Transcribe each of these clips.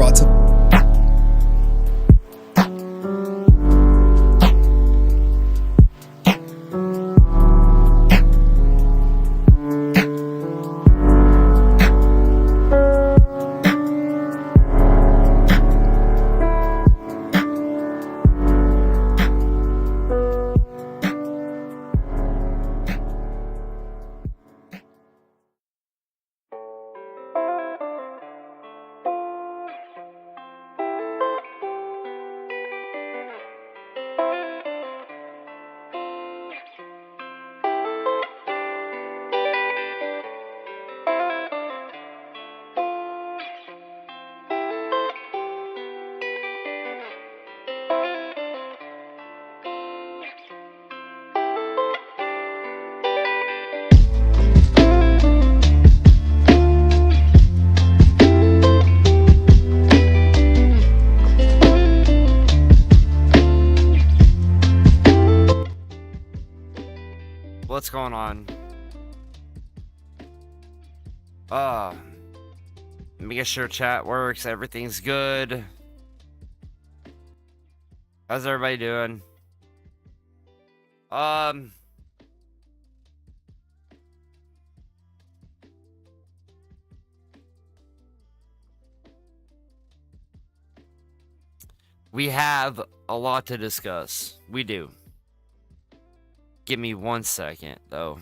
about to. What's going on? Let me get sure chat works, everything's good. How's everybody doing? We have a lot to discuss. We do. Give me 1 second, though.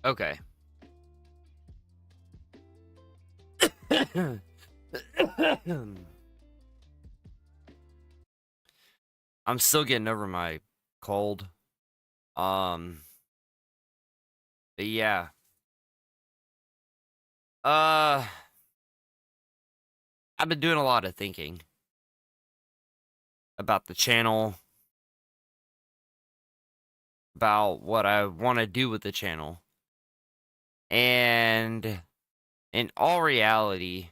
Okay. I'm still getting over my cold. But yeah. I've been doing a lot of thinking about the channel, about what I want to do with the channel. And in all reality,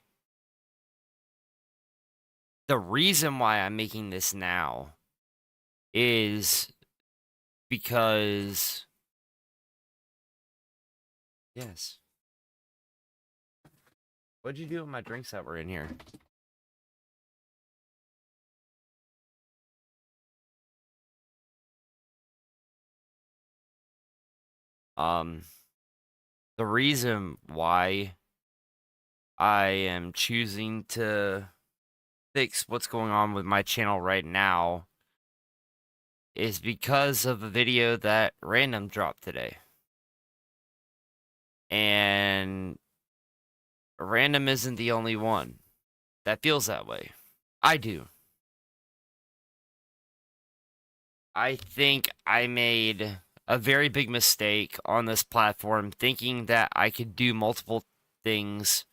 the reason why I'm making this now is because, yes. What'd you do with my drinks that were in here? The reason why I am choosing to fix what's going on with my channel right now is because of a video that Random dropped today. And Random isn't the only one that feels that way. I do. I think I made a very big mistake on this platform thinking that I could do multiple things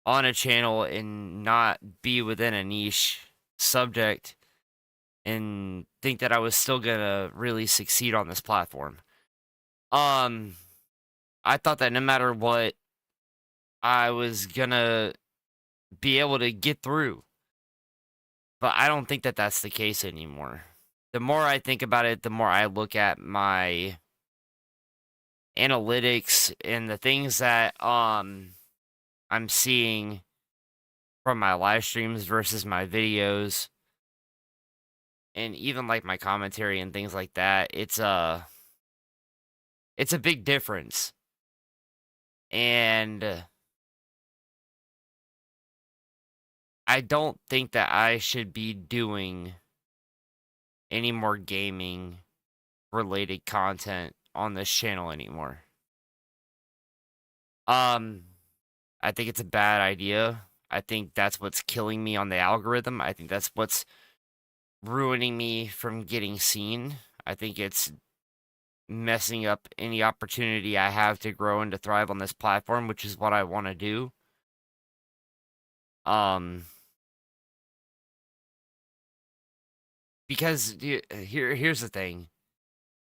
on a channel and not be within a niche subject and think that I was still gonna really succeed on this platform. I thought that no matter what, I was gonna be able to get through. But I don't think that that's the case anymore. The more I think about it, the more I look at my analytics and the things that I'm seeing from my live streams versus my videos, and even like my commentary and things like that. It's a big difference. And I don't think that I should be doing any more gaming related content on this channel anymore. I think it's a bad idea. I think that's what's killing me on the algorithm. I think that's what's ruining me from getting seen. I think it's messing up any opportunity I have to grow and to thrive on this platform, which is what I want to do. because here's the thing.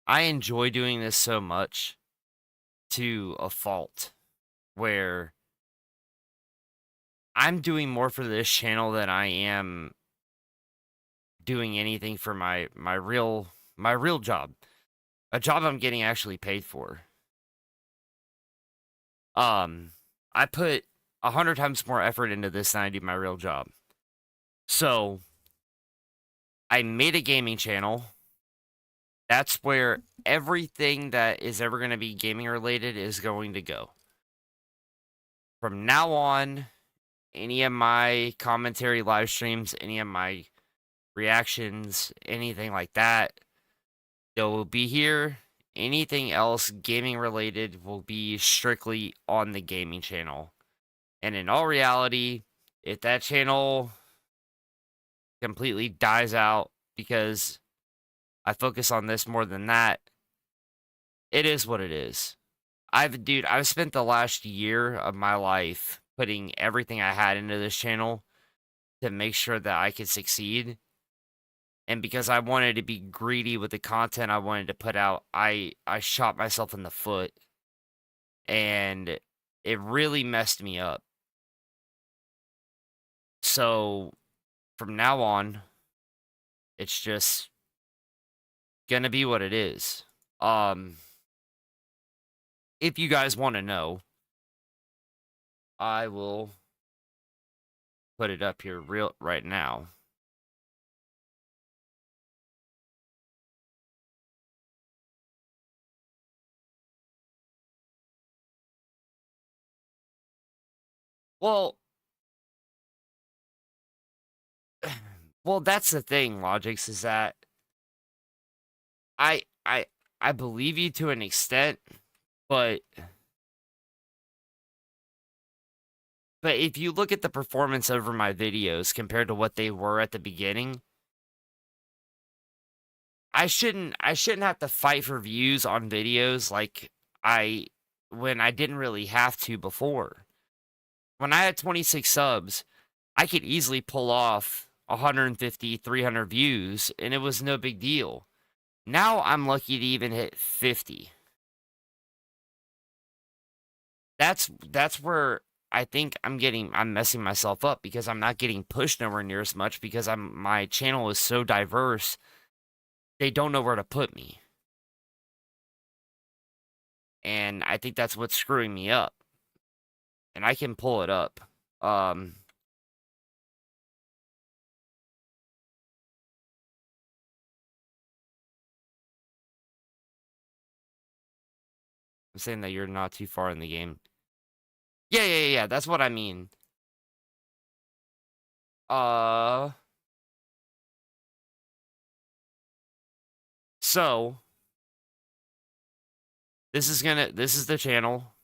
I enjoy doing this so much to a fault where I'm doing more for this channel than I am doing anything for my real job. A job I'm getting actually paid for. Um, I put 100 times more effort into this than I do my real job. So, I made a gaming channel. That's where everything that is ever going to be gaming related is going to go. From now on, any of my commentary live streams, any of my reactions, anything like that, they will be here. Anything else gaming related will be strictly on the gaming channel. And in all reality, if that channel completely dies out because I focus on this more than that, it is what it is. I've spent the last year of my life putting everything I had into this channel to make sure that I could succeed. And because I wanted to be greedy with the content I wanted to put out, I shot myself in the foot. And it really messed me up. So from now on, it's just gonna be what it is. If you guys want to know, I will put it up here right now. Well, well, that's the thing, Logix, is that I I I believe you to an extent, but if you look at the performance over my videos compared to what they were at the beginning, I shouldn't have to fight for views on videos like I when I didn't really have to before. When I had 26 subs, I could easily pull off 150, 300 views and it was no big deal. Now I'm lucky to even hit 50. That's where I think I'm messing myself up because I'm not getting pushed nowhere near as much because my channel is so diverse. They don't know where to put me. And I think that's what's screwing me up. And I can pull it up. I'm saying that you're not too far in the game. Yeah. That's what I mean. So this is the channel.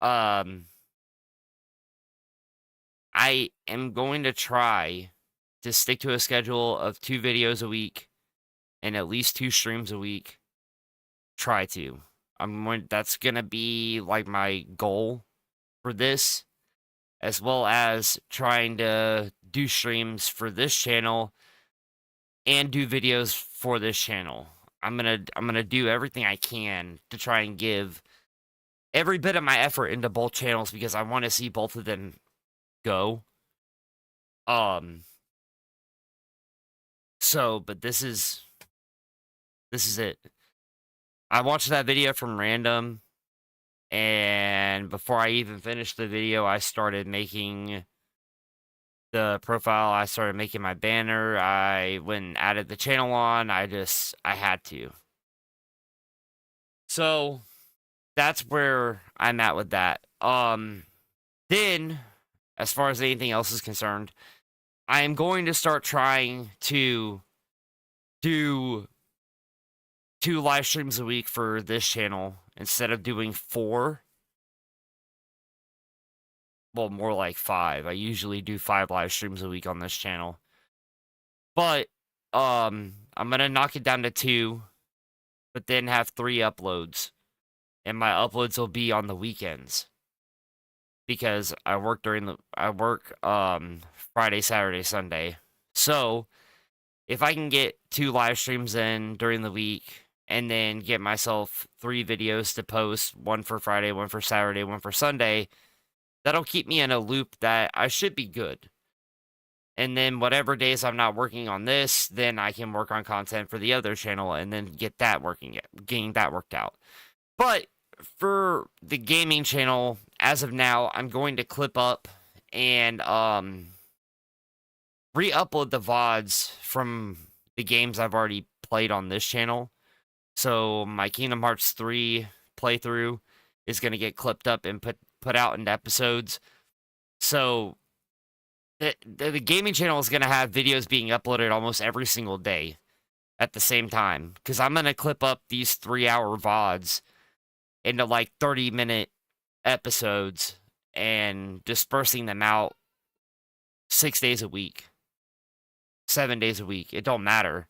I am going to try to stick to a schedule of 2 videos a week and at least 2 streams a week. Try to. That's gonna be like my goal for this, as well as trying to do streams for this channel and do videos for this channel. I'm gonna do everything I can to try and give every bit of my effort into both channels because I want to see both of them go. So, but this is it. I watched that video from random, and before I even finished the video, I started making the profile. I started making my banner. I went and added the channel on. I had to. So that's where I'm at with that. Then, as far as anything else is concerned, I am going to start trying to do 2 live streams a week for this channel instead of doing 4. Well, more like 5. I usually do 5 live streams a week on this channel. But, I'm gonna knock it down to 2, but then have 3 uploads. And my uploads will be on the weekends. Because I work Friday, Saturday, Sunday. So, if I can get 2 live streams in during the week and then get myself 3 videos to post, one for Friday, one for Saturday, one for Sunday, that'll keep me in a loop that I should be good. And then whatever days I'm not working on this, then I can work on content for the other channel and then get that getting that worked out. But for the gaming channel, as of now, I'm going to clip up and re-upload the VODs from the games I've already played on this channel. So my Kingdom Hearts 3 playthrough is going to get clipped up and put out in episodes. So the gaming channel is going to have videos being uploaded almost every single day at the same time, because I'm going to clip up these 3-hour VODs into like 30-minute episodes and dispersing them out 6 days a week, 7 days a week. It don't matter.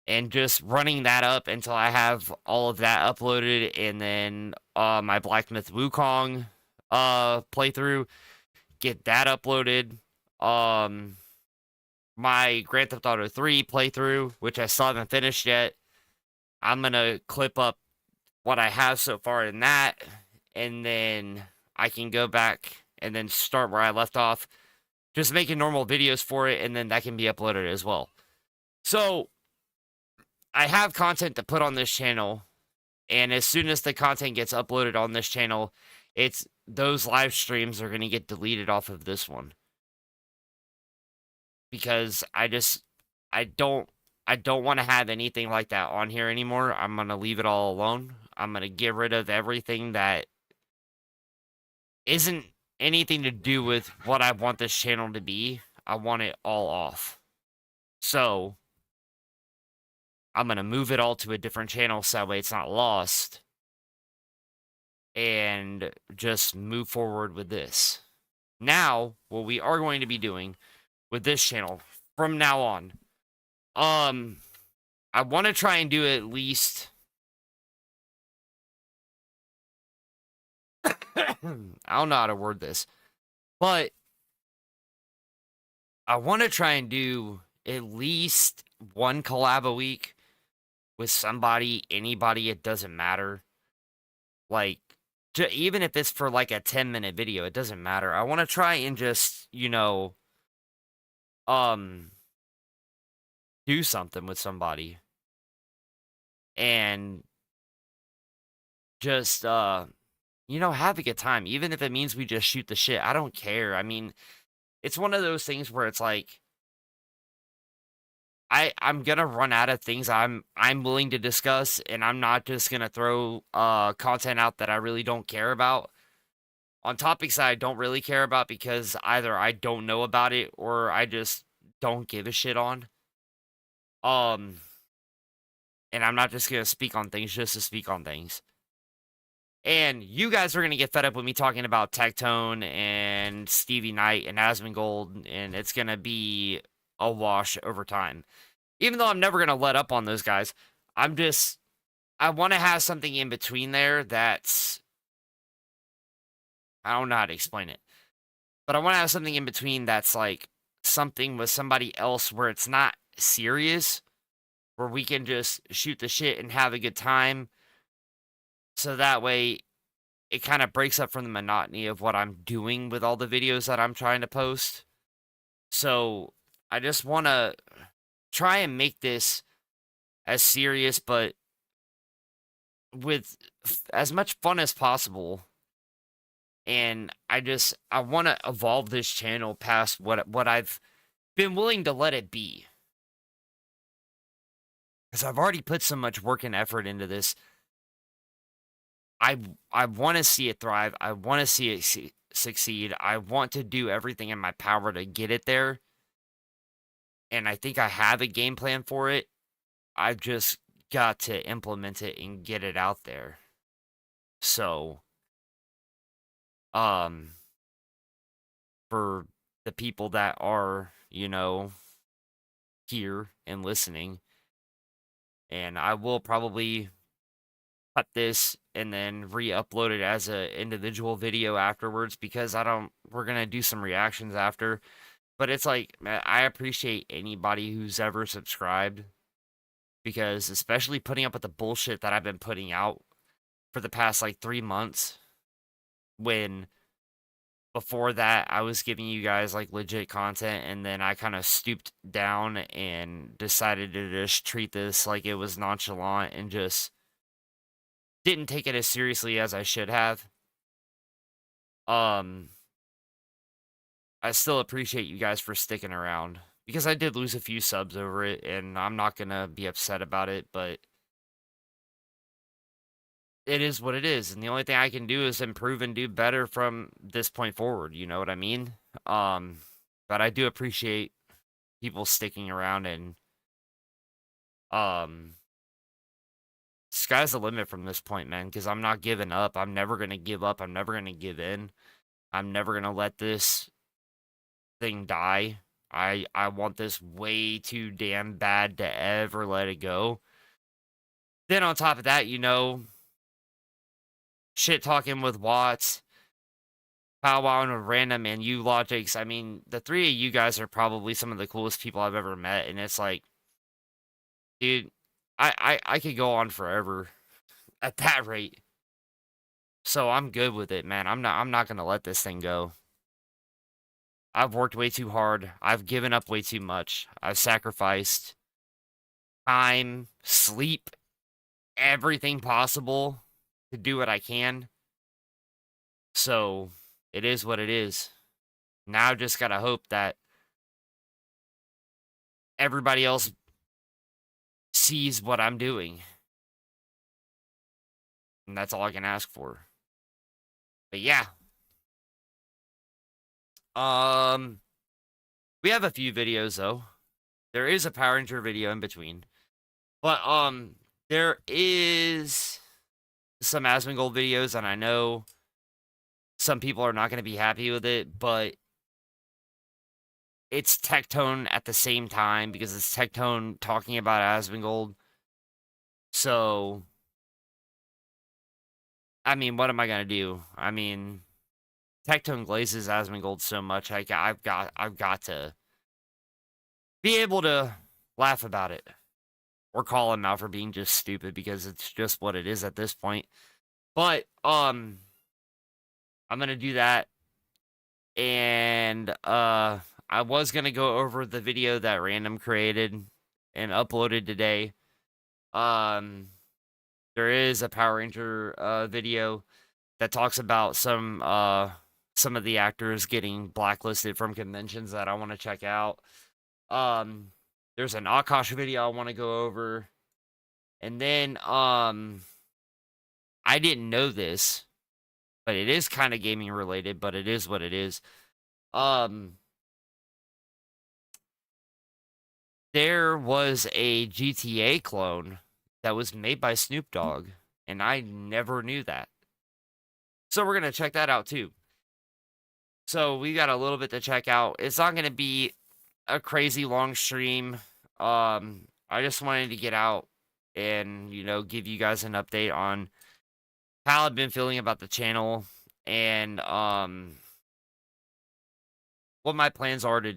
And just running that up until I have all of that uploaded, and then my Black Myth Wukong playthrough, get that uploaded. My Grand Theft Auto 3 playthrough, which I still haven't finished yet, I'm gonna clip up what I have so far in that, and then I can go back and then start where I left off, just making normal videos for it, and then that can be uploaded as well. So I have content to put on this channel, and as soon as the content gets uploaded on this channel, those live streams are going to get deleted off of this one. Because I don't want to have anything like that on here anymore. I'm going to leave it all alone. I'm going to get rid of everything that isn't anything to do with what I want this channel to be. I want it all off. So I'm going to move it all to a different channel so that way it's not lost. And just move forward with this. Now, what we are going to be doing with this channel from now on, I want to try and do at least I don't know how to word this, but I want to try and do at least one collab a week with somebody, anybody, it doesn't matter. Like, even if it's for like a 10-minute video, it doesn't matter. I want to try and just, do something with somebody. And just, have a good time. Even if it means we just shoot the shit. I don't care. I mean, it's one of those things where it's like, I'm gonna run out of things I'm willing to discuss, and I'm not just gonna throw content out that I really don't care about on topics that I don't really care about, because either I don't know about it or I just don't give a shit on. And I'm not just gonna speak on things just to speak on things. And you guys are gonna get fed up with me talking about Tectone and Stevie Knight and Asmongold, and it's gonna be a wash over time. Even though I'm never going to let up on those guys, I want to have something in between there that's, I don't know how to explain it, but I want to have something in between that's like something with somebody else where it's not serious, where we can just shoot the shit and have a good time. So that way it kind of breaks up from the monotony of what I'm doing with all the videos that I'm trying to post. So I just want to try and make this as serious, but with as much fun as possible. And I want to evolve this channel past what I've been willing to let it be. Because I've already put so much work and effort into this. I want to see it thrive. I want to see it succeed. I want to do everything in my power to get it there. And I think I have a game plan for it. I've just got to implement it and get it out there. So, for the people that are, here and listening, and I will probably cut this and then re-upload it as an individual video afterwards, because we're going to do some reactions after. But it's like, man, I appreciate anybody who's ever subscribed because especially putting up with the bullshit that I've been putting out for the past like 3 months when before that I was giving you guys like legit content and then I kind of stooped down and decided to just treat this like it was nonchalant and just didn't take it as seriously as I should have. Um I still appreciate you guys for sticking around because I did lose a few subs over it and I'm not going to be upset about it, but it is what it is. And the only thing I can do is improve and do better from this point forward. You know what I mean? Um, but I do appreciate people sticking around and, um, sky's the limit from this point, man, because I'm not giving up. I'm never going to give up. I'm never going to give in. I'm never going to let this thing die. I want this way too damn bad to ever let it go. Then on top of that, shit talking with Watts, powwowing with Random, and you Logics. I mean, the three of you guys are probably some of the coolest people I've ever met, and it's like, dude, I could go on forever at that rate. So I'm good with it, man. I'm not gonna let this thing go. I've worked way too hard. I've given up way too much. I've sacrificed time, sleep, everything possible to do what I can. So it is what it is. Now just gotta hope that everybody else sees what I'm doing. And that's all I can ask for. But yeah. We have a few videos though. There is a Power Ranger video in between. But there is some Asmongold videos, and I know some people are not going to be happy with it, but it's Tectone at the same time because it's Tectone talking about Asmongold. So, I mean, what am I going to do? I mean, Tectone glazes Asmongold so much, I've got to be able to laugh about it or call him out for being just stupid because it's just what it is at this point. But I'm gonna do that, and I was gonna go over the video that Random created and uploaded today. There is a Power Ranger video that talks about some of the actors getting blacklisted from conventions that I want to check out. There's an Akash video I want to go over. And then I didn't know this, but it is kind of gaming related, but it is what it is. There was a GTA clone that was made by Snoop Dogg, and I never knew that. So we're going to check that out too. So we got a little bit to check out. It's not going to be a crazy long stream. I just wanted to get out and, give you guys an update on how I've been feeling about the channel and what my plans are to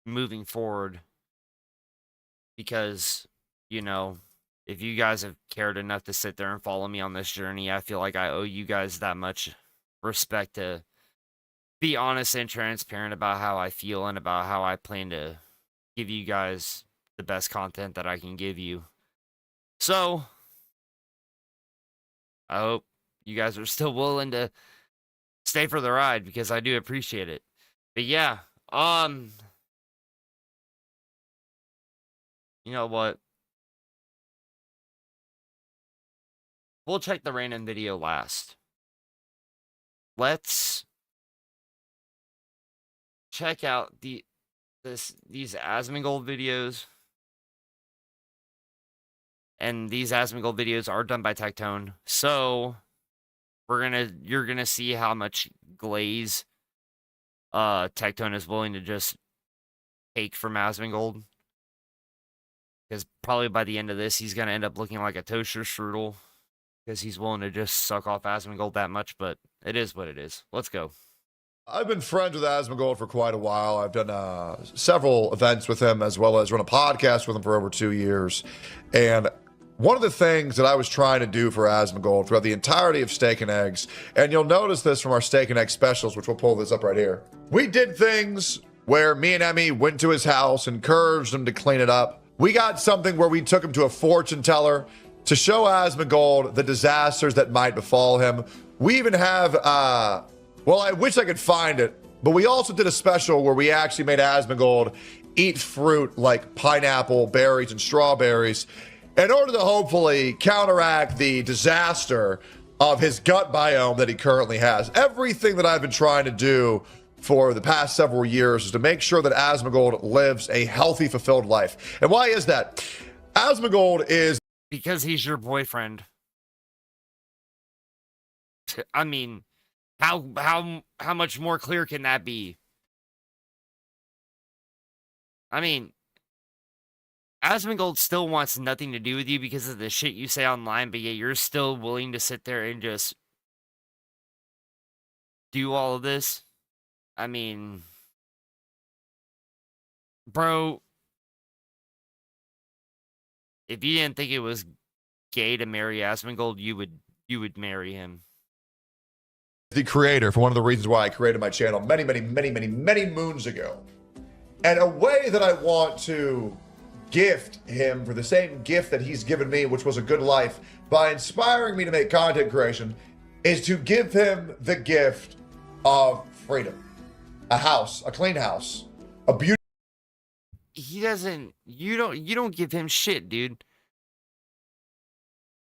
moving forward. Because, if you guys have cared enough to sit there and follow me on this journey, I feel like I owe you guys that much respect to be honest and transparent about how I feel and about how I plan to give you guys the best content that I can give you. So, I hope you guys are still willing to stay for the ride because I do appreciate it. But yeah, you know what? We'll check the Random video last. Let's check out these Asmongold videos. And these Asmongold videos are done by Tectone. So you're gonna see how much glaze Tectone is willing to just take from Asmongold. Because probably by the end of this, he's gonna end up looking like a toaster strudel. Because he's willing to just suck off Asmongold that much, but it is what it is. Let's go. I've been friends with Asmongold for quite a while. I've done several events with him, as well as run a podcast with him for over 2 years. And one of the things that I was trying to do for Asmongold throughout the entirety of Steak and Eggs, and you'll notice this from our Steak and Egg specials, which we'll pull this up right here. We did things where me and Emmy went to his house, encouraged him to clean it up. We got something where we took him to a fortune teller to show Asmongold the disasters that might befall him. We even have well, I wish I could find it, but we also did a special where we actually made Asmongold eat fruit like pineapple, berries, and strawberries in order to hopefully counteract the disaster of his gut biome that he currently has. Everything that I've been trying to do for the past several years is to make sure that Asmongold lives a healthy, fulfilled life. And why is that? Asmongold is... Because he's your boyfriend. I mean... How much more clear can that be? I mean, Asmongold still wants nothing to do with you because of the shit you say online, but yet you're still willing to sit there and just do all of this? I mean, bro, if you didn't think it was gay to marry Asmongold, you would marry him. The creator for one of the reasons why I created my channel many moons ago. And a way that I want to gift him for the same gift that he's given me, which was a good life, by inspiring me to make content creation, is to give him the gift of freedom. A house, a clean house, a beautiful... He doesn't, you don't give him shit, dude.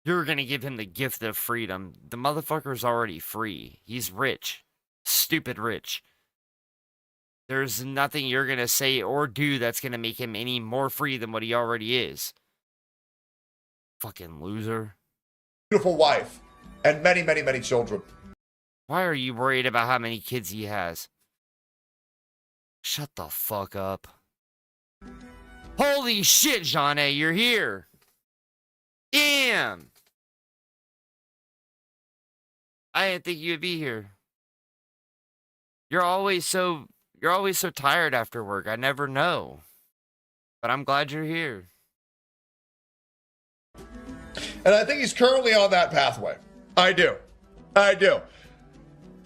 You're gonna give him the gift of freedom. The motherfucker's already free. He's rich. Stupid rich. There's nothing you're gonna say or do that's gonna make him any more free than what he already is. Fucking loser. Beautiful wife and many children. Why are you worried about how many kids he has? Shut the fuck up. Holy shit, Jeanne, you're here. Damn! I didn't think you'd be here. You're always so tired after work. I never know. But I'm glad you're here. And I think he's currently on that pathway. I do. The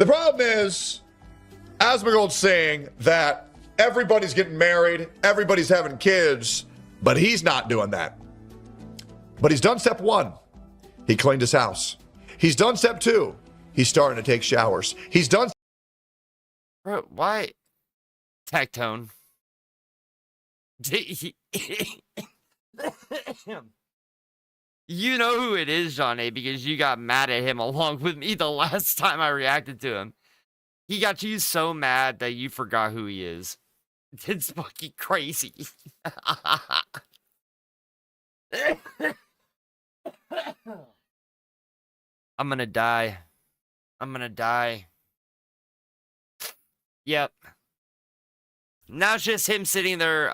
problem is, Asmongold's saying that everybody's getting married, everybody's having kids, but he's not doing that. But he's done step 1. He cleaned his house. He's done step 2. He's starting to take showers. He's done... Bro, why? Tectone. You know who it is, Johnny, because you got mad at him along with me the last time I reacted to him. He got you so mad that you forgot who he is. It's fucking crazy. I'm gonna die. Yep. Now it's just him sitting there,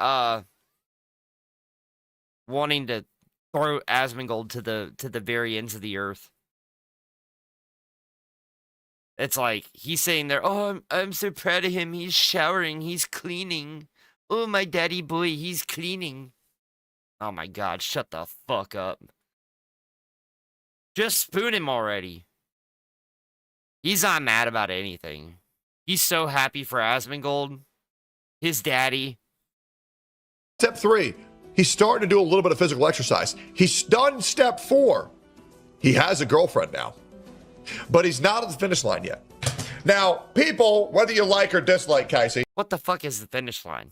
wanting to throw Asmongold to the very ends of the earth. It's like, he's sitting there, oh, I'm so proud of him. He's showering, he's cleaning. Oh, my daddy boy, he's cleaning. Oh my god, shut the fuck up. Just spoon him already. He's not mad about anything. He's so happy for Asmongold. His daddy. Step 3. He's starting to do a little bit of physical exercise. He's done step 4. He has a girlfriend now. But he's not at the finish line yet. Now, people, whether you like or dislike Casey. What the fuck is the finish line?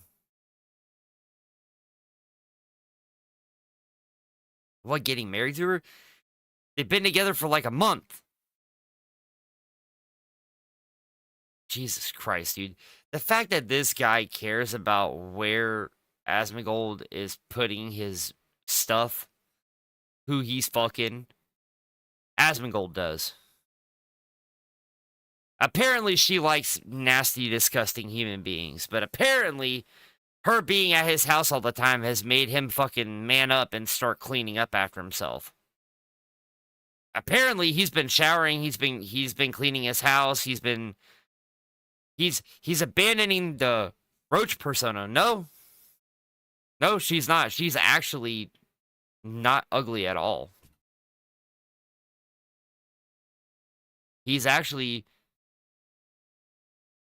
What, getting married to her? They've been together for like a month. Jesus Christ, dude. The fact that this guy cares about where Asmongold is putting his stuff, who he's fucking, Asmongold does. Apparently she likes nasty, disgusting human beings, but apparently her being at his house all the time has made him fucking man up and start cleaning up after himself. Apparently he's been showering, he's been cleaning his house, he's been He's abandoning the Roach persona. No, no, she's not. She's actually not ugly at all. He's actually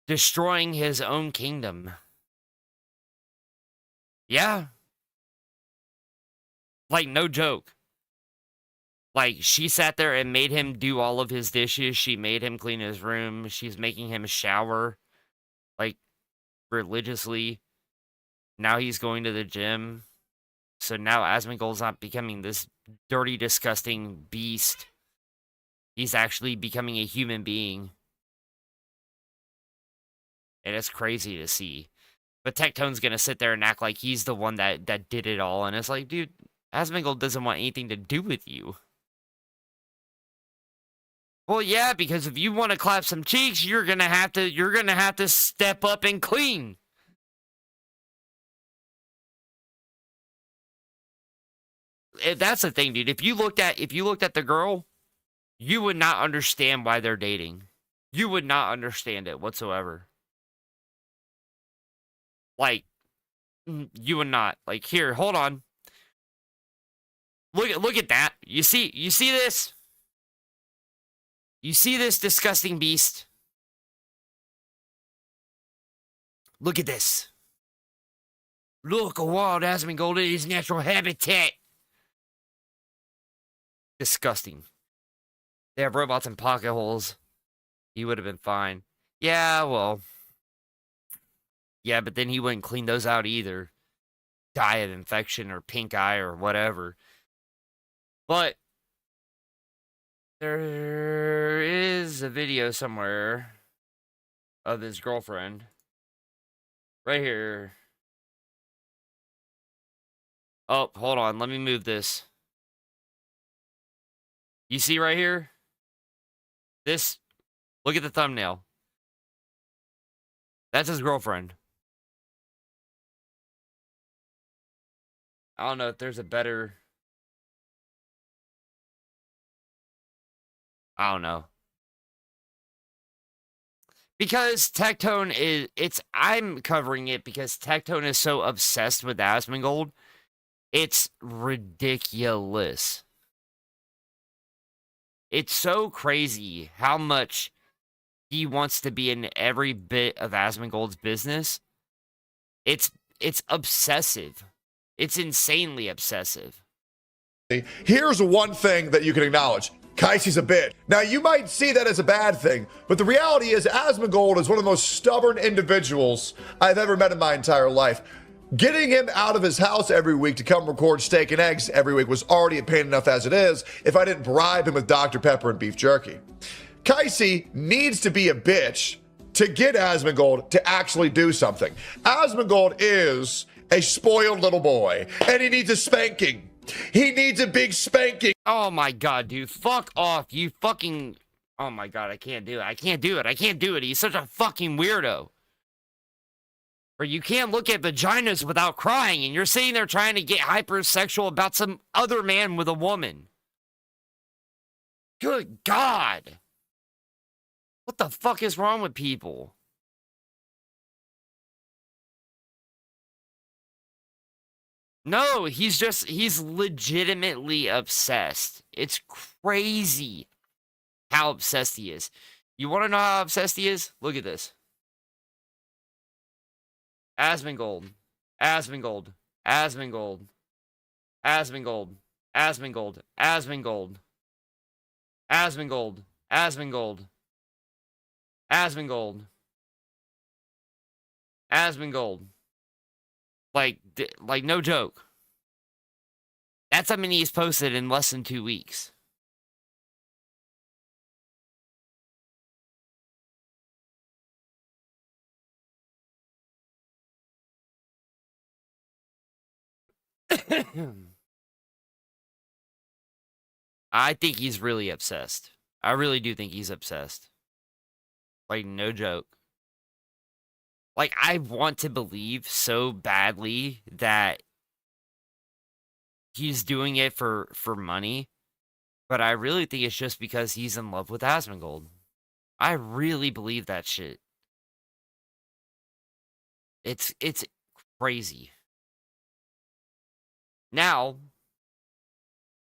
destroying his own kingdom. Yeah. Like, no joke. Like, she sat there and made him do all of his dishes. She made him clean his room. She's making him shower, like, religiously. Now he's going to the gym. So now Asmongold's not becoming this dirty, disgusting beast. He's actually becoming a human being. And it's crazy to see. But Tectone's gonna sit there and act like he's the one that did it all. And it's like, dude, Asmongold doesn't want anything to do with you. Well, yeah, because if you want to clap some cheeks, you're gonna have to step up and clean. That's the thing, dude. If you looked at the girl, you would not understand why they're dating. You would not understand it whatsoever. Like, you would not. Like, here, hold on. Look at that. You see this? You see this disgusting beast? Look at this. Look, a wild Asmongold in his natural habitat. Disgusting. They have robots in pocket holes. He would have been fine. Yeah, well. Yeah, but then he wouldn't clean those out either. Die of infection or pink eye or whatever. But there is a video somewhere of his girlfriend. Right here. Oh, hold on. Let me move this. You see right here? This. Look at the thumbnail. That's his girlfriend. I don't know if there's a better... I don't know. Because Tectone is... I'm covering it because Tectone is so obsessed with Asmongold. It's ridiculous. It's so crazy how much he wants to be in every bit of Asmongold's business. It's obsessive. It's insanely obsessive. Here's one thing that you can acknowledge. Kai'Si's a bitch. Now, you might see that as a bad thing, but the reality is Asmongold is one of the most stubborn individuals I've ever met in my entire life. Getting him out of his house every week to come record Steak and Eggs every week was already a pain enough as it is if I didn't bribe him with Dr. Pepper and beef jerky. Kai'Si needs to be a bitch to get Asmongold to actually do something. Asmongold is a spoiled little boy, and he needs a spanking. He needs a big spanking. Oh my god, dude. Fuck off. You fucking... Oh my god, I can't do it. I can't do it. I can't do it. He's such a fucking weirdo. Or you can't look at vaginas without crying, and you're sitting there trying to get hypersexual about some other man with a woman. Good God. What the fuck is wrong with people? No, he's legitimately obsessed. It's crazy how obsessed he is. You want to know how obsessed he is? Look at this. Asmongold. Asmongold. Asmongold. Asmongold. Asmongold. Asmongold. Asmongold. Asmongold. Asmongold. Asmongold. Like no joke. That's how many he's posted in less than 2 weeks. I think he's really obsessed. I really do think he's obsessed. Like, no joke. Like, I want to believe so badly that he's doing it for money, but I really think it's just because he's in love with Asmongold. I really believe that shit. It's crazy. Now,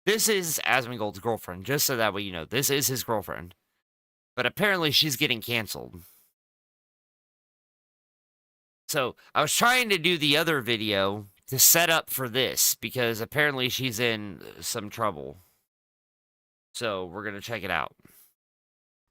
this is Asmongold's girlfriend, just so that way you know. This is his girlfriend. But apparently she's getting canceled. So, I was trying to do the other video to set up for this, because apparently she's in some trouble. So, we're going to check it out.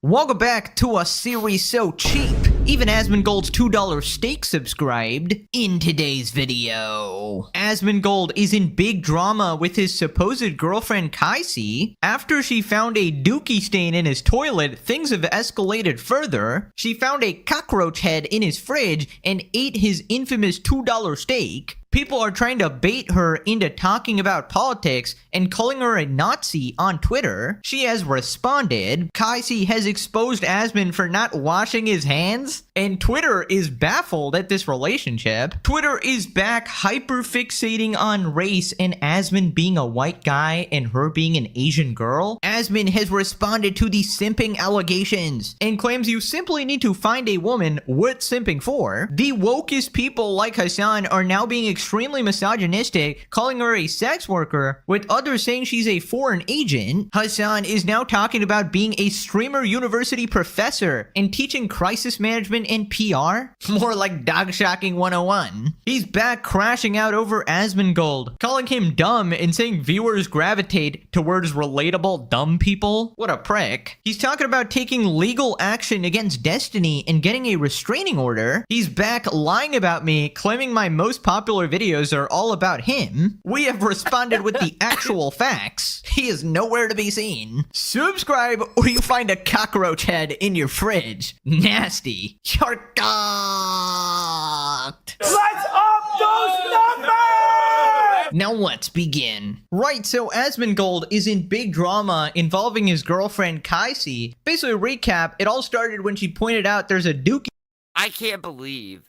Welcome back to a series so cheap, even Asmongold's $2 steak subscribed. In today's video, Asmongold is in big drama with his supposed girlfriend Kaisi. After she found a dookie stain in his toilet, things have escalated further. She found a cockroach head in his fridge and ate his infamous $2 steak. People are trying to bait her into talking about politics and calling her a Nazi on Twitter. She has responded. Kaisi has exposed Asmon for not washing his hands, and Twitter is baffled at this relationship. Twitter is back hyperfixating on race and Asmon being a white guy and her being an Asian girl. Asmon has responded to the simping allegations and claims you simply need to find a woman worth simping for. The wokest people like Hassan are now being extremely misogynistic, calling her a sex worker, with others saying she's a foreign agent. Hassan is now talking about being a streamer university professor and teaching crisis management and PR. More like dog shocking 101. He's back crashing out over Asmongold, calling him dumb and saying viewers gravitate towards relatable dumb people. What a prick. He's talking about taking legal action against Destiny and getting a restraining order. He's back lying about me, claiming my most popular videos are all about him. We have responded with the actual facts. He is nowhere to be seen. Subscribe or you find a cockroach head in your fridge. Nasty. You're cocked. Let's up those numbers! Now let's begin. Right, so Asmongold is in big drama involving his girlfriend Kaisi. Basically, recap, it all started when she pointed out there's a dookie. I can't believe.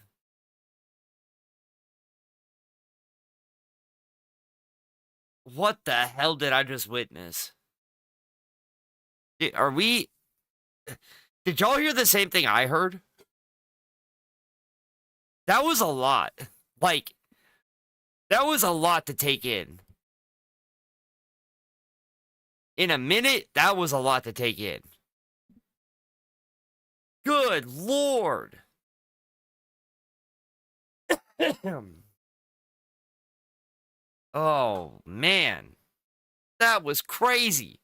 What the hell did I just witness? Are we... Did y'all hear the same thing I heard? That was a lot. Like, that was a lot to take in. In a minute, that was a lot to take in. Good Lord. Oh, man. That was crazy.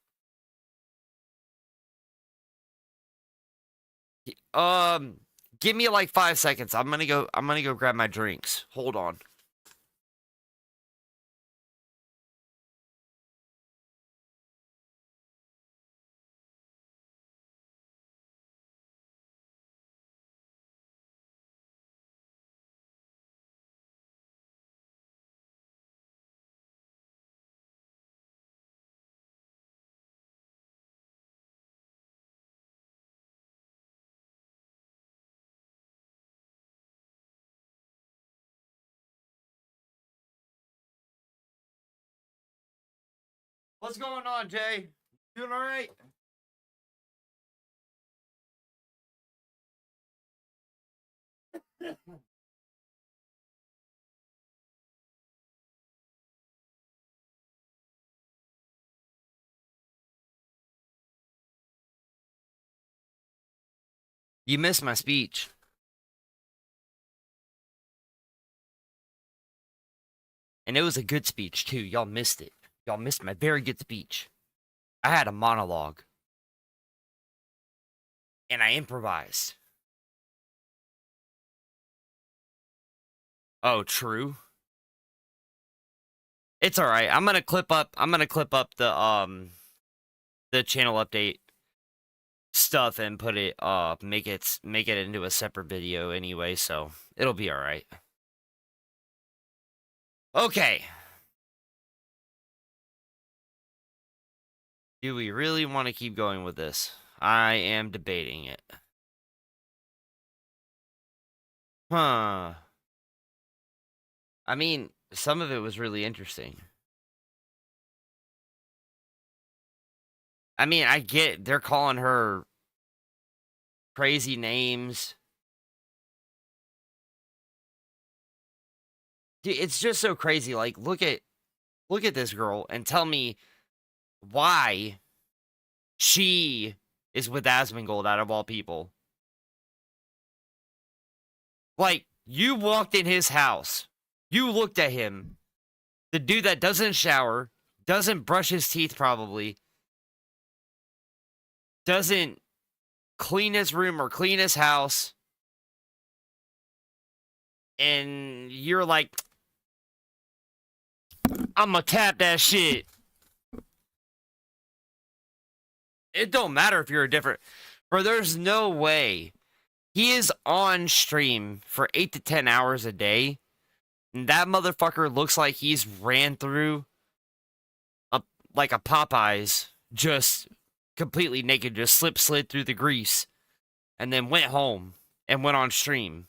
Give me like 5 seconds. I'm gonna go grab my drinks. Hold on. What's going on, Jay? Doing all right? You missed my speech. And it was a good speech, too. Y'all missed it. Y'all missed my very good speech. I had a monologue. And I improvised. Oh, true. It's all right. I'm going to clip up the channel update stuff and put it make it into a separate video anyway, so it'll be all right. Okay. Do we really want to keep going with this? I am debating it. Huh. I mean, some of it was really interesting. I mean, I get they're calling her crazy names. Dude, it's just so crazy. Like, look at this girl and tell me why she is with Asmongold out of all people. Like, you walked in his house. You looked at him. The dude that doesn't shower, doesn't brush his teeth probably, doesn't clean his room or clean his house. And you're like, I'ma tap that shit. It don't matter if you're a different... Bro, there's no way. He is on stream for 8 to 10 hours a day. And that motherfucker looks like he's ran through like a Popeyes, just completely naked, just slid through the grease, and then went home and went on stream.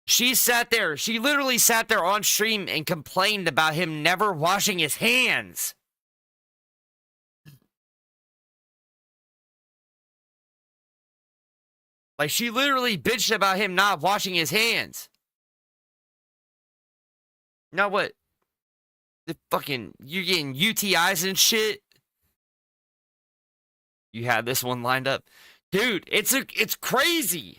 She sat there. She literally sat there on stream and complained about him never washing his hands. Like, she literally bitched about him not washing his hands. Now what? The fucking, you're getting UTIs and shit? You had this one lined up. Dude, it's crazy.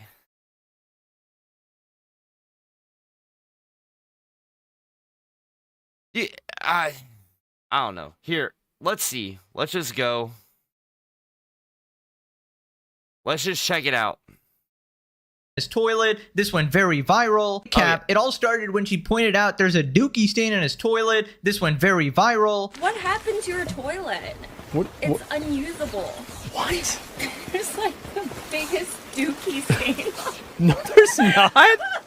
Yeah, I don't know. Here, let's see. Let's just go. Let's just check it out. His toilet. This went very viral. Cap. It all started when she pointed out there's a dookie stain in his toilet. This went very viral. What happened to your toilet? It's unusable. What? There's like the biggest dookie stain. No, there's not.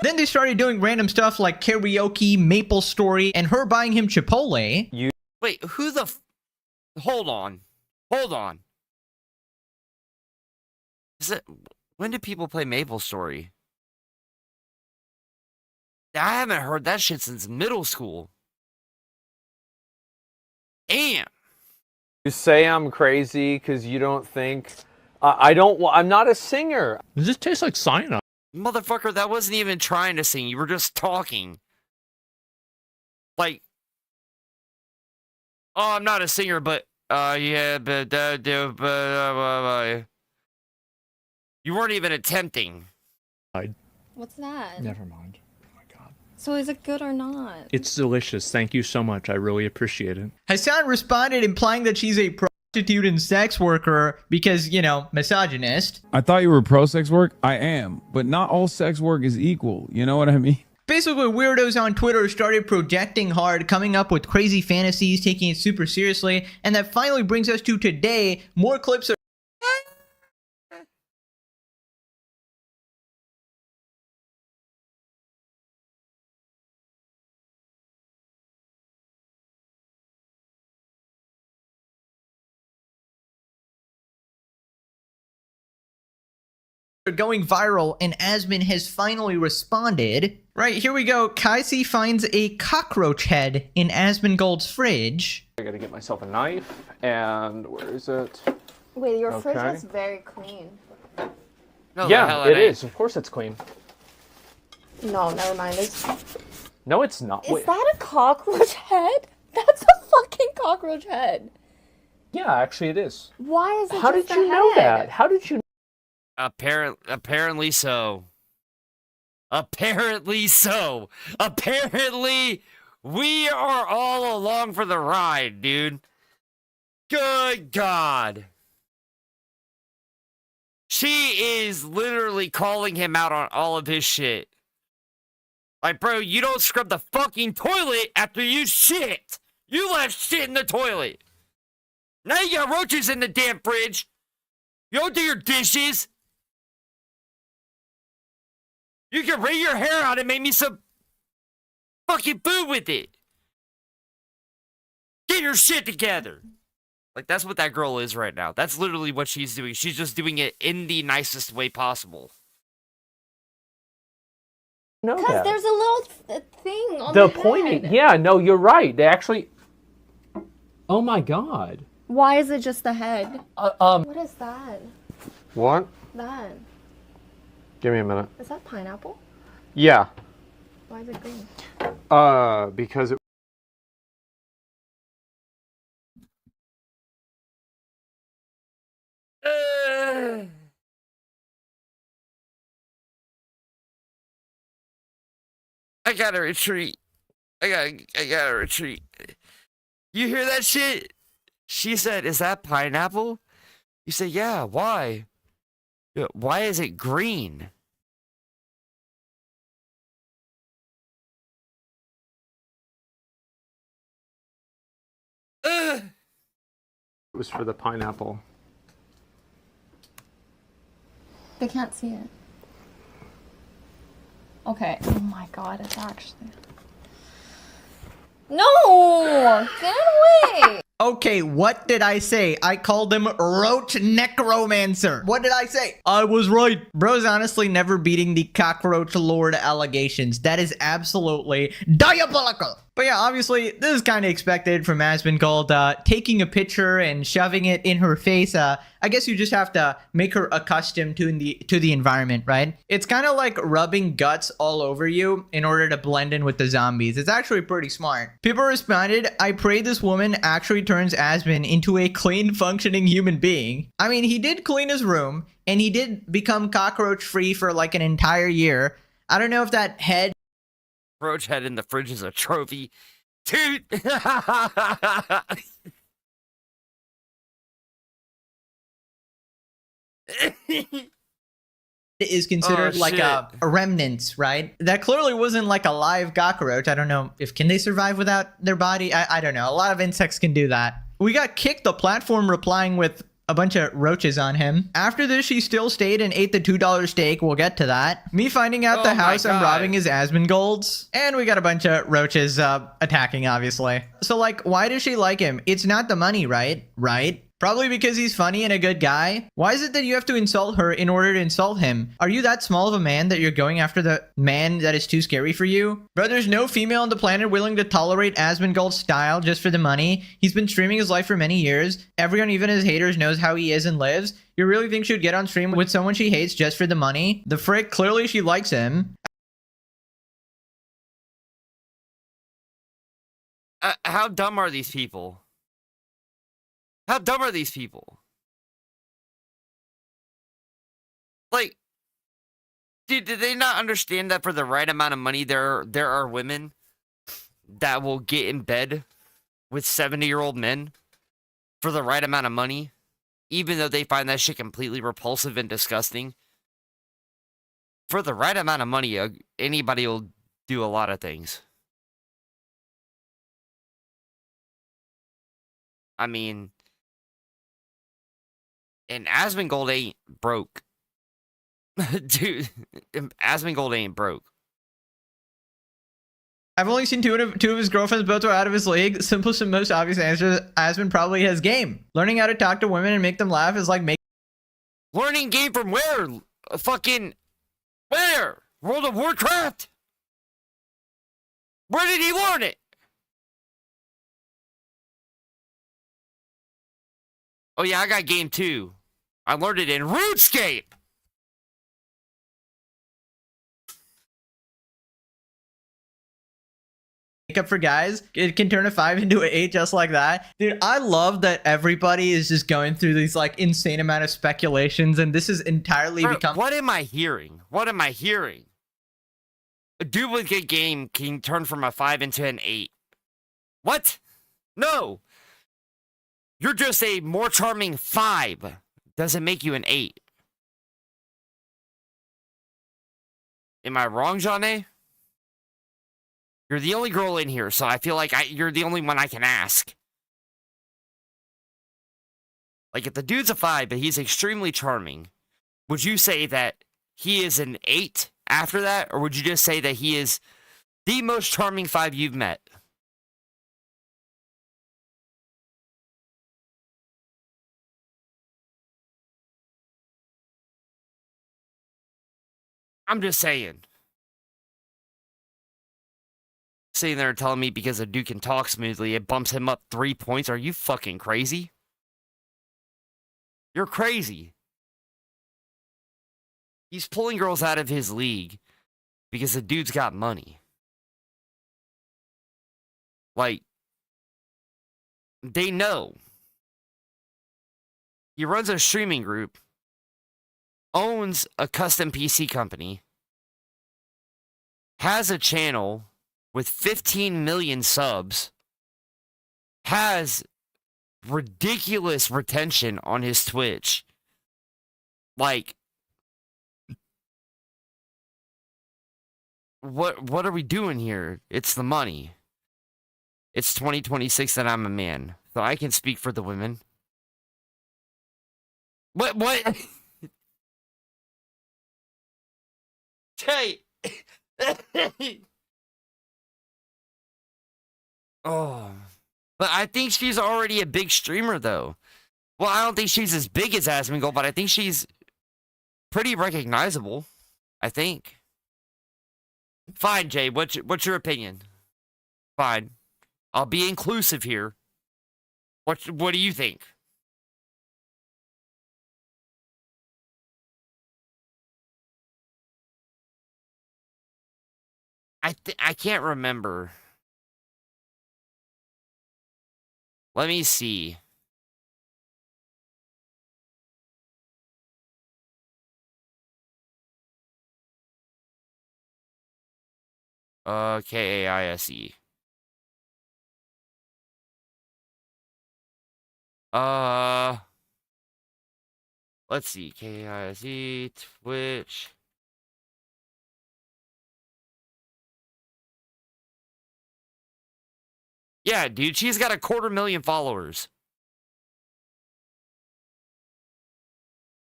Then they started doing random stuff like karaoke, Maple Story, and her buying him Chipotle. Wait, who the Hold on. Hold on. When did people play Maple Story? I haven't heard that shit since middle school. Damn. You say I'm crazy because you don't think... I'm not a singer. Does this taste like cyanide? Motherfucker, that wasn't even trying to sing. You were just talking. Like... Oh, I'm not a singer, but... yeah, but... You weren't even attempting. What's that? Never mind. Oh my god. So is it good or not? It's delicious. Thank you so much. I really appreciate it. Hassan responded implying that she's a prostitute and sex worker because, you know, misogynist. I thought you were pro sex work. I am, but not all sex work is equal. You know what I mean? Basically, weirdos on Twitter started projecting hard, coming up with crazy fantasies, taking it super seriously, and that finally brings us to today. More clips are going viral, and Asmon has finally responded. Right, here we go. Kaisi finds a cockroach head in Asmongold's fridge. I gotta get myself a knife, and where is it? Wait, your fridge Okay. is very clean. No, the hell Yeah, it it ain't. is. Of course it's clean. No, never mind. No, it's not. Is Wait. that a cockroach head? That's a fucking cockroach head. Yeah, actually it is. Why is it How just did you a know head? that? How did you Apparently so. Apparently so. Apparently we are all along for the ride, dude. Good God. She is literally calling him out on all of his shit. Like, bro, you don't scrub the fucking toilet after you shit. You left shit in the toilet. Now you got roaches in the damn fridge. You don't do your dishes. You can wring your hair out and make me some fucking food with it. Get your shit together. Like, that's what that girl is right now. That's literally what she's doing. She's just doing it in the nicest way possible. know Because that? there's a little thing on the The pointing. head. Yeah, no, you're right. They actually. Oh my god. Why is it just the head? What is that? What? That. Give me a minute. Is that pineapple? Yeah. Why is it green? Because it I gotta retreat. I gotta retreat. You hear that shit? She said, "Is that pineapple?" You say, "Yeah, why?" "Yeah, why is it green?" was for the pineapple. They can't see it. Okay. Oh my god, it's actually. No! Get away! Okay, what did I say? I called him Roach Necromancer. What did I say? I was right. Bro's honestly never beating the Cockroach Lord allegations. That is absolutely diabolical. But yeah, obviously, this is kind of expected from Asmongold. Taking a picture and shoving it in her face. I guess you just have to make her accustomed to the environment, right? It's kind of like rubbing guts all over you in order to blend in with the zombies. It's actually pretty smart. People responded, "I pray this woman actually turns Asmon into a clean, functioning human being." I mean, he did clean his room, and he did become cockroach-free for like an entire year. I don't know if that head Roach head in the fridge is a trophy. Toot! is considered Oh, like shit. a remnant, right? That clearly wasn't like a live cockroach. I don't know if can they survive without their body. I don't know. A lot of insects can do that. We got kicked the platform replying with a bunch of roaches on him. After this, she still stayed and ate the $2 steak. We'll get to that. Me finding out Oh the my house I'm God. robbing is Asmongold's. And we got a bunch of roaches attacking, obviously. So, like, why does she like him? It's not the money, right? Right? Probably because he's funny and a good guy. Why is it that you have to insult her in order to insult him? Are you that small of a man that you're going after the man that is too scary for you? Bro, there's no female on the planet willing to tolerate Asmongold's style just for the money. He's been streaming his life for many years. Everyone, even his haters, knows how he is and lives. You really think she would get on stream with someone she hates just for the money? The frick, clearly she likes him. How dumb are these people? How dumb are these people? Like, dude, did they not understand that for the right amount of money, there are women that will get in bed with 70-year-old men for the right amount of money, even though they find that shit completely repulsive and disgusting? For the right amount of money, anybody will do a lot of things. I mean, and Asmongold ain't broke. Dude, Asmongold ain't broke. I've only seen two of his girlfriends both are out of his league. Simplest and most obvious answer, Asmon probably has game. Learning how to talk to women and make them laugh is like making Learning game from where? Fucking where? World of Warcraft? Where did he learn it? Oh yeah, I got game too. I learned it in RuneScape. up for guys. It can turn a 5 into an 8 just like that. Dude, I love that everybody is just going through these like insane amount of speculations, and this has entirely Bro, become what am I hearing? What am I hearing? A duplicate game can turn from a 5 into an 8. What? No. You're just a more charming 5. Doesn't make you an 8. Am I wrong, Johnny? You're the only girl in here, so I feel like you're the only one I can ask. Like, if the dude's a 5, but he's extremely charming, would you say that he is an 8 after that? Or would you just say that he is the most charming 5 you've met? I'm just saying. Sitting there telling me because a dude can talk smoothly, it bumps him up 3 points. Are you fucking crazy? You're crazy. He's pulling girls out of his league because the dude's got money. Like, they know. He runs a streaming group, owns a custom PC company, has a channel with 15 million subs, has ridiculous retention on his Twitch. Like, what are we doing here? It's the money. It's 2026 and I'm a man, so I can speak for the women. What? Hey. Oh. But I think she's already a big streamer, though. Well, I don't think she's as big as Asmongold, but I think she's pretty recognizable. I think. Fine, Jay. What's your opinion? Fine. I'll be inclusive here. What do you think? I can't remember. Let me see. Kaise. Let's see. Kaise, Twitch. Yeah, dude, she's got 250,000 followers.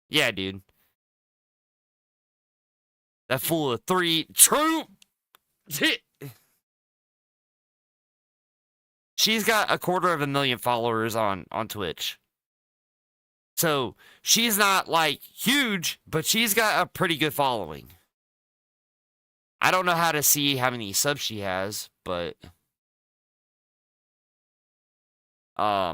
Yeah, dude. That fool of 3 true. She's got 250,000 followers on Twitch. So she's not like huge, but she's got a pretty good following. I don't know how to see how many subs she has, but I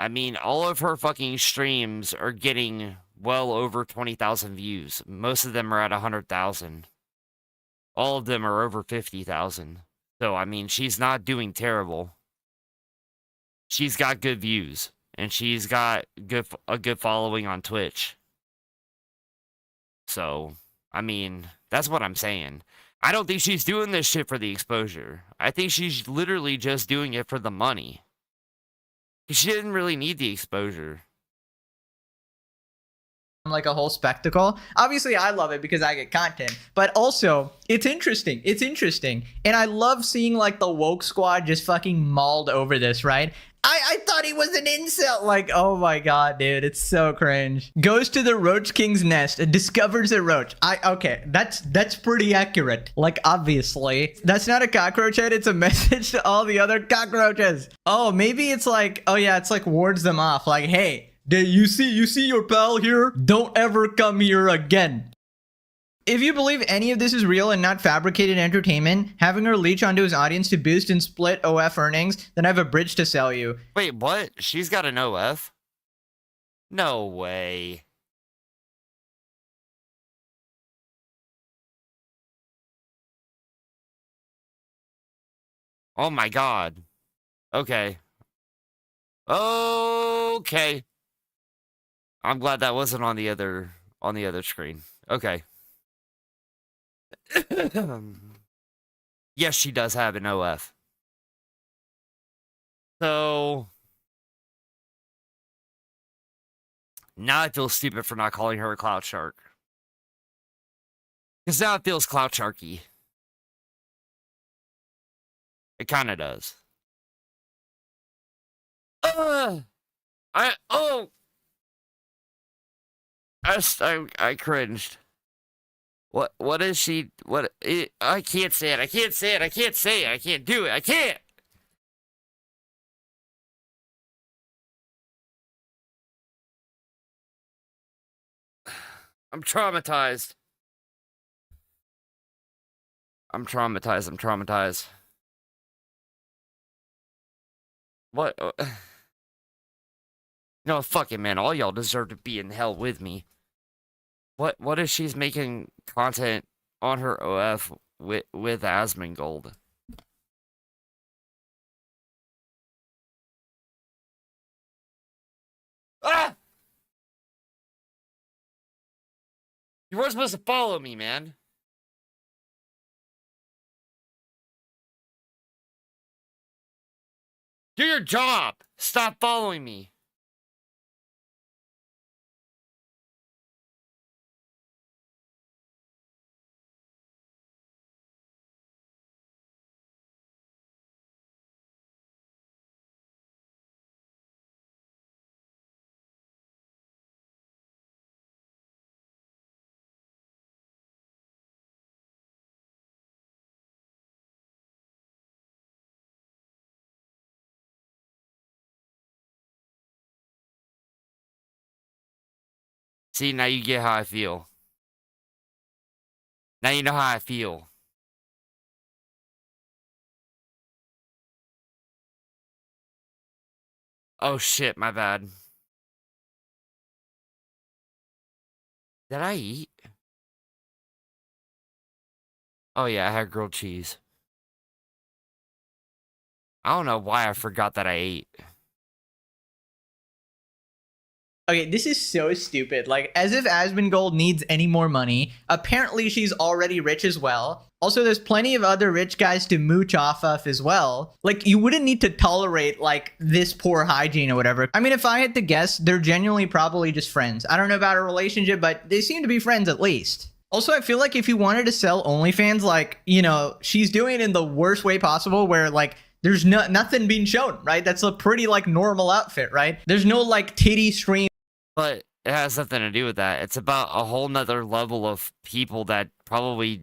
mean, all of her fucking streams are getting well over 20,000 views. Most of them are at 100,000. All of them are over 50,000. So, I mean, she's not doing terrible. She's got good views, and she's got a good following on Twitch. So, I mean, that's what I'm saying. I don't think she's doing this shit for the exposure. I think she's literally just doing it for the money. She didn't really need the exposure. Like a whole spectacle. Obviously, I love it because I get content, but also it's interesting. It's interesting, and I love seeing like the woke squad just fucking mauled over this. Right? I thought he was an incel. Like, oh my god, dude, it's so cringe. Goes to the Roach King's nest and discovers a roach. Okay, that's pretty accurate. Like, obviously, that's not a cockroach head. It's a message to all the other cockroaches. Oh, maybe it's like, oh yeah, it's like wards them off. Like, hey. You see your pal here? Don't ever come here again. If you believe any of this is real and not fabricated entertainment, having her leech onto his audience to boost and split OF earnings, then I have a bridge to sell you. Wait, what? She's got an OF? No way. Oh my god. Okay. Okay. I'm glad that wasn't on the other screen. Okay. Yes, she does have an OF. So now I feel stupid for not calling her a cloud shark. Because now it feels cloud sharky. It kind of does. I cringed. What is she? I can't say it. I can't say it. I can't say it. I can't do it. I can't. I'm traumatized. I'm traumatized. What? No, fuck it, man. All y'all deserve to be in hell with me. What if she's making content on her OF with Asmongold? Ah! You weren't supposed to follow me, man. Do your job. Stop following me. See, now you get how I feel. Now you know how I feel. Oh shit, my bad. Did I eat? Oh yeah, I had grilled cheese. I don't know why I forgot that I ate. Okay, this is so stupid. Like, as if Asmongold needs any more money. Apparently, she's already rich as well. Also, there's plenty of other rich guys to mooch off of as well. Like, you wouldn't need to tolerate, like, this poor hygiene or whatever. I mean, if I had to guess, they're genuinely probably just friends. I don't know about a relationship, but they seem to be friends at least. Also, I feel like if you wanted to sell OnlyFans, like, you know, she's doing it in the worst way possible where, like, there's nothing being shown, right? That's a pretty, like, normal outfit, right? There's no, like, titty stream. But it has nothing to do with that. It's about a whole nother level of people that probably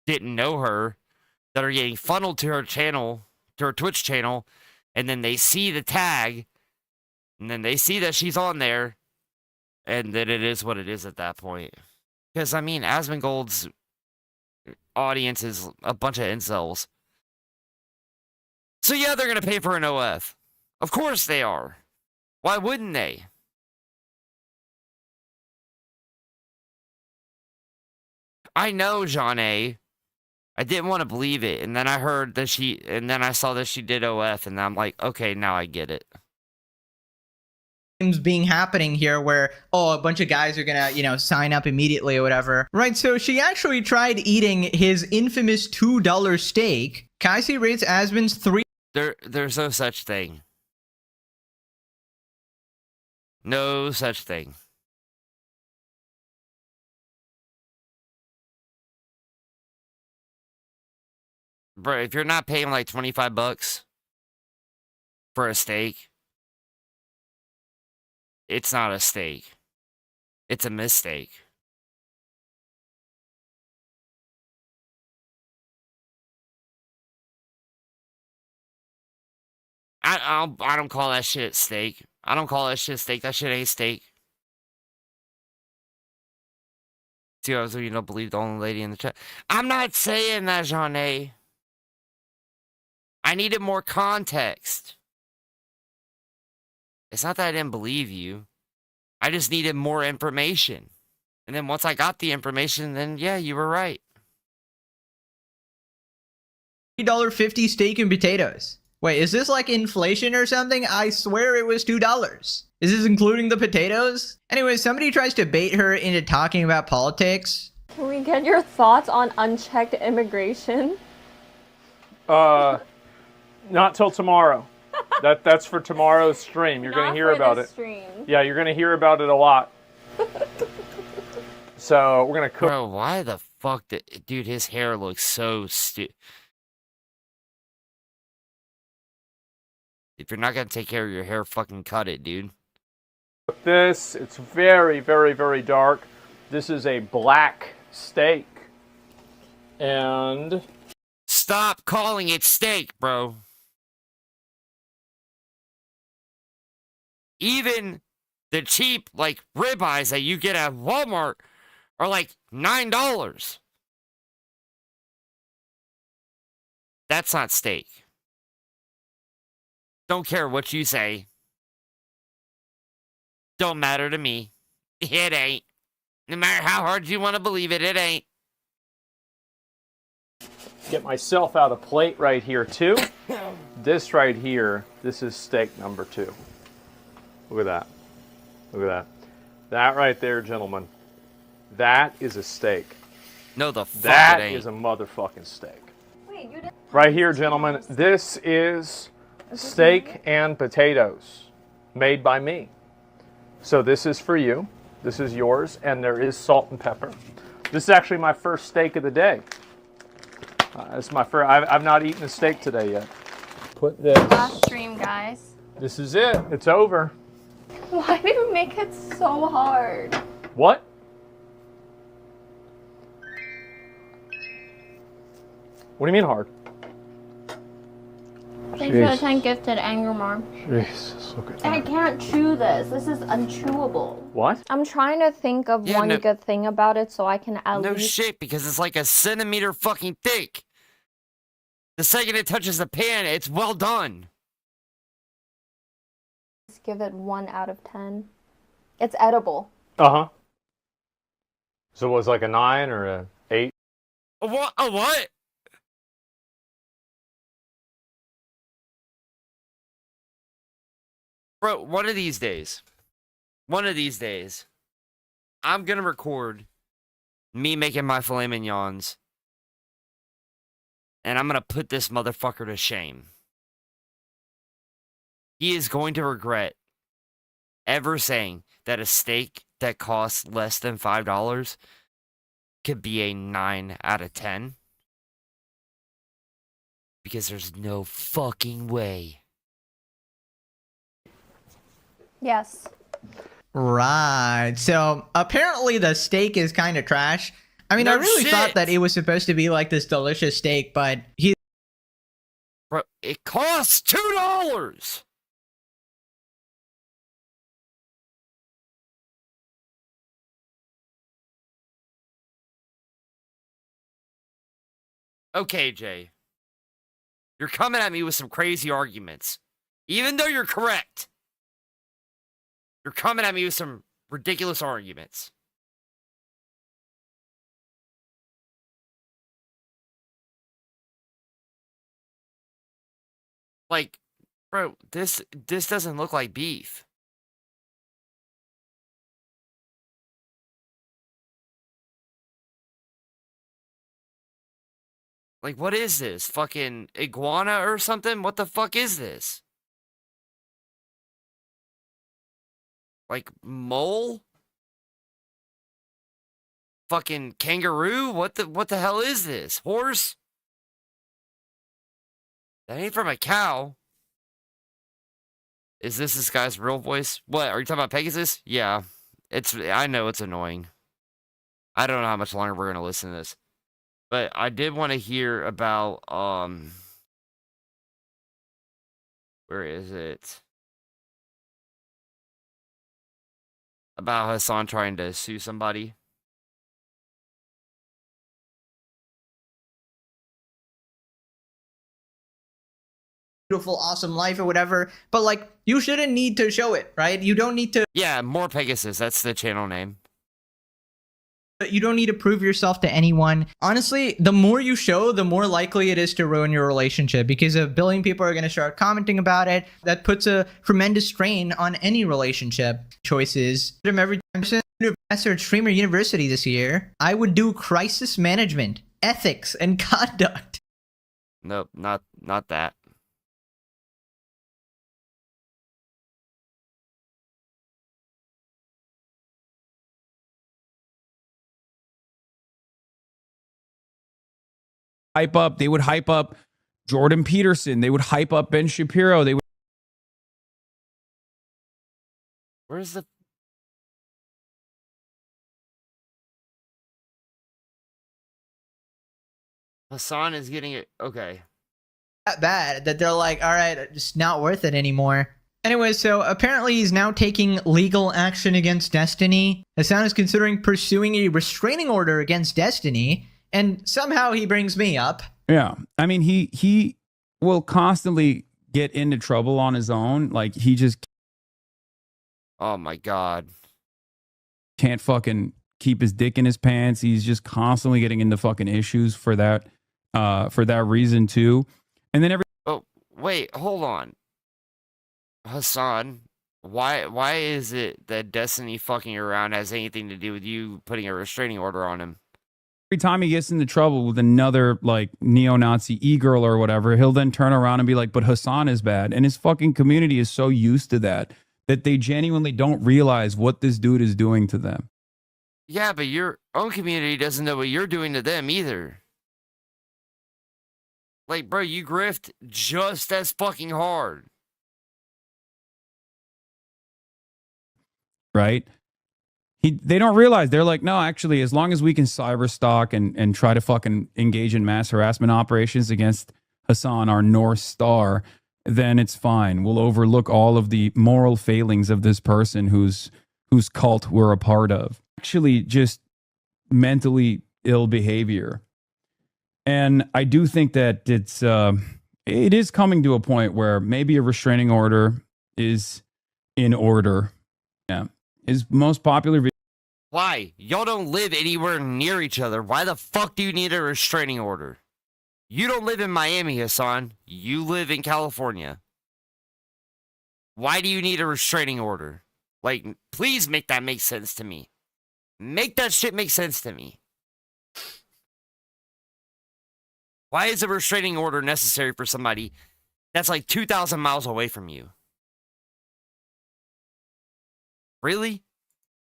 didn't know her that are getting funneled to her channel, to her Twitch channel, and then they see the tag, and then they see that she's on there, and then it is what it is at that point. Because, I mean, Asmongold's audience is a bunch of incels. So yeah, they're going to pay for an OF. Of course they are. Why wouldn't they? I know Jean A. I didn't want to believe it, and then I heard that and then I saw that she did OF, and I'm like, okay, now I get it. Being happening here where, oh, a bunch of guys are gonna, you know, sign up immediately or whatever. Right, so she actually tried eating his infamous $2 steak. Kaisi rates Asmon's 3. There's no such thing. No such thing. Bro, if you're not paying like $25 for a steak, it's not a steak. It's a mistake. I don't call that shit steak. I don't call that shit steak. That shit ain't steak. See, I was you don't believe the only lady in the chat. I'm not saying that, Jean A. I needed more context. It's not that I didn't believe you. I just needed more information. And then once I got the information, then yeah, you were right. $3.50 steak and potatoes. Wait, is this like inflation or something? I swear it was $2. Is this including the potatoes? Anyway, somebody tries to bait her into talking about politics. Can we get your thoughts on unchecked immigration? Not till tomorrow. That's for tomorrow's stream. You're going to hear about it. Stream. Yeah, you're going to hear about it a lot. So we're going to cook. Bro, why the fuck dude, his hair looks so stupid. If you're not going to take care of your hair, fucking cut it, dude. This, it's very, very, very dark. This is a black steak. And Stop calling it steak, bro. Even the cheap, like, ribeyes that you get at Walmart are like $9. That's not steak. Don't care what you say. Don't matter to me. It ain't. No matter how hard you want to believe it, it ain't. get myself out a plate right here too. This right here, this is steak number 2. Look at that. Look at that. That right there, gentlemen. That is a steak. No, the fuck That it ain't. is a motherfucking steak. Wait, you didn't. Right here, gentlemen. This is steak and potatoes made by me. So this is for you. This is yours, and there is salt and pepper. This is actually my first steak of the day. It's my first. I've not eaten a steak today yet. Put this. Last stream, guys. This is it. It's over. Why do you make it so hard? What? What do you mean hard? Thanks for the 10 gifted, Anger Mom. Jesus, look at I that. can't chew this. This is unchewable. What? I'm trying to think of Yeah, one no- good thing about it so I can at No least. shit, because it's like a centimeter fucking thick. The second it touches the pan, it's well done. Give it 1 out of 10. It's edible. Uh-huh. So it was like a 9 or a 8? A what? A what? Bro, one of these days, I'm gonna record me making my filet mignons, and I'm gonna put this motherfucker to shame. He is going to regret ever saying that a steak that costs less than $5 could be a 9 out of 10. Because there's no fucking way. Yes. Right. So apparently the steak is kind of trash. I mean, I No really thought shit. that it was supposed to be like this delicious steak, but Bro, it costs $2! Okay, Jay. You're coming at me with some crazy arguments. Even though you're correct. You're coming at me with some ridiculous arguments. Like, bro, this doesn't look like beef. Like, what is this? Fucking iguana or something? What the fuck is this? Like, mole? Fucking kangaroo? What the hell is this? Horse? That ain't from a cow. Is this guy's real voice? What, are you talking about Pegasus? Yeah. I know it's annoying. I don't know how much longer we're gonna listen to this. But I did want to hear about, where is it? About Hassan trying to sue somebody. beautiful, awesome life or whatever. But like, you shouldn't need to show it, right? You don't need to. Yeah, more Pegasus. That's the channel name. You don't need to prove yourself to anyone. Honestly, the more you show, the more likely it is to ruin your relationship because a billion people are going to start commenting about it. That puts a tremendous strain on any relationship choices. Every time Investor at Streamer University this year, I would do crisis management, ethics, and conduct. Nope, not that. They would hype up Jordan Peterson. They would hype up Ben Shapiro. They would. Where's the... Hassan is getting it. Okay. That bad that they're like, all right, it's not worth it anymore. Anyway, so apparently he's now taking legal action against Destiny. Hassan is considering pursuing a restraining order against Destiny, and somehow he brings me up. Yeah, I mean he will constantly get into trouble on his own. Like he just Oh my god. can't fucking keep his dick in his pants. He's just constantly getting into fucking issues for that reason too. And then Oh, wait, hold on. Hassan, Why is it that Destiny fucking around has anything to do with you putting a restraining order on him? Every time he gets into trouble with another like neo-Nazi e-girl or whatever, he'll then turn around and be like, but Hassan is bad. And his fucking community is so used to that they genuinely don't realize what this dude is doing to them. Yeah, but your own community doesn't know what you're doing to them either. Like, bro, you grift just as fucking hard. Right? They don't realize. They're like, no, actually, as long as we can cyber stalk and try to fucking engage in mass harassment operations against Hassan, our North Star, then it's fine. We'll overlook all of the moral failings of this person whose cult we're a part of. Actually, just mentally ill behavior. And I do think that it is coming to a point where maybe a restraining order is in order. Yeah. His most popular video. Why? Y'all don't live anywhere near each other. Why the fuck do you need a restraining order? You don't live in Miami, Hassan. You live in California. Why do you need a restraining order? Like, please make that make sense to me. Make that shit make sense to me. Why is a restraining order necessary for somebody that's like 2,000 miles away from you? Really?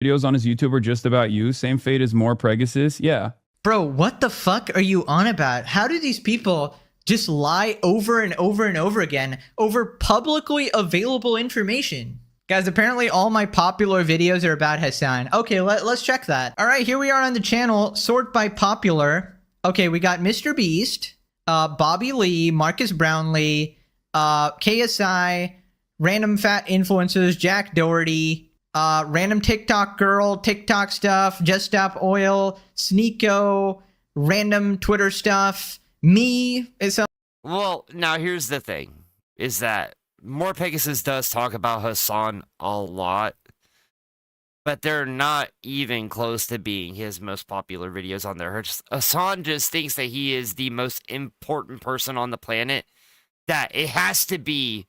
Videos on his YouTube are just about you. Same fate as more Pegasus. Yeah. Bro, what the fuck are you on about? How do these people just lie over and over and over again over publicly available information? Guys, apparently all my popular videos are about Hassan. Okay, let's check that. All right, here we are on the channel. Sort by popular. Okay, we got Mr. Beast, Bobby Lee, Marcus Brownlee, KSI, random fat influencers, Jack Doherty, random TikTok girl, TikTok stuff, Just Stop Oil, Sneeko, random Twitter stuff, me. Well, now here's the thing, is that More Pegasus does talk about Hassan a lot, but they're not even close to being his most popular videos on there. Hassan just thinks that he is the most important person on the planet, that it has to be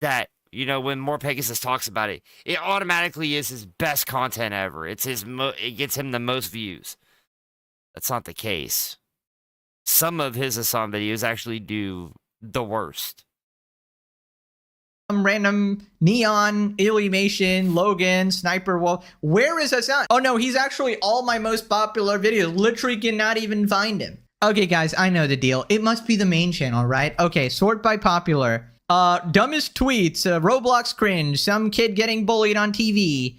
that, you know, when More Pegasus talks about it, it automatically is his best content ever. It's it gets him the most views. That's not the case. Some of his Hassan videos actually do the worst. Some random Neon, Illumination, Logan, Sniper Wolf. Where is Hassan? Oh no, he's actually all my most popular videos. Literally cannot even find him. Okay, guys, I know the deal. It must be the main channel, right? Okay, sort by popular. Dumbest tweets, Roblox cringe, some kid getting bullied on TV,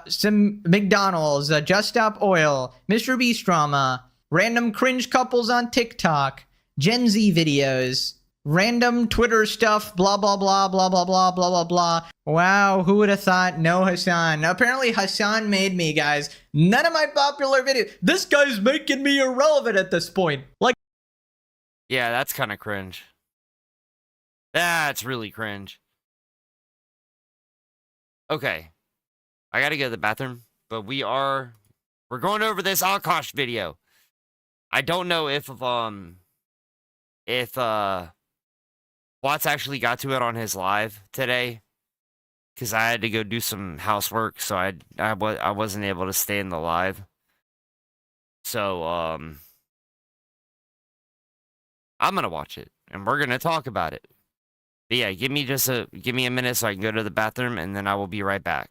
some McDonald's, Just Stop Oil, Mr. Beast drama, random cringe couples on TikTok, Gen Z videos, random Twitter stuff, blah, blah, blah, blah, blah, blah, blah, blah, blah. Wow, who would have thought? No Hassan. Apparently Hassan made me, guys. None of my popular videos. This guy's making me irrelevant at this point. Like, Yeah, that's kind of cringe. That's really cringe. Okay. I gotta go to the bathroom, but we're going over this Akash video. I don't know if Watts actually got to it on his live today, because I had to go do some housework, so I wasn't able to stay in the live. So I'm gonna watch it and we're gonna talk about it. But yeah, give me a minute so I can go to the bathroom, and then I will be right back.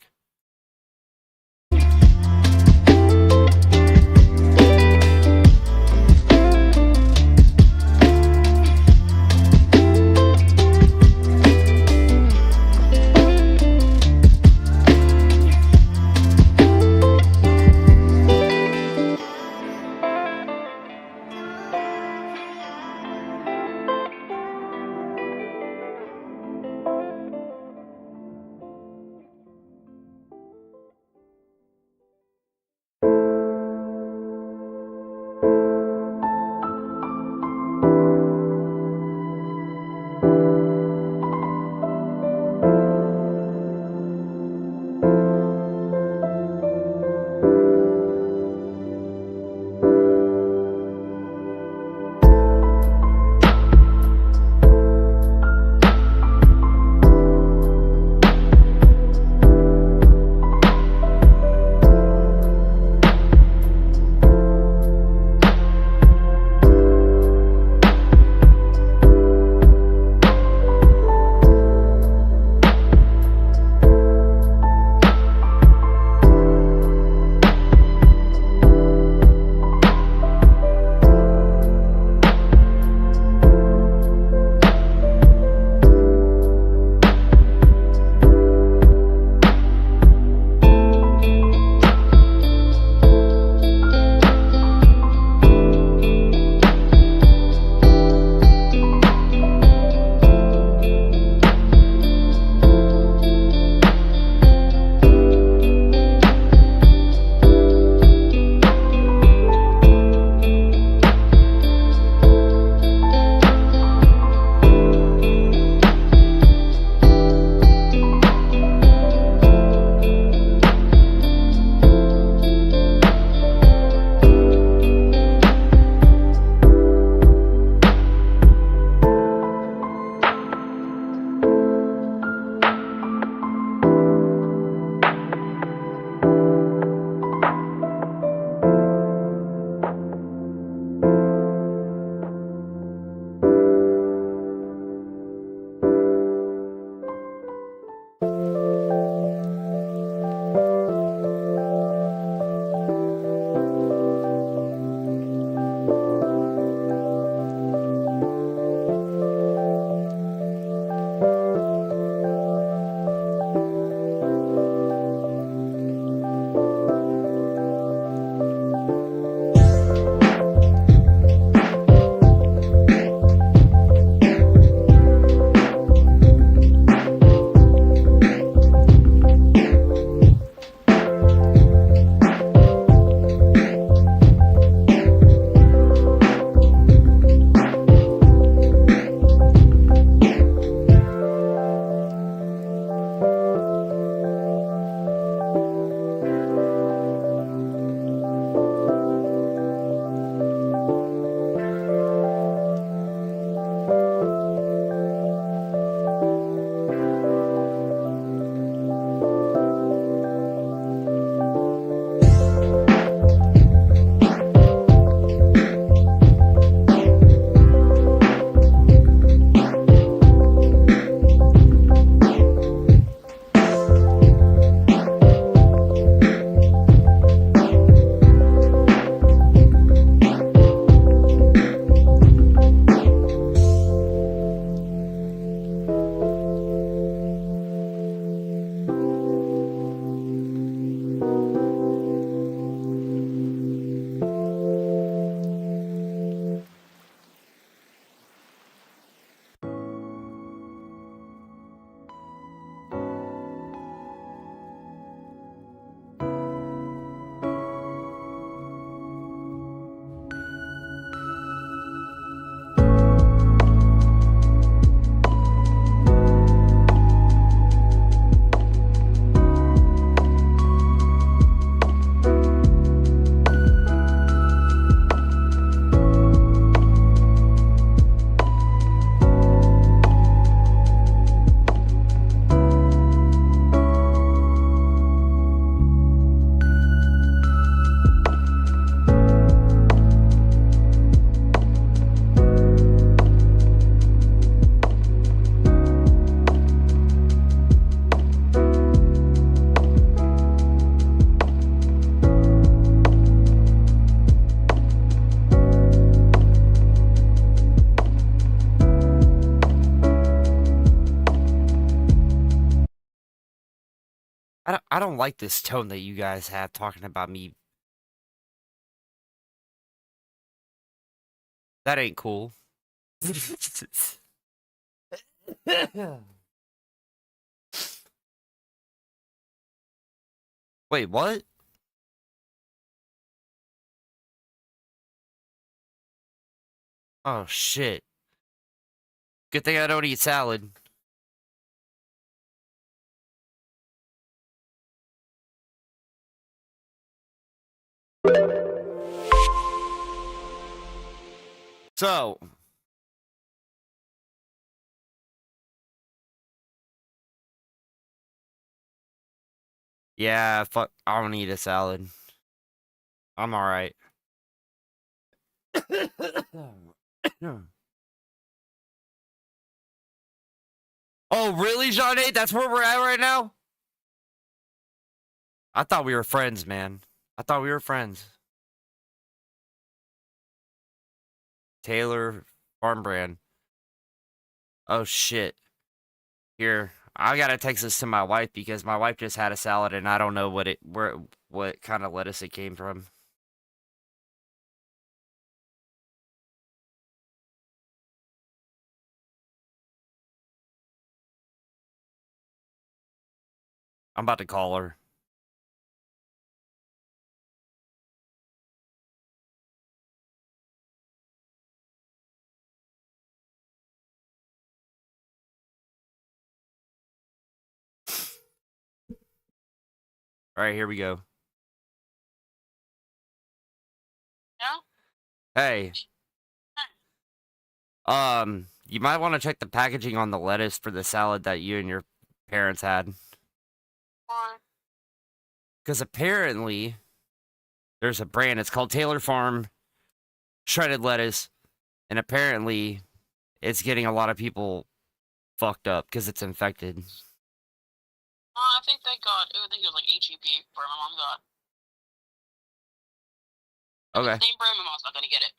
I don't like this tone that you guys have talking about me. That ain't cool. Wait, what? Oh shit. Good thing I don't eat salad. So, yeah, fuck, I don't eat a salad. I'm alright. Oh, really, Johnny? That's where we're at right now? I thought we were friends, man. I thought we were friends. Taylor Farm Brand. Oh, shit. Here, I gotta text this to my wife because my wife just had a salad and I don't know what kind of lettuce it came from. I'm about to call her. All right, here we go. Hey. You might want to check the packaging on the lettuce for the salad that you and your parents had. Why? Because apparently, there's a brand. It's called Taylor Farm Shredded Lettuce. And apparently, it's getting a lot of people fucked up because it's infected. I think they got, I think it was like HEP where my mom got. Okay. Same brand, my mom's not gonna get it.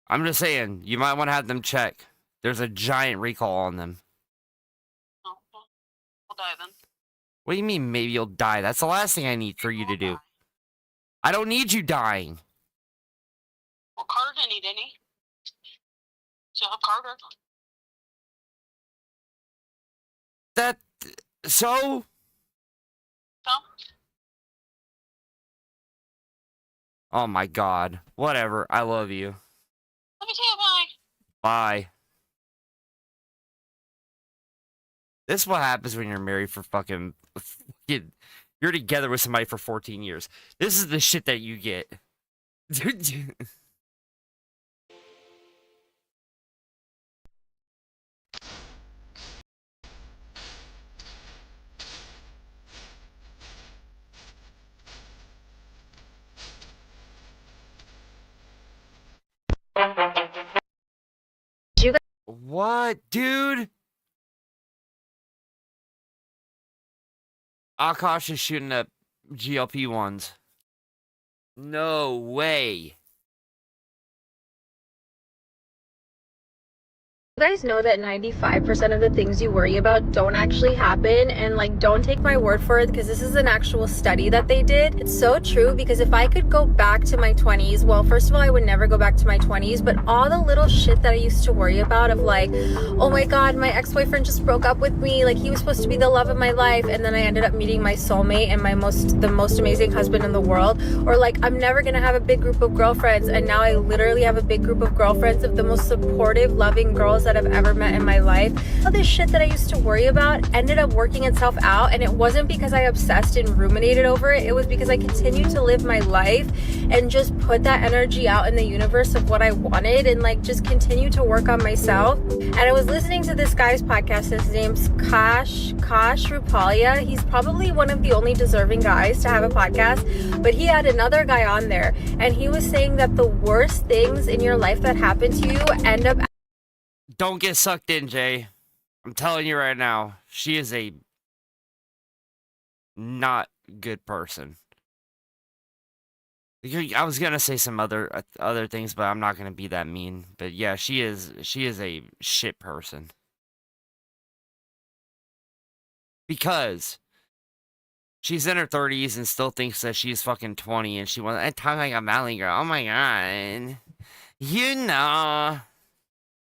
I'm just saying, you might want to have them check. There's a giant recall on them. Oh, well, we'll die then. What do you mean, maybe you'll die? That's the last thing I need for you to do. I don't need you dying. Well, Carter didn't eat any. So help Carter. So? So? Oh my god. Whatever. I love you. Let me tell you bye. Bye. This is what happens when you're married for fucking... You're together with somebody for 14 years. This is the shit that you get. What, dude? Akash is shooting up GLP ones. No way. You guys know that 95% of the things you worry about don't actually happen, and like, don't take my word for it because this is an actual study that they did. It's so true, because if I could go back to my 20s, well, first of all, I would never go back to my 20s, but all the little shit that I used to worry about of like, oh my god, my ex-boyfriend just broke up with me, like he was supposed to be the love of my life, and then I ended up meeting my soulmate and the most amazing husband in the world. Or like, I'm never gonna have a big group of girlfriends, and now I literally have a big group of girlfriends of the most supportive, loving girls that I've ever met in my life. All this shit that I used to worry about ended up working itself out, and it wasn't because I obsessed and ruminated over it. It was because I continued to live my life and just put that energy out in the universe of what I wanted, and like just continue to work on myself. And I was listening to this guy's podcast. His name's Kash Rupalia. He's probably one of the only deserving guys to have a podcast, but he had another guy on there, and he was saying that the worst things in your life that happen to you end up... Don't get sucked in, Jay. I'm telling you right now, she is a not good person. I was gonna say some other things, but I'm not gonna be that mean. But yeah, she is a shit person. Because She's in her 30s and still thinks that she's fucking 20 and she wants to talk like a Valley girl. Oh my god. You know.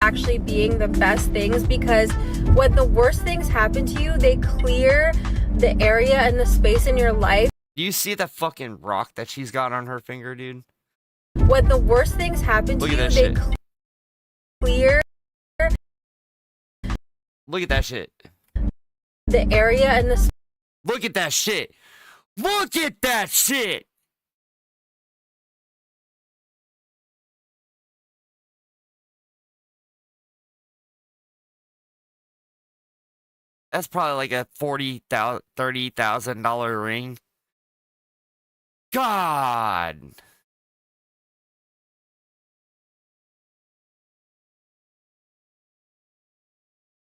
Actually being the best things, because when the worst things happen to you, they clear the area and the space in your life. Do you see that fucking rock that she's got on her finger, dude? When the worst things happen to Look you, at that they shit. clear Look at that shit. the area and the Look at that shit. Look at that shit. That's probably like a $30,000 ring. God.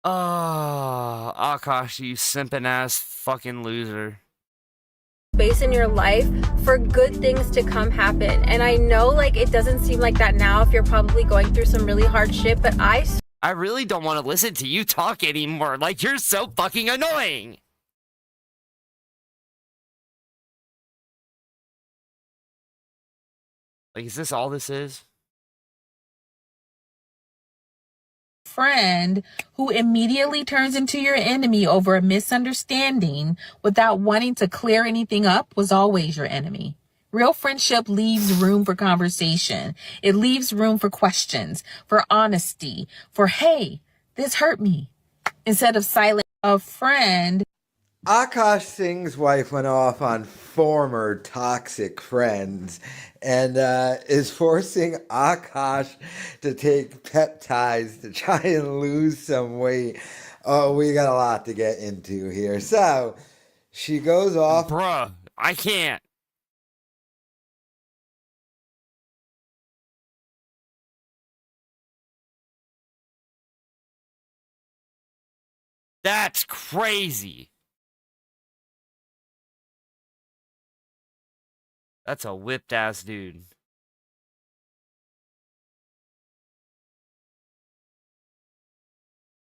Oh, Akash, you simping ass fucking loser. space in your life for good things to come happen. And I know, like, it doesn't seem like that now if you're probably going through some really hard shit, but I really don't want to listen to you talk anymore. Like, you're so fucking annoying. Like, is this all this is? Friend who immediately turns into your enemy over a misunderstanding without wanting to clear anything up was always your enemy. Real friendship leaves room for conversation. It leaves room for questions, for honesty, for, hey, this hurt me, instead of silent. A friend. Akash Singh's wife went off on former toxic friends and is forcing Akash to take peptides to try and lose some weight. Oh, we got a lot to get into here. So she goes off. Bruh, I can't. That's crazy. That's a whipped ass dude.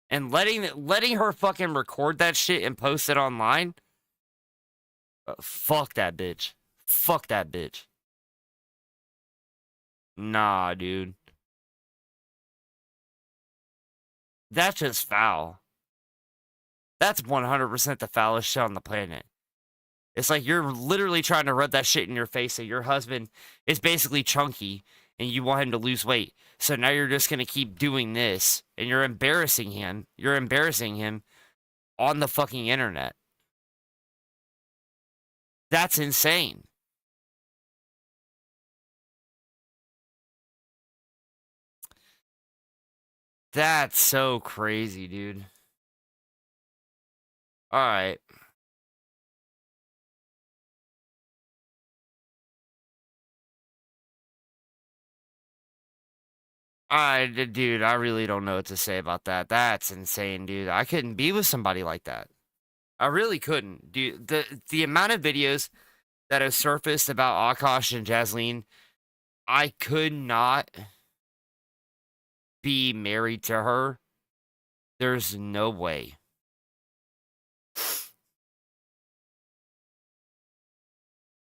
And letting her fucking record that shit and post it online? Fuck that bitch. Fuck that bitch. Nah, dude. That's just foul. That's 100% the foulest shit on the planet. It's like you're literally trying to rub that shit in your face that your husband is basically chunky and you want him to lose weight. So now you're just going to keep doing this and you're embarrassing him. You're embarrassing him on the fucking internet. That's insane. That's so crazy, dude. All right. Dude, I really don't know what to say about that. That's insane, dude. I couldn't be with somebody like that. I really couldn't. Dude, the amount of videos that have surfaced about Akash and Jasleen, I could not be married to her. There's no way.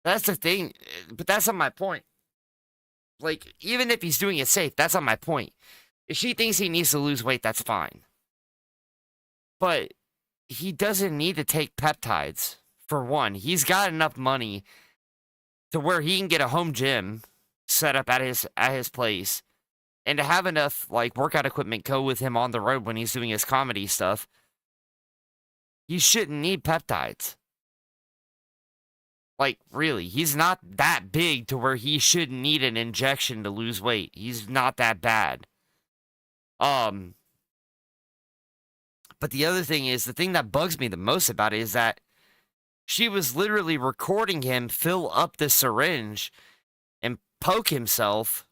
That's the thing, but that's not my point. Like, even if he's doing it safe, that's not my point. If she thinks he needs to lose weight, that's fine. But he doesn't need to take peptides, for one. He's got enough money to where he can get a home gym set up at his place and to have enough, like, workout equipment go with him on the road when he's doing his comedy stuff. He shouldn't need peptides. Like, really, he's not that big to where he shouldn't need an injection to lose weight. He's not that bad. But the other thing is, the thing that bugs me the most about it is that she was literally recording him fill up the syringe and poke himself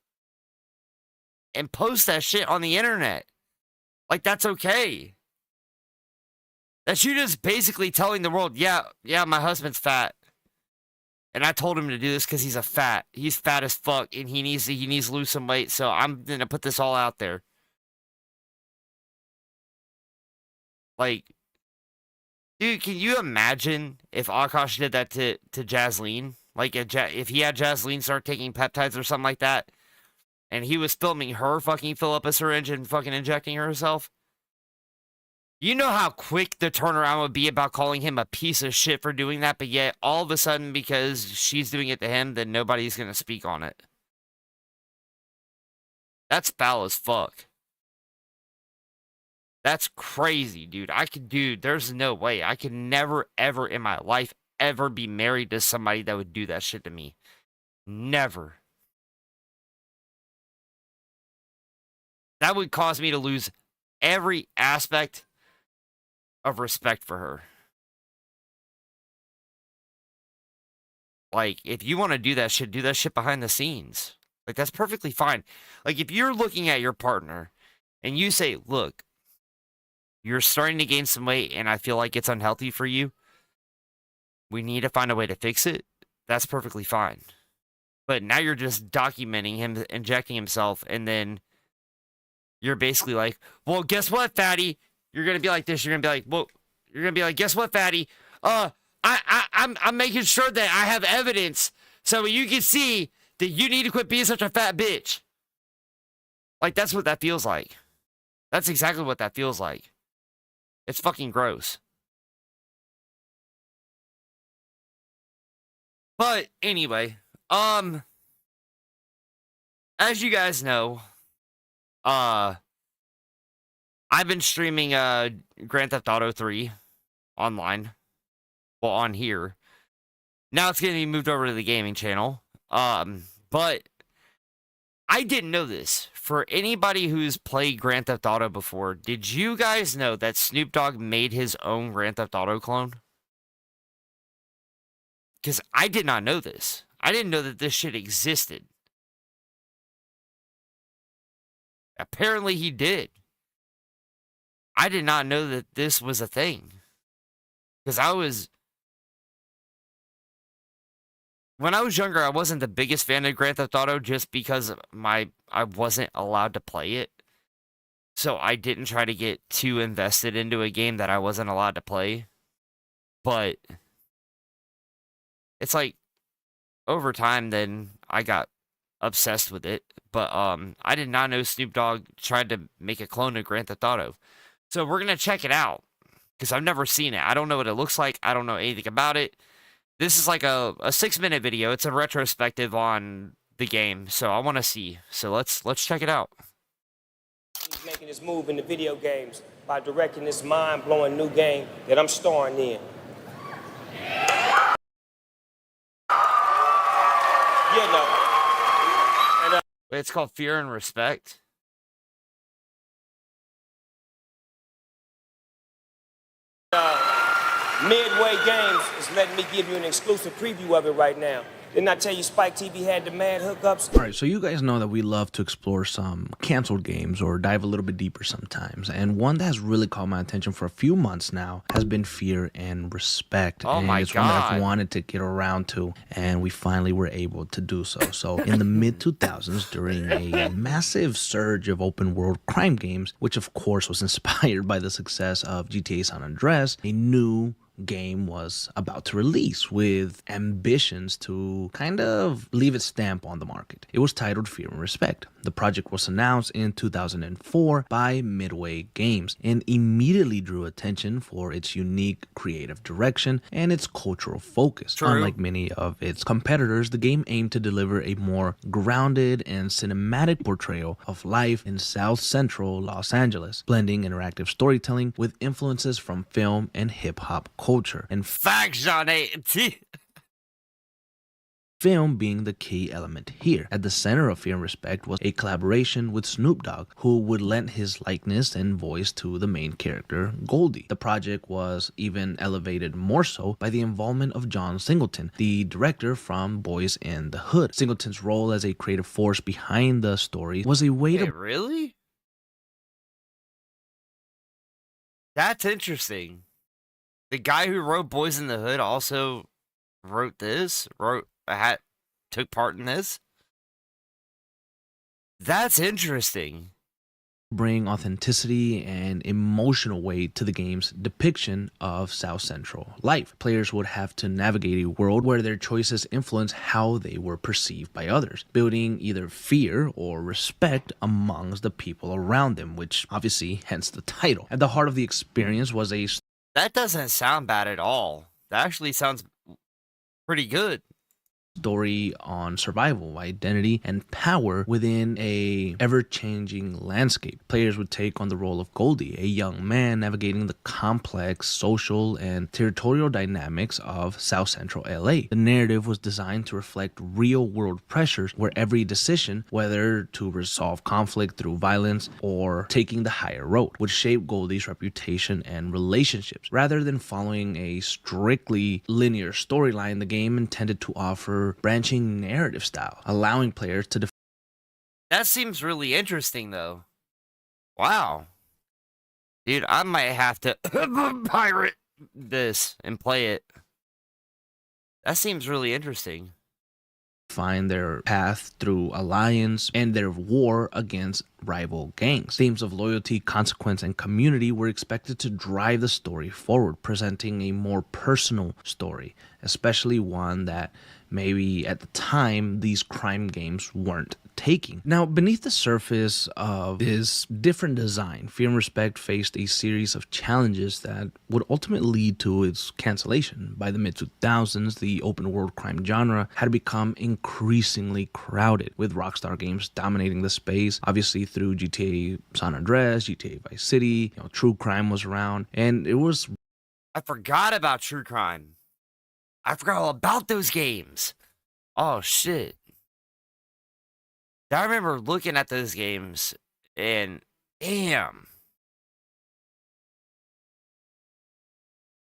and post that shit on the internet. Like, that's okay. That you just basically telling the world, yeah, my husband's fat. And I told him to do this because he's fat. He's fat as fuck, and he needs to lose some weight. So I'm gonna put this all out there. Like, Dude, can you imagine if Akash did that to Jasleen? Like, if he had Jasleen start taking peptides or something like that, and he was filming her fucking fill up a syringe and fucking injecting herself? You know how quick the turnaround would be about calling him a piece of shit for doing that, but yet all of a sudden, because she's doing it to him, then nobody's going to speak on it. That's foul as fuck. That's crazy, dude. Dude, there's no way. I could never, ever in my life, ever be married to somebody that would do that shit to me. Never. That would cause me to lose every aspect of respect for her. Like, if you want to do that shit behind the scenes. Like, that's perfectly fine. Like, if you're looking at your partner and you say, look, you're starting to gain some weight and I feel like it's unhealthy for you, we need to find a way to fix it. That's perfectly fine. But now you're just documenting him injecting himself, and then you're basically like, well, guess what, fatty? You're going to be like this. You're going to be like, well, you're going to be like, guess what, fatty? I'm making sure that I have evidence so you can see that you need to quit being such a fat bitch. Like, that's what that feels like. That's exactly what that feels like. It's fucking gross. But anyway, as you guys know, I've been streaming Grand Theft Auto 3 online. Well, on here. Now it's going to be moved over to the gaming channel. But I didn't know this. For anybody who's played Grand Theft Auto before, did you guys know that Snoop Dogg made his own Grand Theft Auto clone? Because I did not know this. I didn't know that this shit existed. Apparently he did. I did not know that this was a thing. Because when I was younger, I wasn't the biggest fan of Grand Theft Auto just because I wasn't allowed to play it. So I didn't try to get too invested into a game that I wasn't allowed to play. But it's like over time then I got obsessed with it. But I did not know Snoop Dogg tried to make a clone of Grand Theft Auto. So we're going to check it out because I've never seen it. I don't know what it looks like. I don't know anything about it. This is like a 6-minute video. It's a retrospective on the game, so I want to see. So let's check it out. He's making this move in the video games by directing this mind-blowing new game that I'm starring in. You know. And, Wait, it's called Fear and Respect. Midway Games is letting me give you an exclusive preview of it right now. Didn't I tell you Spike TV had the mad hookups? Alright, so you guys know that we love to explore some canceled games or dive a little bit deeper sometimes. And one that has really caught my attention for a few months now has been Fear and Respect. Oh and my it's one that I've God. wanted to get around to, and we finally were able to do so. So in the mid-2000s, during a massive surge of open world crime games, which of course was inspired by the success of GTA San Andreas, a new game was about to release with ambitions to kind of leave its stamp on the market. It was titled Fear and Respect. The project was announced in 2004 by Midway Games and immediately drew attention for its unique creative direction and its cultural focus. True. Unlike many of its competitors, the game aimed to deliver a more grounded and cinematic portrayal of life in South Central Los Angeles, blending interactive storytelling with influences from film and hip-hop culture, and Facts, Johnny. film being the key element here. At the center of Fear and Respect was a collaboration with Snoop Dogg, who would lend his likeness and voice to the main character, Goldie. The project was even elevated more so by the involvement of John Singleton, the director from Boys in the Hood. Singleton's role as a creative force behind the story was a way Wait, to... really? That's interesting. The guy who wrote Boys in the Hood also wrote this? Took part in this? That's interesting. bring authenticity and emotional weight to the game's depiction of South Central life. Players would have to navigate a world where their choices influence how they were perceived by others, building either fear or respect amongst the people around them, which obviously hence the title. At the heart of the experience was a That doesn't sound bad at all. That actually sounds pretty good. story on survival, identity, and power within a ever-changing landscape. Players would take on the role of Goldie, a young man navigating the complex social and territorial dynamics of South Central LA. The narrative was designed to reflect real-world pressures where every decision, whether to resolve conflict through violence or taking the higher road, would shape Goldie's reputation and relationships. Rather than following a strictly linear storyline, the game intended to offer branching narrative style, allowing players to That seems really interesting, though. Wow. Dude, I might have to pirate this and play it. That seems really interesting. find their path through alliance and their war against rival gangs. Themes of loyalty, consequence, and community were expected to drive the story forward, presenting a more personal story, especially one that maybe at the time these crime games weren't taking. Now, beneath the surface of this different design, Fear and Respect faced a series of challenges that would ultimately lead to its cancellation. By the mid-2000s, the open world crime genre had become increasingly crowded, with Rockstar Games dominating the space, obviously through GTA San Andreas, GTA Vice City, true crime was around, and it was... I forgot about True Crime. I forgot all about those games. Oh, shit. I remember looking at those games and damn.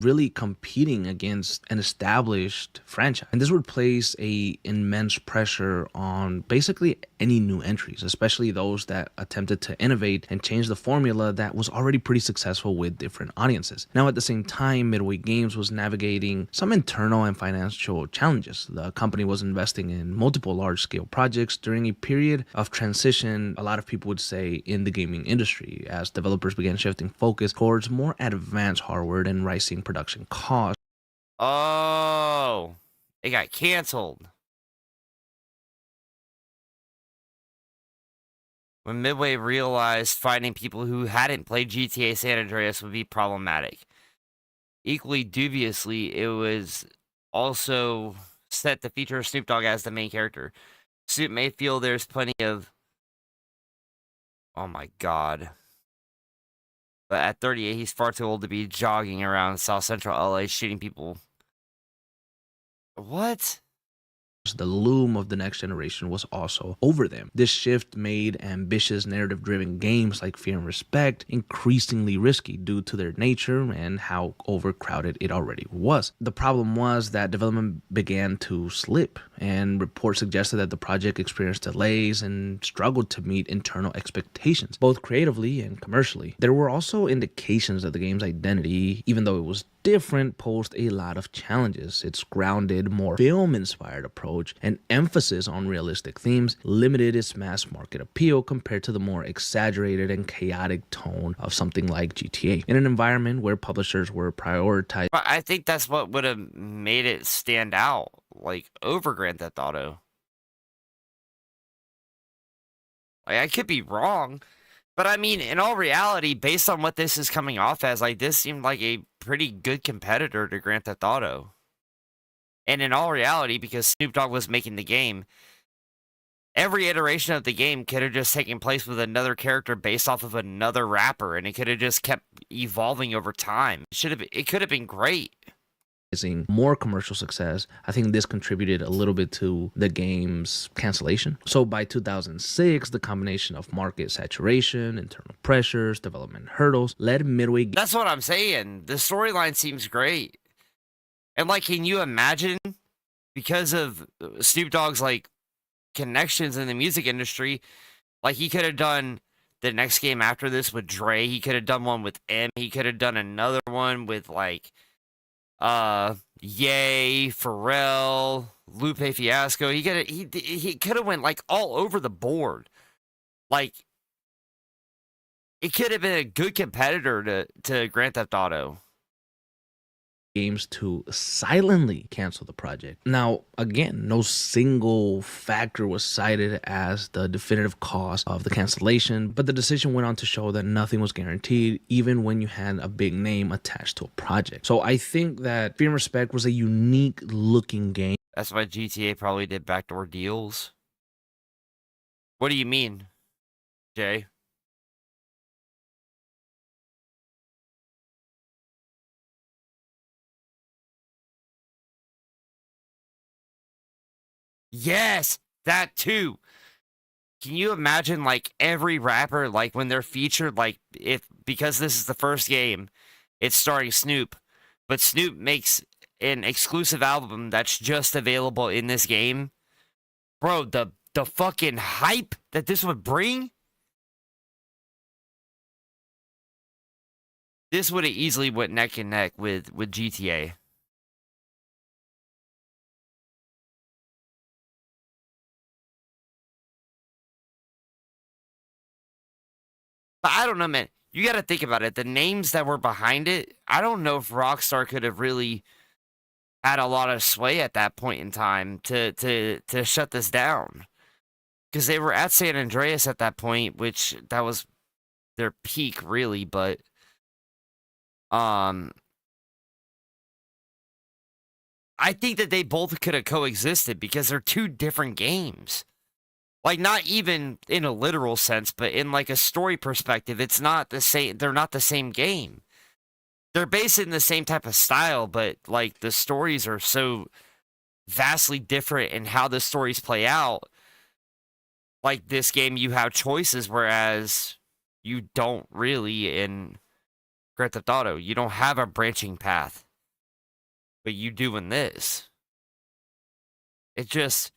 really competing against an established franchise. And this would place a immense pressure on basically any new entries, especially those that attempted to innovate and change the formula that was already pretty successful with different audiences. Now, at the same time, Midway Games was navigating some internal and financial challenges. The company was investing in multiple large-scale projects during a period of transition, a lot of people would say, in the gaming industry, as developers began shifting focus towards more advanced hardware and rising production costs. Oh, it got canceled. When Midway realized finding people who hadn't played GTA San Andreas would be problematic. Equally dubiously, it was also set to feature Snoop Dogg as the main character. Snoop may feel there's plenty of... Oh my god. But at 38, he's far too old to be jogging around South Central LA shooting people. What? The loom of the next generation was also over them. This shift made ambitious narrative-driven games like Fear and Respect increasingly risky due to their nature and how overcrowded it already was. The problem was that development began to slip, and reports suggested that the project experienced delays and struggled to meet internal expectations, both creatively and commercially. There were also indications that the game's identity, even though it was different, posed a lot of challenges. Its grounded, more film-inspired approach and emphasis on realistic themes limited its mass market appeal compared to the more exaggerated and chaotic tone of something like GTA. In an environment where publishers were prioritized, But I think that's what would have made it stand out, like, over Grand Theft Auto. Like, I could be wrong, but I mean, in all reality, based on what this is coming off as, like, this seemed like a pretty good competitor to Grand Theft Auto. And in all reality, because Snoop Dogg was making the game, every iteration of the game could have just taken place with another character based off of another rapper, and it could have just kept evolving over time. It could have been great. more commercial success. I think this contributed a little bit to the game's cancellation. So by 2006, the combination of market saturation, internal pressures, development hurdles led Midway. That's what I'm saying. The storyline seems great. And like, can you imagine, because of Snoop Dogg's like connections in the music industry, like he could have done the next game after this with Dre. He could have done one with M. He could have done another one with like Ye, Pharrell, Lupe Fiasco. He could have went like all over the board. Like, It could have been a good competitor to Grand Theft Auto. Games to silently cancel the project. Now, again, no single factor was cited as the definitive cause of the cancellation, but the decision went on to show that nothing was guaranteed, even when you had a big name attached to a project. So I think that Fear and Respect was a unique looking game. That's why GTA probably did backdoor deals. What do you mean, Jay? Yes, that too. Can you imagine like every rapper, like when they're featured, like because this is the first game, it's starring Snoop, but Snoop makes an exclusive album that's just available in this game. Bro, the fucking hype that this would bring. This would have easily went neck and neck with GTA. But I don't know, man. You got to think about it. The names that were behind it, I don't know if Rockstar could have really had a lot of sway at that point in time to shut this down. Because they were at San Andreas at that point, which that was their peak, really. But I think that they both could have coexisted because they're two different games. Like, not even in a literal sense, but in like a story perspective, it's not the same. They're not the same game. They're based in the same type of style, but like the stories are so vastly different in how the stories play out. Like this game, you have choices, whereas you don't really in Grand Theft Auto. You don't have a branching path, but you do in this. It just,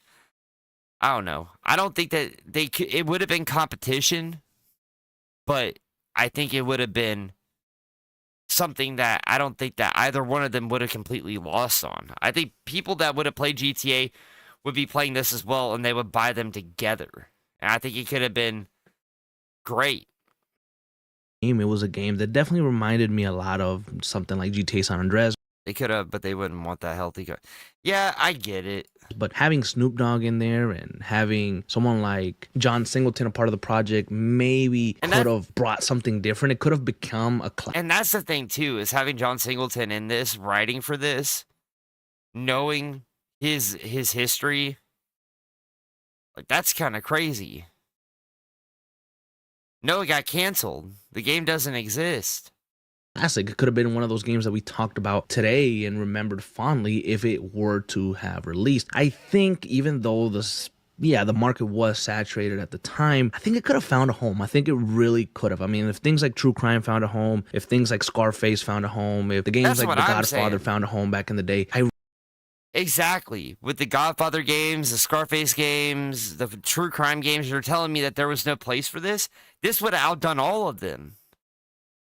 I don't know. I don't think that it would have been competition, but I think it would have been something that I don't think that either one of them would have completely lost on. I think people that would have played GTA would be playing this as well, and they would buy them together. And I think it could have been great. It was a game that definitely reminded me a lot of something like GTA San Andreas. They could have, but they wouldn't want that healthy. Yeah, I get it. But having Snoop Dogg in there and having someone like John Singleton a part of the project maybe could have brought something different. It could have become a classic. And that's the thing too, is having John Singleton in this, writing for this, knowing his history, like that's kind of crazy. No, it got canceled. The game doesn't exist. Classic. It could have been one of those games that we talked about today and remembered fondly if it were to have released. I think even though the market was saturated at the time, I think it could have found a home. I think it really could have. I mean, if things like True Crime found a home, if things like Scarface found a home, if the games like The Godfather found a home back in the day, Exactly. With the Godfather games, the Scarface games, the True Crime games, you're telling me that there was no place for this? This would have outdone all of them.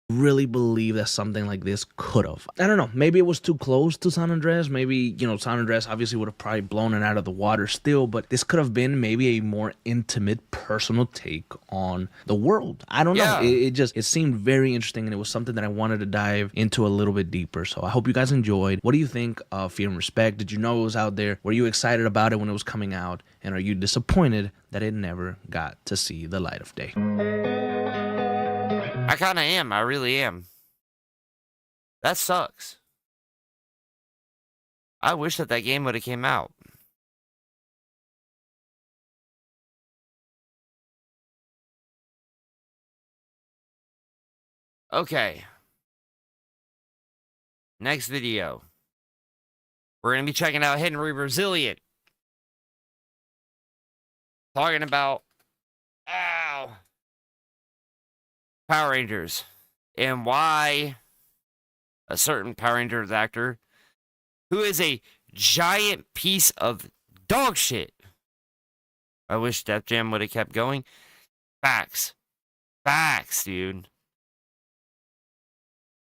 Really believe that something like this could have. I don't know. Maybe it was too close to San Andreas. Maybe, San Andreas obviously would have probably blown it out of the water still, but this could have been maybe a more intimate, personal take on the world. I don't know. It seemed very interesting, and it was something that I wanted to dive into a little bit deeper. So I hope you guys enjoyed. What do you think of Fear and Respect? Did you know it was out there? Were you excited about it when it was coming out? And are you disappointed that it never got to see the light of day? I kind of am. I really am. That sucks. I wish that game would have came out. Okay. Next video. We're going to be checking out Henry Resilient. Talking about Power Rangers and why a certain Power Rangers actor who is a giant piece of dog shit. I wish Def Jam would have kept going. Facts, dude.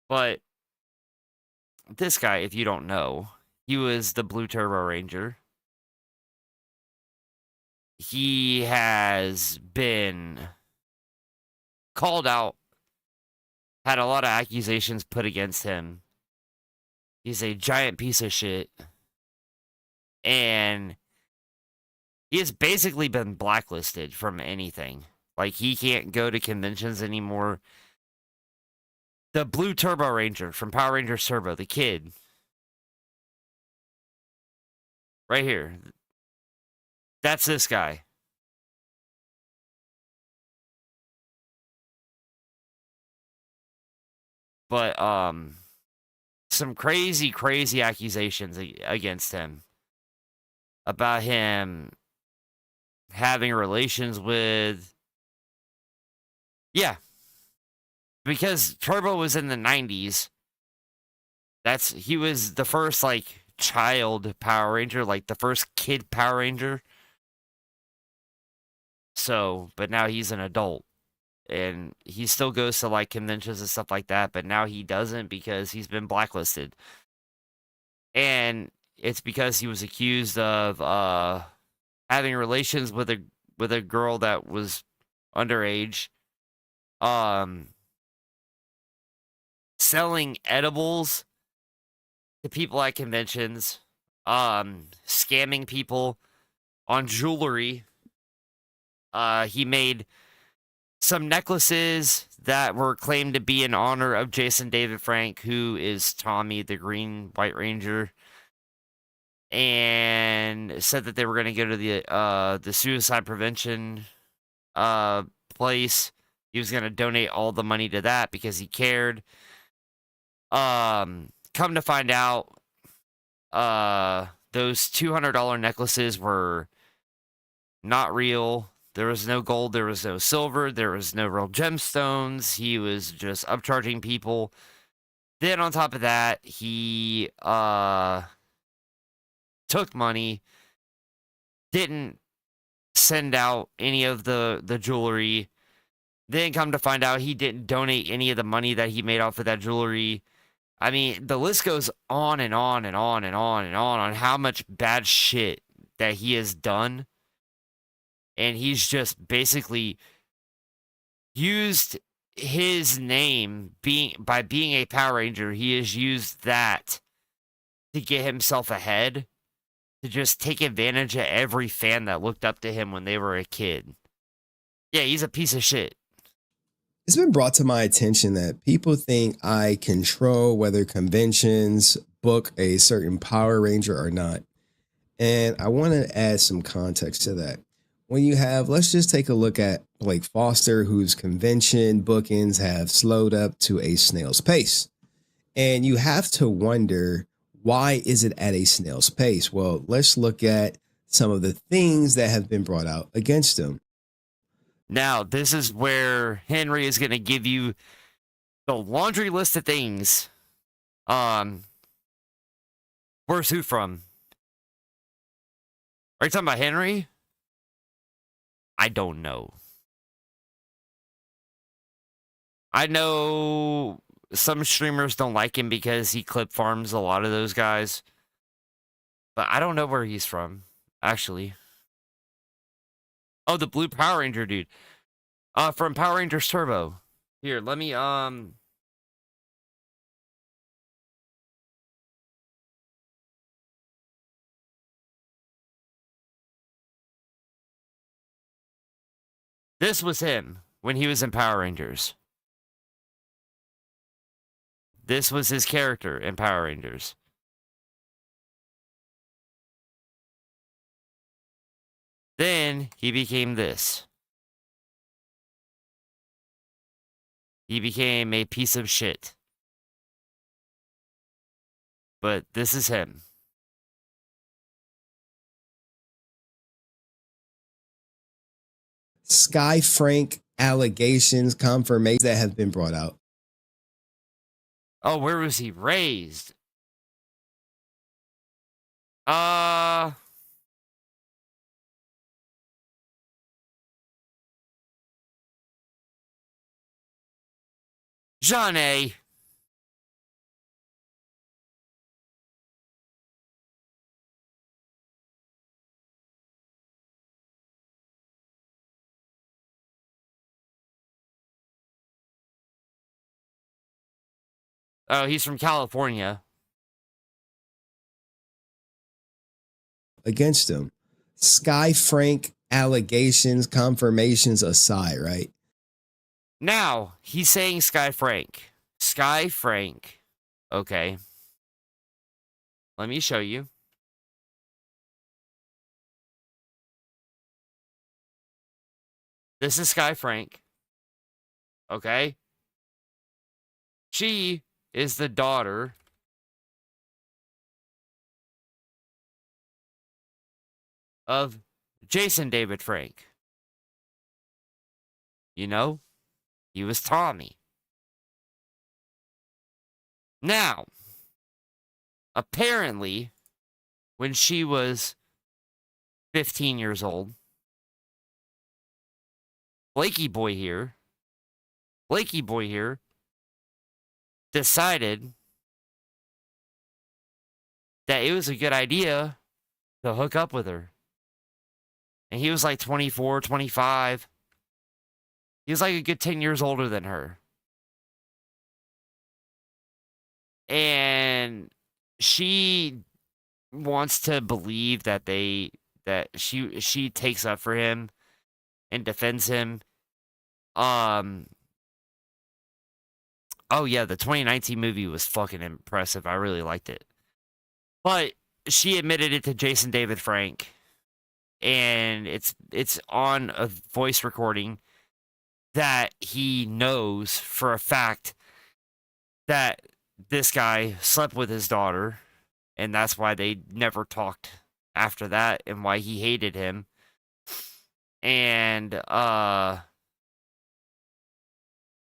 But this guy, if you don't know, he was the Blue Turbo Ranger. He has been called out, had a lot of accusations put against him. He's a giant piece of shit. And he has basically been blacklisted from anything. Like, he can't go to conventions anymore. The Blue Turbo Ranger from Power Rangers Turbo, the kid. Right here. That's this guy. But, some crazy, crazy accusations against him. About him having relations with... Yeah. Because Turbo was in the 90s. He was the first, like, child Power Ranger, like the first kid Power Ranger. So, but now he's an adult. And he still goes to, like, conventions and stuff like that, but now he doesn't because he's been blacklisted. And it's because he was accused of having relations with a girl that was underage. Selling edibles to people at conventions, scamming people on jewelry. He made some necklaces that were claimed to be in honor of Jason David Frank, who is Tommy, the Green White Ranger, and said that they were going to go to the suicide prevention place. He was going to donate all the money to that because he cared. Come to find out, those $200 necklaces were not real. There was no gold, there was no silver, there was no real gemstones. He was just upcharging people. Then on top of that, he took money, didn't send out any of the jewelry. Then come to find out he didn't donate any of the money that he made off of that jewelry. I mean, the list goes on and on and on and on and on how much bad shit that he has done. And he's just basically used his name by being a Power Ranger. He has used that to get himself ahead, to just take advantage of every fan that looked up to him when they were a kid. Yeah, he's a piece of shit. It's been brought to my attention that people think I control whether conventions book a certain Power Ranger or not. And I want to add some context to that. When you have, let's just take a look at Blake Foster, whose convention bookings have slowed up to a snail's pace. And you have to wonder, why is it at a snail's pace? Well, let's look at some of the things that have been brought out against him. Now, this is where Henry is going to give you the laundry list of things. Where's who from? Are you talking about Henry? I don't know. I know some streamers don't like him because he clip farms a lot of those guys. But I don't know where he's from, actually. Oh, the Blue Power Ranger dude. From Power Rangers Turbo. Here, let me, This was him when he was in Power Rangers. This was his character in Power Rangers. Then he became this. He became a piece of shit. But this is him. Sky Frank allegations, confirmations that have been brought out. Oh, where was he raised? Johnny. Oh, he's from California. Against him. Sky Frank allegations, confirmations aside, right? Now, he's saying Sky Frank. Sky Frank. Okay. Let me show you. This is Sky Frank. Okay. She is the daughter of Jason David Frank. You know, he was Tommy. Now, apparently, when she was 15 years old, Blakey Boy here decided that it was a good idea to hook up with her. And he was like 24, 25. He was like a good 10 years older than her. And she wants to believe that she takes up for him and defends him. Oh yeah, the 2019 movie was fucking impressive. I really liked it. But she admitted it to Jason David Frank. And it's on a voice recording that he knows for a fact that this guy slept with his daughter, and that's why they never talked after that and why he hated him. And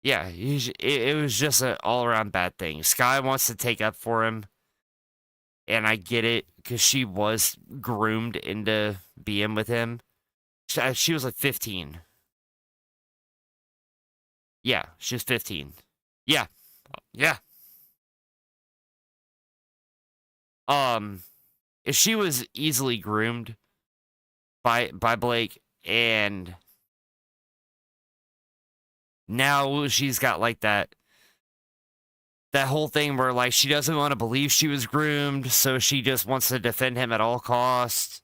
yeah, it was just an all-around bad thing. Sky wants to take up for him, and I get it, because she was groomed into being with him. She was like 15. Yeah, she was 15. Yeah. Yeah. If she was easily groomed by Blake, and now she's got like that whole thing where like she doesn't want to believe she was groomed, so she just wants to defend him at all costs.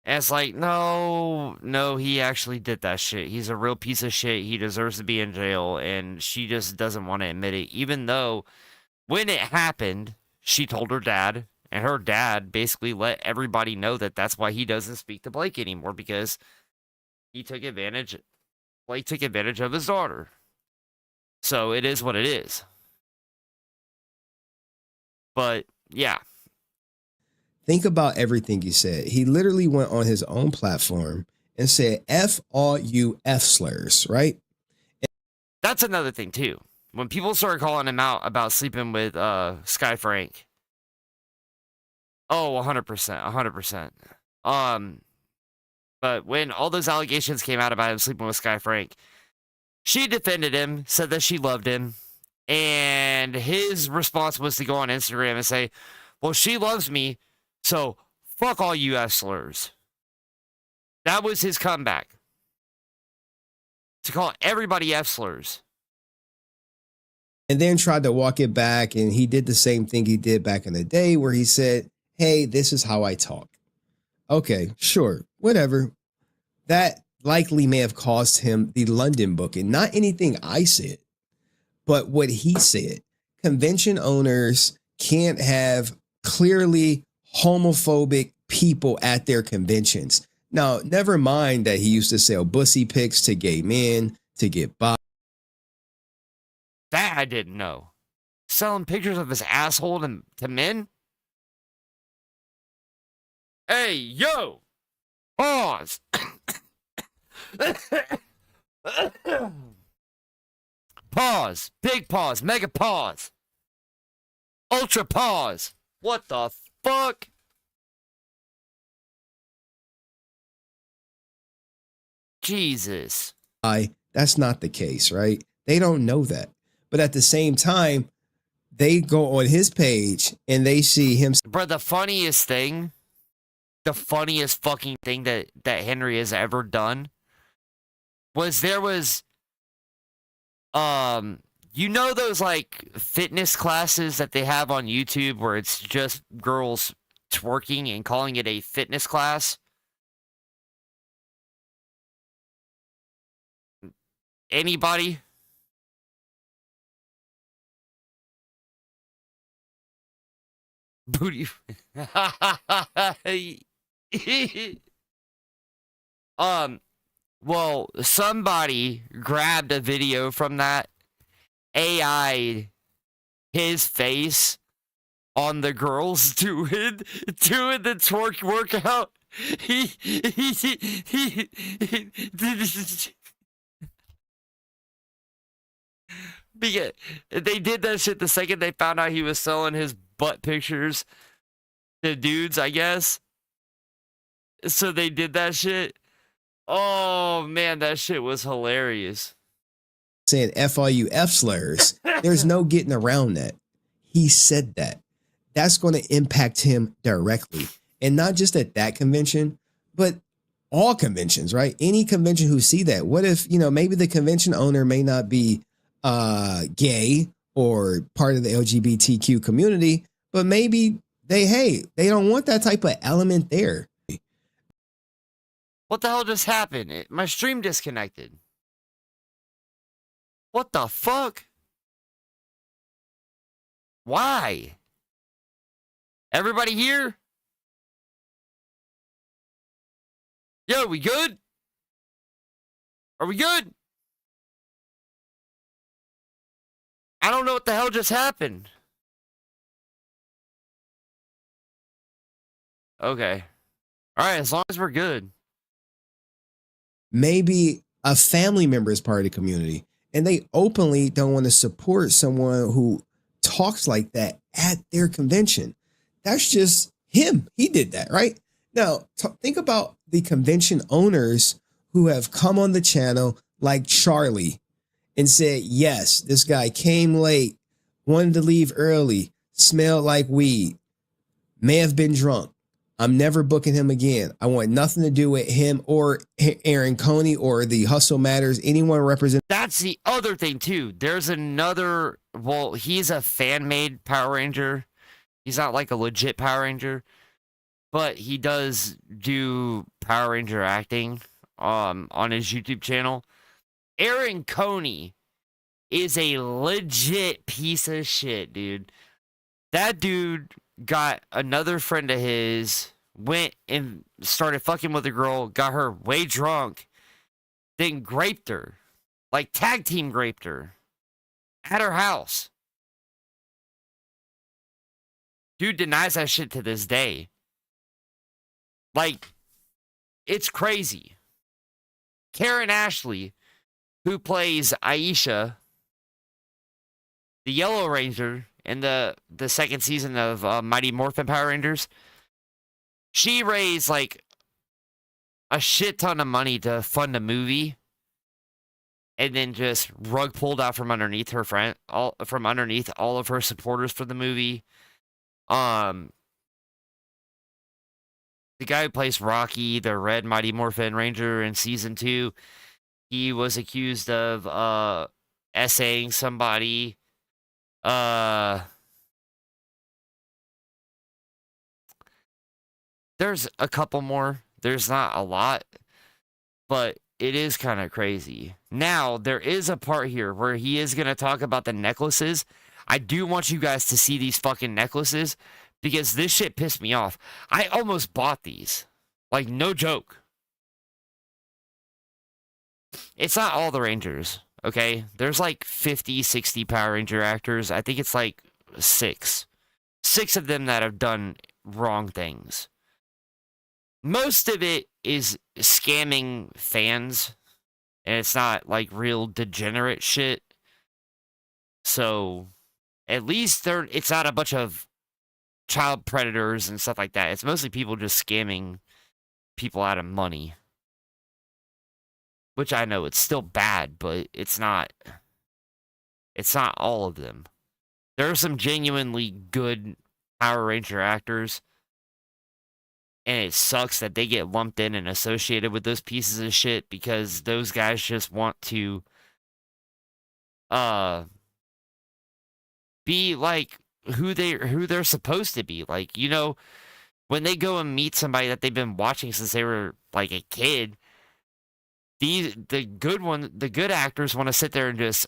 And it's like, no, he actually did that shit. He's a real piece of shit. He deserves to be in jail, and she just doesn't want to admit it, even though when it happened, she told her dad, and her dad basically let everybody know that that's why he doesn't speak to Blake anymore, because Blake took advantage of his daughter. So it is what it is. But yeah. Think about everything you said. He literally went on his own platform and said, F all you F slurs, right? That's another thing too. When people started calling him out about sleeping with Sky Frank. Oh, 100%. But when all those allegations came out about him sleeping with Sky Frank, she defended him, said that she loved him, and his response was to go on Instagram and say, well, she loves me, so fuck all you F slurs. That was his comeback. To call everybody F slurs. And then tried to walk it back, and he did the same thing he did back in the day where he said, hey, this is how I talk. Okay, sure, whatever. That likely may have cost him the London booking. Not anything I said, but what he said. Convention owners can't have clearly homophobic people at their conventions. Now, never mind that he used to sell bussy pics to gay men to get by. That I didn't know. Selling pictures of his asshole to men? Hey, yo! Pause! Pause. Big pause. Mega pause. Ultra pause. What the fuck? Jesus. That's not the case, right? They don't know that. But at the same time, they go on his page and they see him. Bro, the funniest fucking thing that Henry has ever done was You know those like fitness classes that they have on YouTube where it's just girls twerking and calling it a fitness class? Anybody? Booty. Well, somebody grabbed a video from that, AI'd his face on the girls doing the twerk workout. Because they did that shit the second they found out he was selling his butt pictures to dudes, I guess. So they did that shit. Oh man, that shit was hilarious. Saying F all you F slurs. There's no getting around that. He said that. That's going to impact him directly. And not just at that convention, but all conventions, right? Any convention who see that. What if, maybe the convention owner may not be gay or part of the LGBTQ community, but maybe they don't want that type of element there. What the hell just happened? My stream disconnected. What the fuck? Why? Everybody here? Yo, we good? Are we good? I don't know what the hell just happened. Okay. All right, as long as we're good. Maybe a family member is part of the community and they openly don't want to support someone who talks like that at their convention. That's just him. He did that, right? Now, think about the convention owners who have come on the channel like Charlie and said, yes, this guy came late, wanted to leave early, smelled like weed, may have been drunk. I'm never booking him again. I want nothing to do with him or Aaron Coney or the Hustle Matters, anyone represent. That's the other thing, too. There's another, well, he's a fan-made Power Ranger. He's not like a legit Power Ranger, but he does do Power Ranger acting on his YouTube channel. Aaron Coney is a legit piece of shit, dude. That dude got another friend of his, went and started fucking with a girl, got her way drunk, then raped her. Like tag team raped her at her house. Dude denies that shit to this day. Like, it's crazy. Karen Ashley, who plays Aisha, the Yellow Ranger, in the second season of Mighty Morphin Power Rangers, she raised like a shit ton of money to fund a movie, and then just rug pulled out from underneath her all of her supporters for the movie. The guy who plays Rocky, the Red Mighty Morphin Ranger in season 2, he was accused of essaying somebody. There's a couple more. There's not a lot, but it is kind of crazy. Now, there is a part here where he is going to talk about the necklaces. I do want you guys to see these fucking necklaces because this shit pissed me off. I almost bought these. Like, no joke. It's not all the Rangers, okay? There's like 50, 60 Power Ranger actors. I think it's like 6. 6 of them that have done wrong things. Most of it is scamming fans, and it's not like real degenerate shit. So, at least it's not a bunch of child predators and stuff like that. It's mostly people just scamming people out of money. Which I know it's still bad, but it's not all of them. There are some genuinely good Power Ranger actors, and it sucks that they get lumped in and associated with those pieces of shit because those guys just want to be like who they're supposed to be. Like, you know, when they go and meet somebody that they've been watching since they were like a kid, the good actors want to sit there and just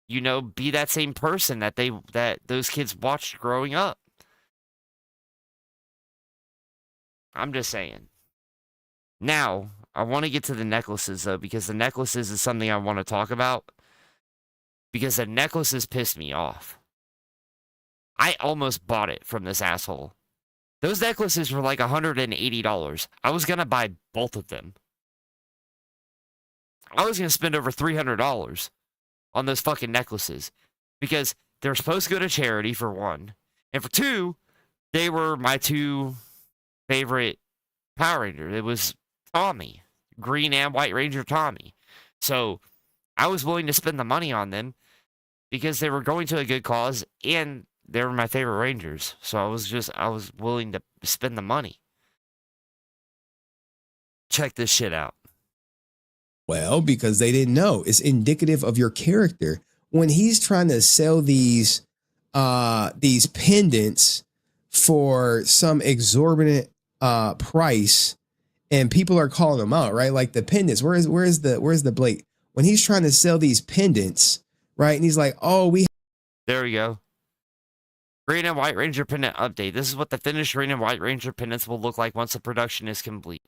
you know, be that same person that those kids watched growing up. I'm just saying. Now, I want to get to the necklaces though, because the necklaces is something I want to talk about. Because the necklaces pissed me off. I almost bought it from this asshole. Those necklaces were like $180. I was gonna buy both of them. I was gonna spend over $300 on those fucking necklaces because they're supposed to go to charity for one, and for two, they were my two favorite Power Rangers. It was Tommy, Green and White Ranger Tommy. So I was willing to spend the money on them because they were going to a good cause and they were my favorite Rangers. So I was willing to spend the money. Check this shit out. Well, because they didn't know. It's indicative of your character. When he's trying to sell these pendants for some exorbitant price, and people are calling them out, right? Like the pendants. Where's the Blake? When he's trying to sell these pendants, right? And he's like, oh, there we go. Green and White Ranger pendant update. This is what the finished Green and White Ranger pendants will look like once the production is complete.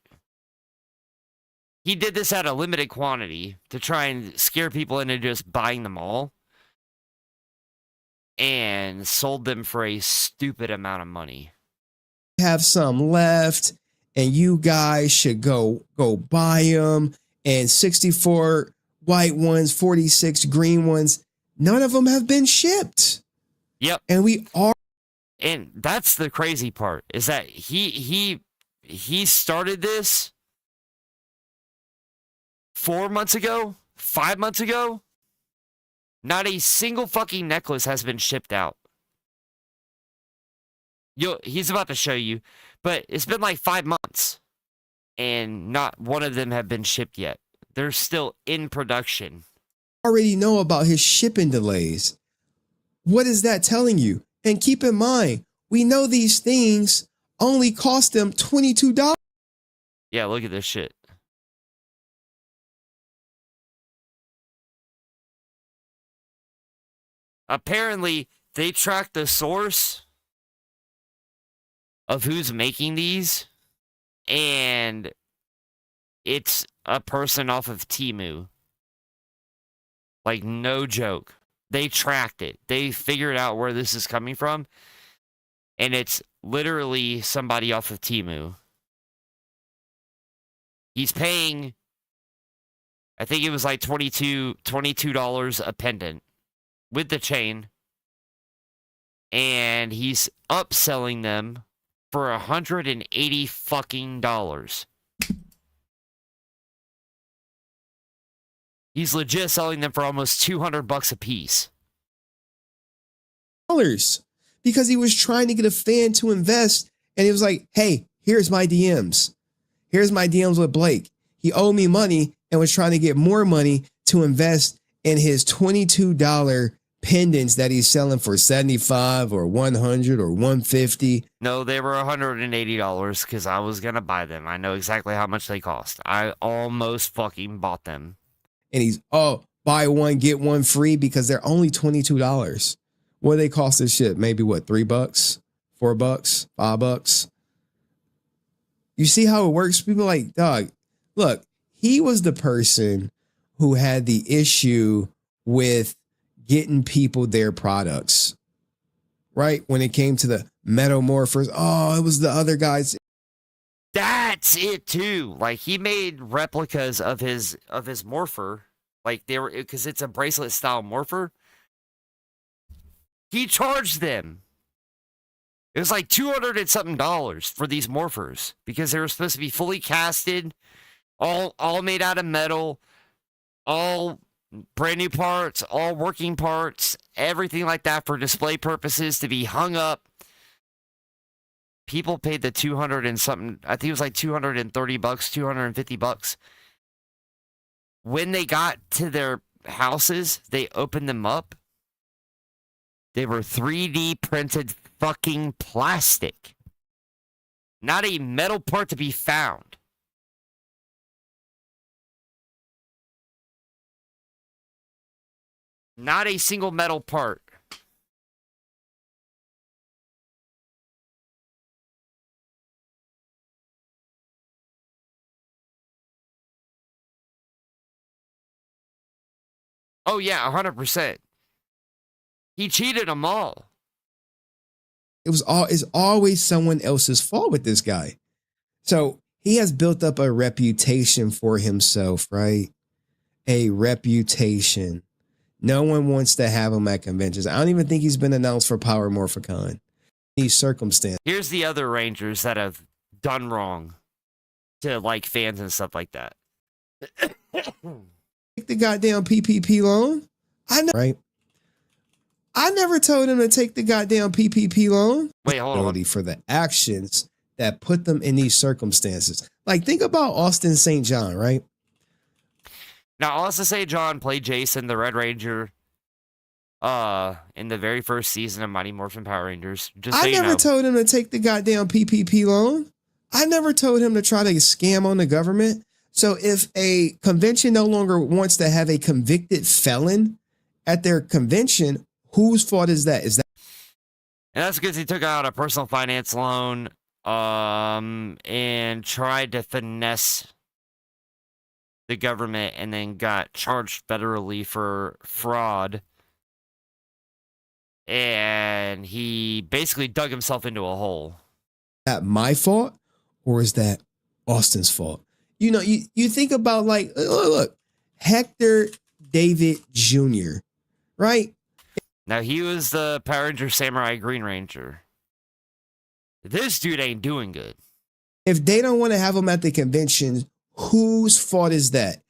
He did this at a limited quantity to try and scare people into just buying them all. And sold them for a stupid amount of money. have some left and you guys should go buy them. And 64 white ones, 46 green ones. None of them have been shipped. Yep. And we are. And that's the crazy part, is that he started this 4 months ago, 5 months ago. Not a single fucking necklace has been shipped out. He's about to show you, but it's been like 5 months and not one of them have been shipped yet. They're still in production. Already know about his shipping delays. What is that telling you? And keep in mind, we know these things only cost them $22. Yeah, look at this shit. Apparently, they tracked the source of who's making these, and it's a person off of Temu. Like, no joke. They tracked it. They figured out where this is coming from, and it's literally somebody off of Temu. He's paying, I think it was like $22 a pendant with the chain, and he's upselling them for $180 fucking dollars. He's legit selling them for almost $200 a piece. Because he was trying to get a fan to invest, and he was like, hey, here's my DMs. Here's my DMs with Blake. He owed me money and was trying to get more money to invest in his $22 pendants that he's selling for $75 or $100 or $150. No, they were $180 because I was going to buy them. I know exactly how much they cost. I almost fucking bought them. And he's, buy one, get one free because they're only $22. What do they cost this shit? Maybe what, $3, $4, $5? You see how it works? People are like, dog, look, he was the person who had the issue with getting people their products, right? When it came to the Metamorphers, it was the other guys. That's it too. Like, he made replicas of his morpher, like they were, because it's a bracelet style morpher. He charged them. It was like $200 and something for these morphers because they were supposed to be fully casted, all made out of metal, all brand new parts, all working parts, everything like that for display purposes to be hung up. People paid the 200 and something. I think it was like $230, $250. When they got to their houses, they opened them up. They were 3D printed fucking plastic. Not a metal part to be found. Not a single metal part. Oh yeah, 100%. He cheated them all. It's always someone else's fault with this guy. So he has built up a reputation for himself, right? A reputation. No one wants to have him at conventions. I don't even think he's been announced for Power Morphicon. These circumstances. Here's the other Rangers that have done wrong to like fans and stuff like that. Take the goddamn PPP loan. Right? I never told him to take the goddamn PPP loan. Wait, hold on. For the actions that put them in these circumstances. Like, think about Austin St. John, right? Now, Austin St. John played Jason, the Red Ranger, in the very first season of Mighty Morphin Power Rangers. Just so I you never know. told him to take the goddamn PPP loan. I never told him to try to scam on the government. So if a convention no longer wants to have a convicted felon at their convention, whose fault is that? Is that? And that's because he took out a personal finance loan, and tried to finesse the government and then got charged federally for fraud. And he basically dug himself into a hole. Is that my fault or is that Austin's fault? You know, you think about like, look, Hector David Jr., right? Now, he was the Power Ranger Samurai Green Ranger. This dude ain't doing good. If they don't want to have him at the convention, whose fault is that?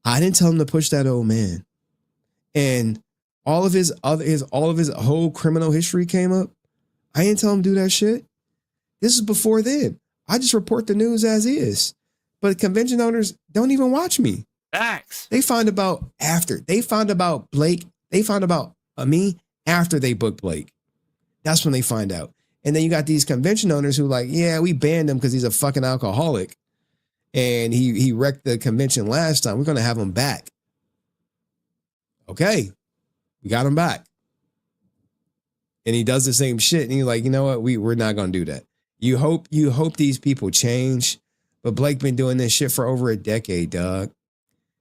I didn't tell him to push that old man. And all of his whole criminal history came up. I didn't tell him to do that shit. This is before then. I just report the news as is. But convention owners don't even watch me. Facts. They find about after. They found about Blake. They found about me after they booked Blake. That's when they find out. And then you got these convention owners who like, yeah, we banned him because he's a fucking alcoholic. And he wrecked the convention last time. We're going to have him back. Okay. We got him back. And he does the same shit. And you're like, you know what? We're not going to do that. You hope these people change. But Blake been doing this shit for over a decade, dog.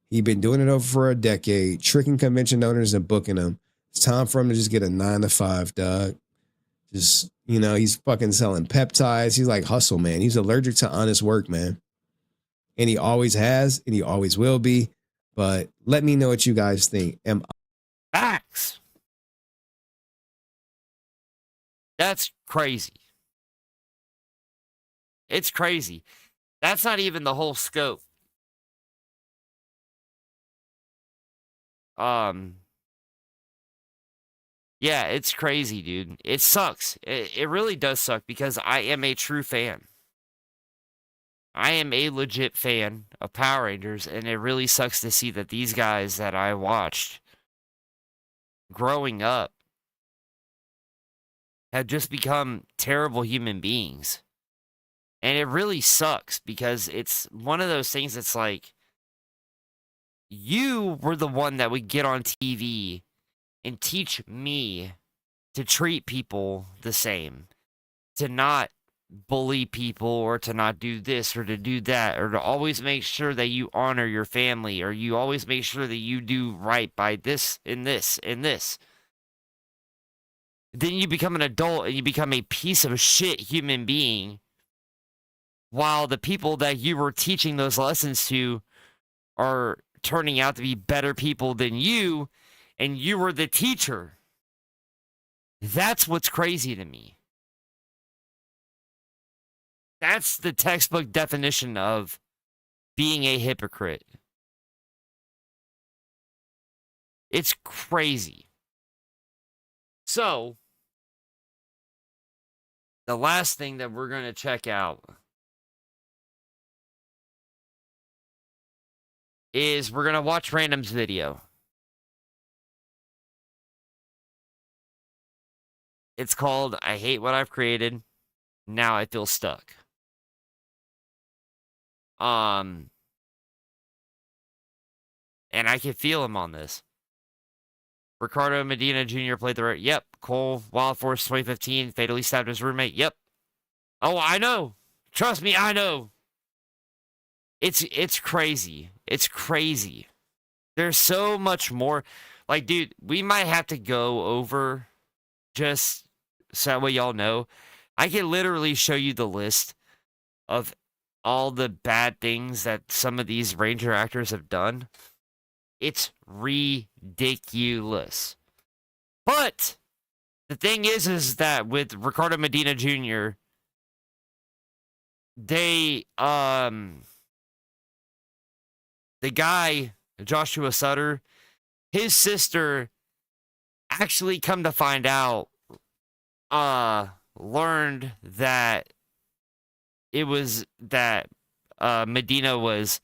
He been doing it over for a decade, tricking convention owners and booking them. It's time for him to just get a 9-to-5, dog. Just, you know, he's fucking selling peptides. He's like hustle, man. He's allergic to honest work, man. And he always has, and he always will be. But let me know what you guys think. Facts. That's crazy. It's crazy. That's not even the whole scope. Yeah, it's crazy, dude. It sucks. It really does suck because I am a true fan. I am a legit fan of Power Rangers, and it really sucks to see that these guys that I watched growing up have just become terrible human beings. And it really sucks because it's one of those things that's like, you were the one that would get on TV and teach me to treat people the same, to not bully people or to not do this or to do that, or to always make sure that you honor your family, or you always make sure that you do right by this and this and this. Then you become an adult and you become a piece of shit human being, while the people that you were teaching those lessons to are turning out to be better people than you, and you were the teacher. That's what's crazy to me. That's the textbook definition of being a hypocrite. It's crazy. So, the last thing that we're going to check out is we're going to watch Random's video. It's called I Hate What I've Created. Now I Feel Stuck. And I can feel him on this. Ricardo Medina Jr. played the right. Yep. Cole, Wild Force 2015, fatally stabbed his roommate. Yep. Oh, I know. Trust me, I know. It's crazy. It's crazy. There's so much more. Like, dude, we might have to go over, just so that way y'all know. I can literally show you the list of all the bad things that some of these Ranger actors have done. It's ridiculous. But the thing is that with Ricardo Medina Jr., the guy, Joshua Sutter, his sister, actually come to find out, learned that it was that Medina was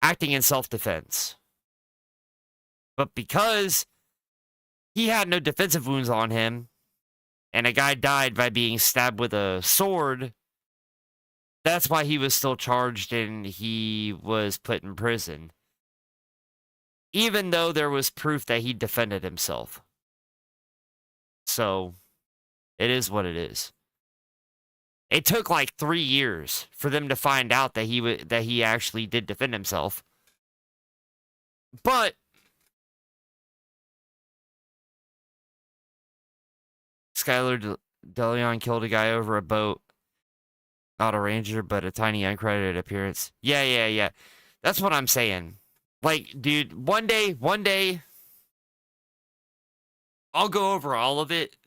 acting in self-defense. But because he had no defensive wounds on him, and a guy died by being stabbed with a sword, that's why he was still charged and he was put in prison. Even though there was proof that he defended himself. So, it is what it is. It took like 3 years for them to find out that he actually did defend himself. But Skylar DeLeon killed a guy over a boat. Not a ranger, but a tiny uncredited appearance. Yeah. That's what I'm saying. Like, dude, one day, I'll go over all of it.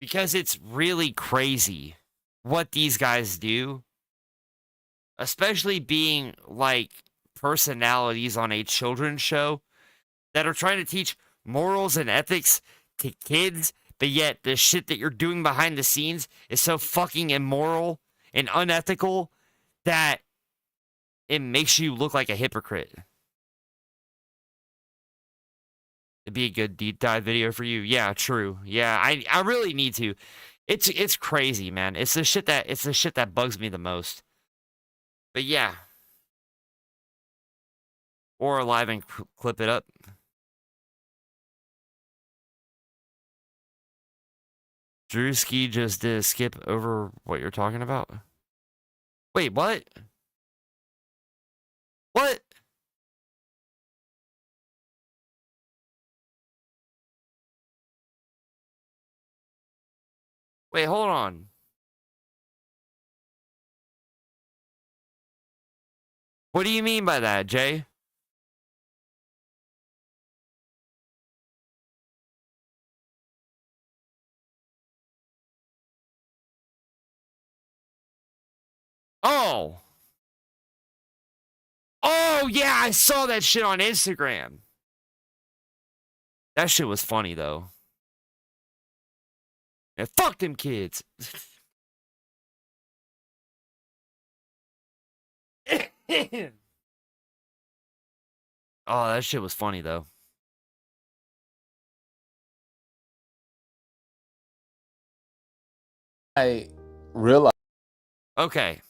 Because it's really crazy what these guys do. Especially being, like, personalities on a children's show that are trying to teach morals and ethics to kids, but yet the shit that you're doing behind the scenes is so fucking immoral and unethical that it makes you look like a hypocrite. It'd be a good deep dive video for you. Yeah, true. Yeah, I really need to. It's crazy, man. It's the shit that bugs me the most. But yeah. Or live and clip it up. Drewski just did a skip over what you're talking about. Wait, what? What? Wait, hold on. What do you mean by that, Jay? Oh. Oh, yeah, I saw that shit on Instagram. That shit was funny, though. And fuck them kids. Oh, that shit was funny, though. I realize. Okay.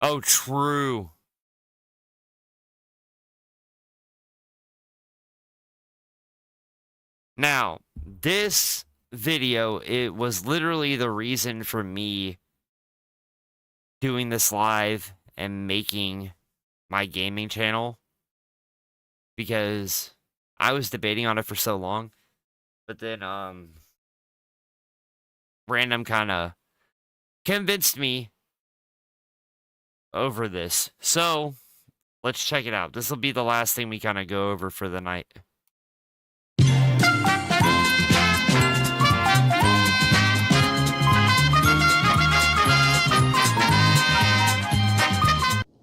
Oh, true. Now, this video, it was literally the reason for me doing this live and making my gaming channel, because I was debating on it for so long, but then random kind of convinced me over this. So let's check it out. This will be the last thing we kind of go over for the night.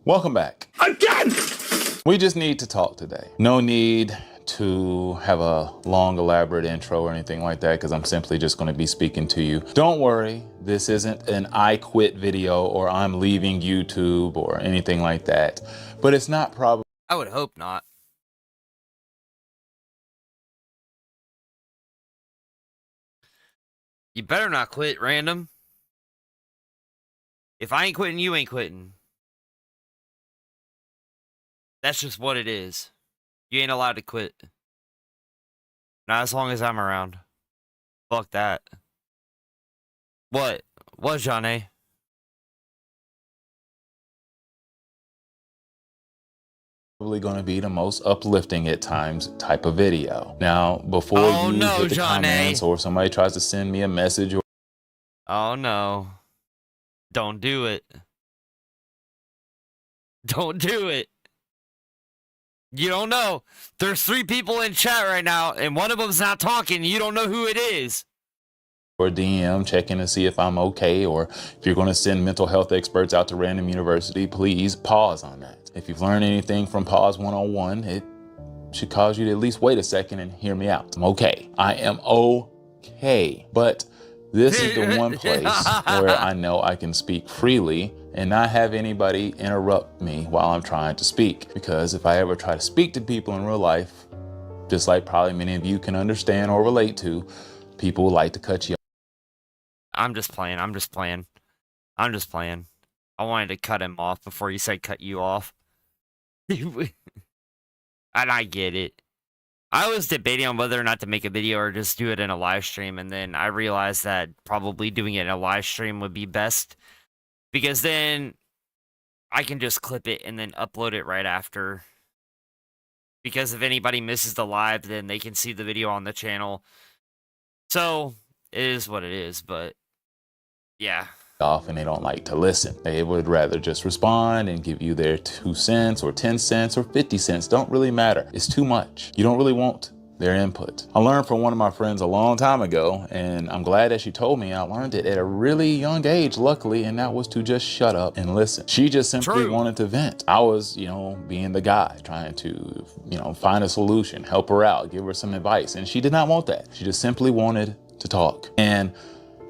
Welcome back. Again! We just need to talk today. No need to have a long, elaborate intro or anything like that, because I'm simply just going to be speaking to you. Don't worry, this isn't an I quit video or I'm leaving YouTube or anything like that. But it's not probably... I would hope not. You better not quit, random. If I ain't quitting, you ain't quitting. That's just what it is. You ain't allowed to quit. Not as long as I'm around. Fuck that. What? What, Johnny? Probably going to be the most uplifting at times type of video. Now, before Oh, you no, hit the Johnny. comments or somebody tries to send me a message or Oh, no. Don't do it. Don't do it. You don't know. There's 3 people in chat right now, and one of them's not talking. You don't know who it is. or DM checking to see if I'm okay, or if you're going to send mental health experts out to random university, please pause on that. If you've learned anything from Pause 101, it should cause you to at least wait a second and hear me out. I'm okay. I am okay. But this is the one place where I know I can speak freely and not have anybody interrupt me while I'm trying to speak. Because if I ever try to speak to people in real life, just like probably many of you can understand or relate to, people like to cut you off. I'm just playing. I'm just playing. I'm just playing. I wanted to cut him off before you said cut you off. And I get it. I was debating on whether or not to make a video or just do it in a live stream, and then I realized that probably doing it in a live stream would be best, because then I can just clip it and then upload it right after. Because if anybody misses the live, then they can see the video on the channel. So, it is what it is, but yeah. Off and they don't like to listen. They would rather just respond and give you their 2 cents or 10 cents or 50 cents. Don't really matter. It's too much. You don't really want their input. I learned from one of my friends a long time ago, and I'm glad that she told me. I learned it at a really young age, luckily, and that was to just shut up and listen. She just simply wanted to vent. I was, being the guy trying to, find a solution, help her out, give her some advice, and she did not want that. She just simply wanted to talk. And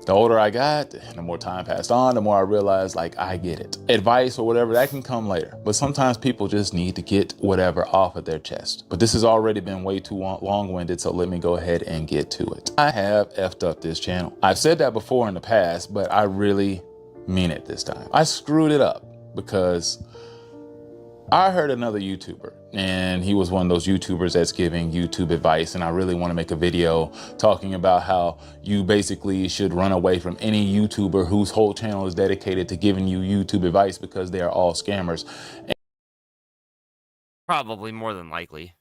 the older I got, the more time passed on, the more I realized, I get it. Advice or whatever, that can come later. But sometimes people just need to get whatever off of their chest. But this has already been way too long-winded, so let me go ahead and get to it. I have effed up this channel. I've said that before in the past, but I really mean it this time. I screwed it up because I heard another YouTuber, and he was one of those YouTubers that's giving YouTube advice, and I really want to make a video talking about how you basically should run away from any YouTuber whose whole channel is dedicated to giving you YouTube advice, because they are all scammers. Probably, more than likely.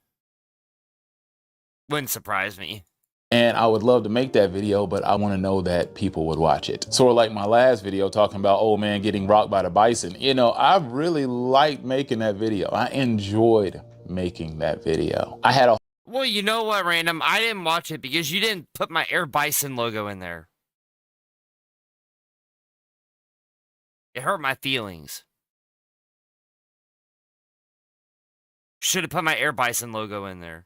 Wouldn't surprise me. And I would love to make that video, but I want to know that people would watch it. Sort of like my last video talking about old man getting rocked by the bison. I really liked making that video. I enjoyed making that video. I had a... Well, you know what, Random? I didn't watch it because you didn't put my Air Bison logo in there. It hurt my feelings. Should have put my Air Bison logo in there.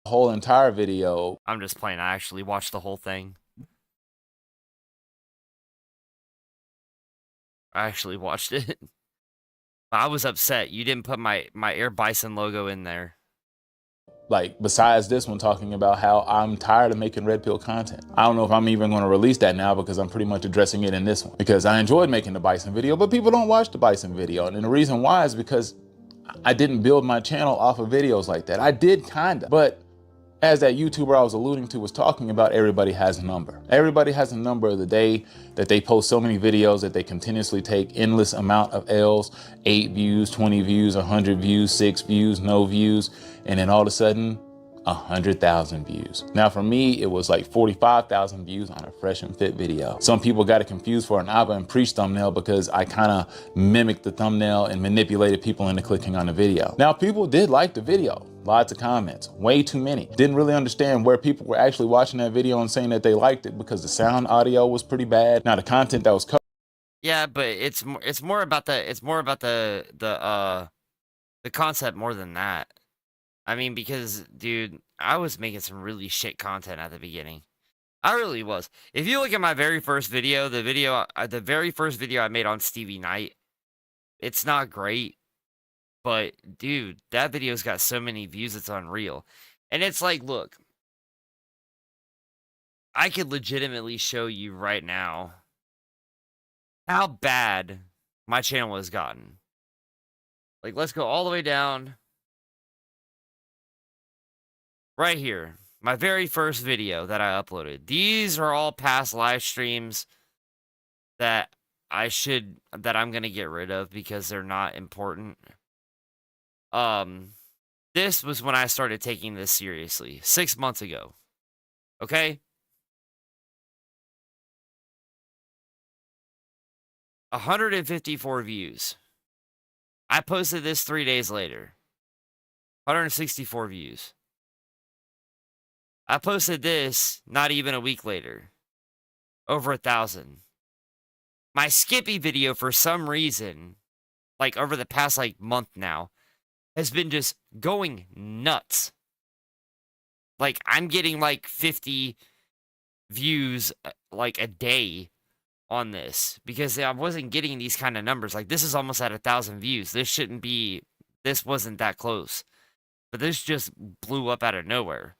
whole entire video. I'm just playing. I actually watched the whole thing. I actually watched it. I was upset. You didn't put my Air Bison logo in there. Besides this one talking about how I'm tired of making red pill content. I don't know if I'm even going to release that now, because I'm pretty much addressing it in this one. Because I enjoyed making the bison video, but people don't watch the bison video. And the reason why is because I didn't build my channel off of videos like that. I did kinda, but as that YouTuber I was alluding to was talking about, everybody has a number. Everybody has a number of the day that they post so many videos that they continuously take endless amount of L's, 8 views, 20 views, 100 views, 6 views, no views, and then all of a sudden, 100,000 views. Now for me, it was like 45,000 views on a fresh and fit video. Some people got it confused for an Abba and Preach thumbnail because I kind of mimicked the thumbnail and manipulated people into clicking on the video. Now people did like the video. Lots of comments, way too many. Didn't really understand where people were actually watching that video and saying that they liked it, because the sound audio was pretty bad. Now the content that was covered. Yeah, but it's more about the concept more than that. I mean, because dude, I was making some really shit content at the beginning. I really was. If you look at my very first video, the very first video I made on Stevie Knight, it's not great. But, dude, that video's got so many views, it's unreal. And it's like, look. I could legitimately show you right now how bad my channel has gotten. Like, let's go all the way down. Right here. My very first video that I uploaded. These are all past live streams that I'm going to get rid of because they're not important. This was when I started taking this seriously. 6 months ago. Okay? 154 views. I posted this 3 days later. 164 views. I posted this not even a week later. Over 1,000. My Skippy video, for some reason, like over the past like month now, has been just going nuts. Like, I'm getting like 50 views like a day on this because I wasn't getting these kind of numbers. Like, this is almost at 1,000 views. This wasn't that close, but this just blew up out of nowhere.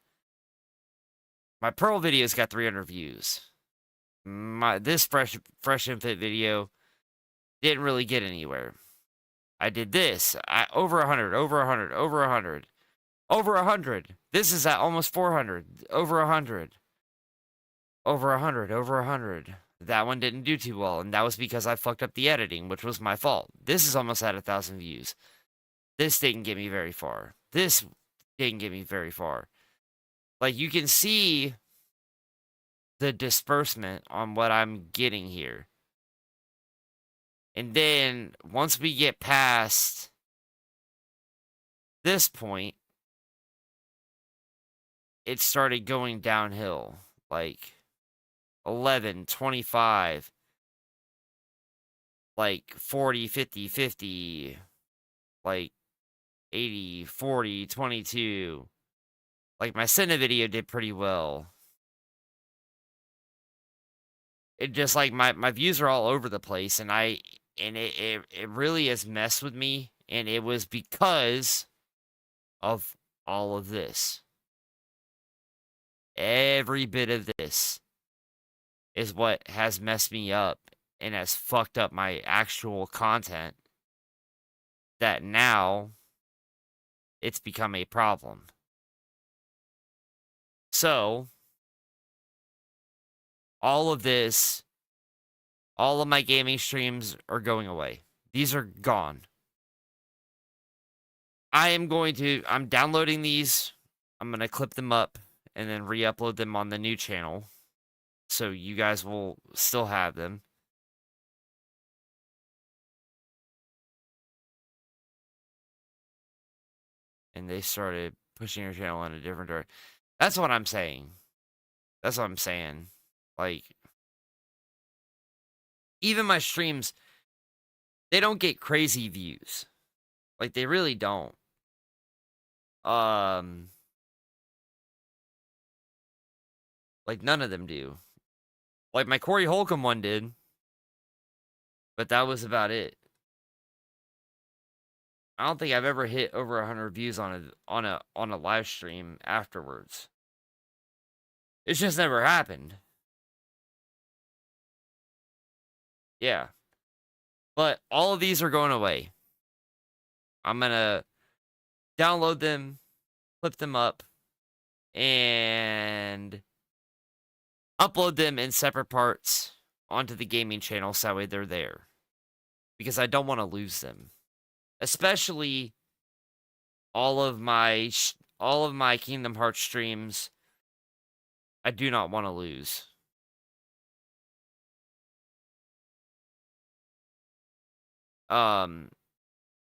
My Pearl video's got 300 views. This fresh and fit video didn't really get anywhere. I did this. Over 100, over 100, over 100. Over 100. This is at almost 400. Over 100. Over 100, over 100. That one didn't do too well, and that was because I fucked up the editing, which was my fault. This is almost at 1,000 views. This didn't get me very far. This didn't get me very far. Like, you can see the disbursement on what I'm getting here. And then, once we get past this point, it started going downhill. Like, 11, 25, like 40, 50, 50, like 80, 40, 22. Like, my Senna video did pretty well. It just, like, my views are all over the place, and it really has messed with me, and it was because of all of this. Every bit of this is what has messed me up and has fucked up my actual content, that now it's become a problem. So, all of this, all of my gaming streams are going away. These are gone. I'm downloading these. I'm going to clip them up and then re-upload them on the new channel. So you guys will still have them. And they started pushing your channel in a different direction. That's what I'm saying. That's what I'm saying. Like, even my streams, they don't get crazy views. Like, they really don't. Like, none of them do. Like, my Corey Holcomb one did. But that was about it. I don't think I've ever hit over 100 views on a live stream afterwards. It's just never happened. Yeah. But all of these are going away. I'm gonna download them, clip them up, and upload them in separate parts onto the gaming channel so that way they're there. Because I don't want to lose them. Especially all of my Kingdom Hearts streams, I do not want to lose.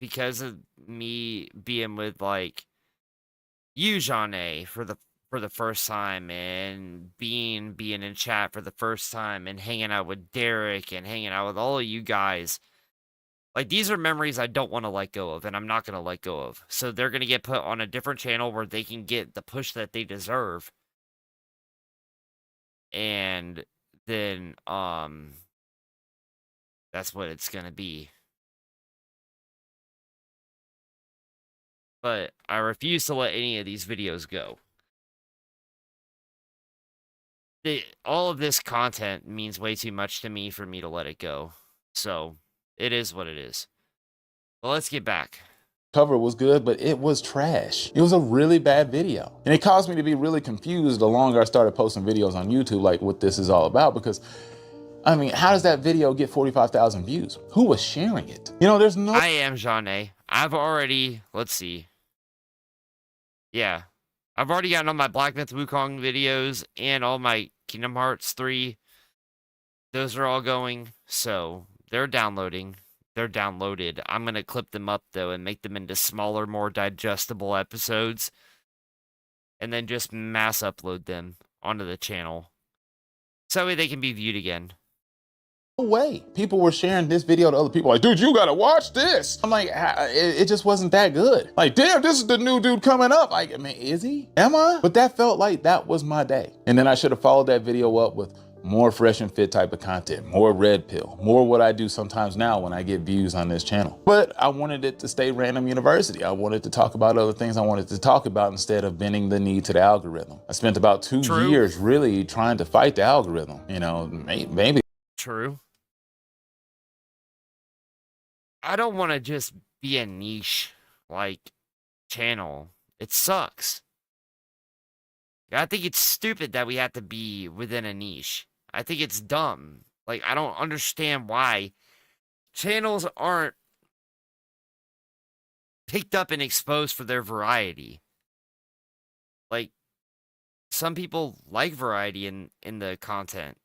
Because of me being with, like, you, Jeanne, for the first time, and being in chat for the first time, and hanging out with Derek, and hanging out with all of you guys. Like, these are memories I don't want to let go of, and I'm not going to let go of. So they're going to get put on a different channel where they can get the push that they deserve. And then, that's what it's going to be. But I refuse to let any of these videos go. all of this content means way too much to me for me to let it go. So it is what it is. But let's get back. Cover was good, but it was trash. It was a really bad video. And it caused me to be really confused the longer I started posting videos on YouTube, like what this is all about, because I mean, how does that video get 45,000 views? Who was sharing it? You know, there's no... I am Jean A. I've already, let's see. Yeah. I've already gotten all my Black Myth Wukong videos and all my Kingdom Hearts 3. Those are all going, so they're downloading. They're downloaded. I'm going to clip them up, though, and make them into smaller, more digestible episodes. And then just mass upload them onto the channel. So that way they can be viewed again. No way. People were sharing this video to other people like, dude, you got to watch this. I'm like, it just wasn't that good. Like, damn, this is the new dude coming up. Like, I mean, is he? Am I? But that felt like that was my day. And then I should have followed that video up with more fresh and fit type of content, more red pill, more what I do sometimes now when I get views on this channel. But I wanted it to stay Random University. I wanted to talk about other things I wanted to talk about instead of bending the knee to the algorithm. I spent about 2 years really trying to fight the algorithm. You know, maybe. True. I don't want to just be a niche, like, channel. It sucks. I think it's stupid that we have to be within a niche. I think it's dumb. Like, I don't understand why channels aren't picked up and exposed for their variety. Like, some people like variety in the content.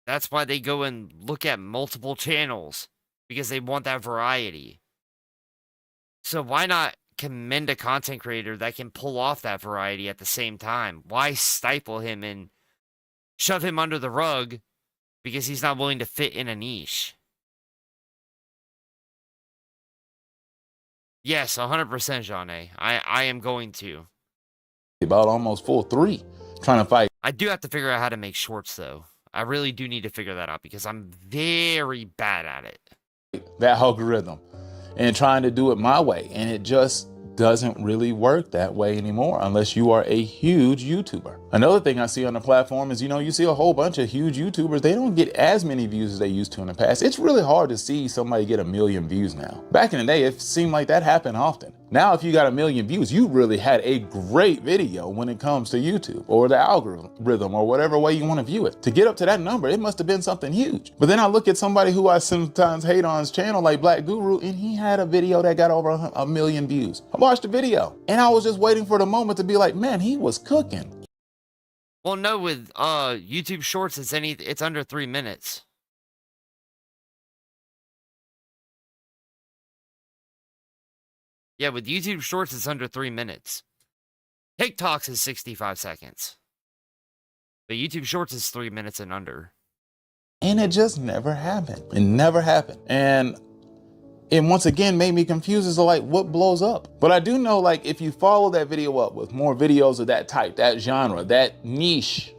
That's why they go and look at multiple channels, because they want that variety. So why not commend a content creator that can pull off that variety at the same time? Why stifle him and shove him under the rug because he's not willing to fit in a niche? Yes, 100%, Jean A. I am going to. About almost full 3 trying to fight. I do have to figure out how to make shorts, though. I really do need to figure that out because I'm very bad at it. That algorithm and trying to do it my way, and it just doesn't really work that way anymore unless you are a huge YouTuber. Another thing I see on the platform is, you know, you see a whole bunch of huge YouTubers, they don't get as many views as they used to in the past. It's really hard to see somebody get 1 million views now. Back in the day, it seemed like that happened often. Now, if you got 1 million views, you really had a great video when it comes to YouTube or the algorithm or whatever way you want to view it. To get up to that number, it must have been something huge. But then I look at somebody who I sometimes hate on his channel, like Black Guru, and he had a video that got over 1 million views. I watched the video and I was just waiting for the moment to be like, man, he was cooking. Well, no, with YouTube Shorts, it's under 3 minutes. Yeah, with YouTube Shorts, it's under 3 minutes. TikToks is 65 seconds. But YouTube Shorts is 3 minutes and under. And it just never happened. It never happened. And it once again made me confused as to like what blows up. But I do know, like, if you follow that video up with more videos of that type, that genre, that niche,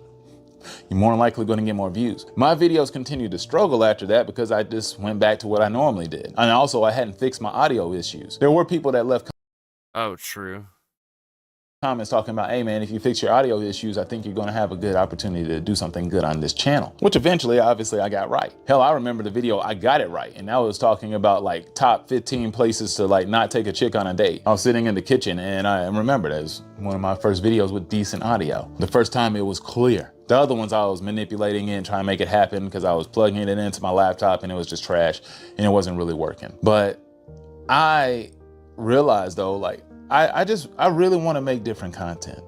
you're more than likely going to get more views. My videos continued to struggle after that because I just went back to what I normally did. And also I hadn't fixed my audio issues. There were people that left true. Comments talking about, hey man, if you fix your audio issues, I think you're going to have a good opportunity to do something good on this channel, which eventually, obviously, I got right. Hell, I remember the video, I got it right. And that was talking about like top 15 places to like not take a chick on a date. I was sitting in the kitchen and I remembered it was one of my first videos with decent audio. The first time it was clear. The other ones I was manipulating it and trying to make it happen because I was plugging it into my laptop and it was just trash and it wasn't really working. But I realized though, like, I really want to make different content.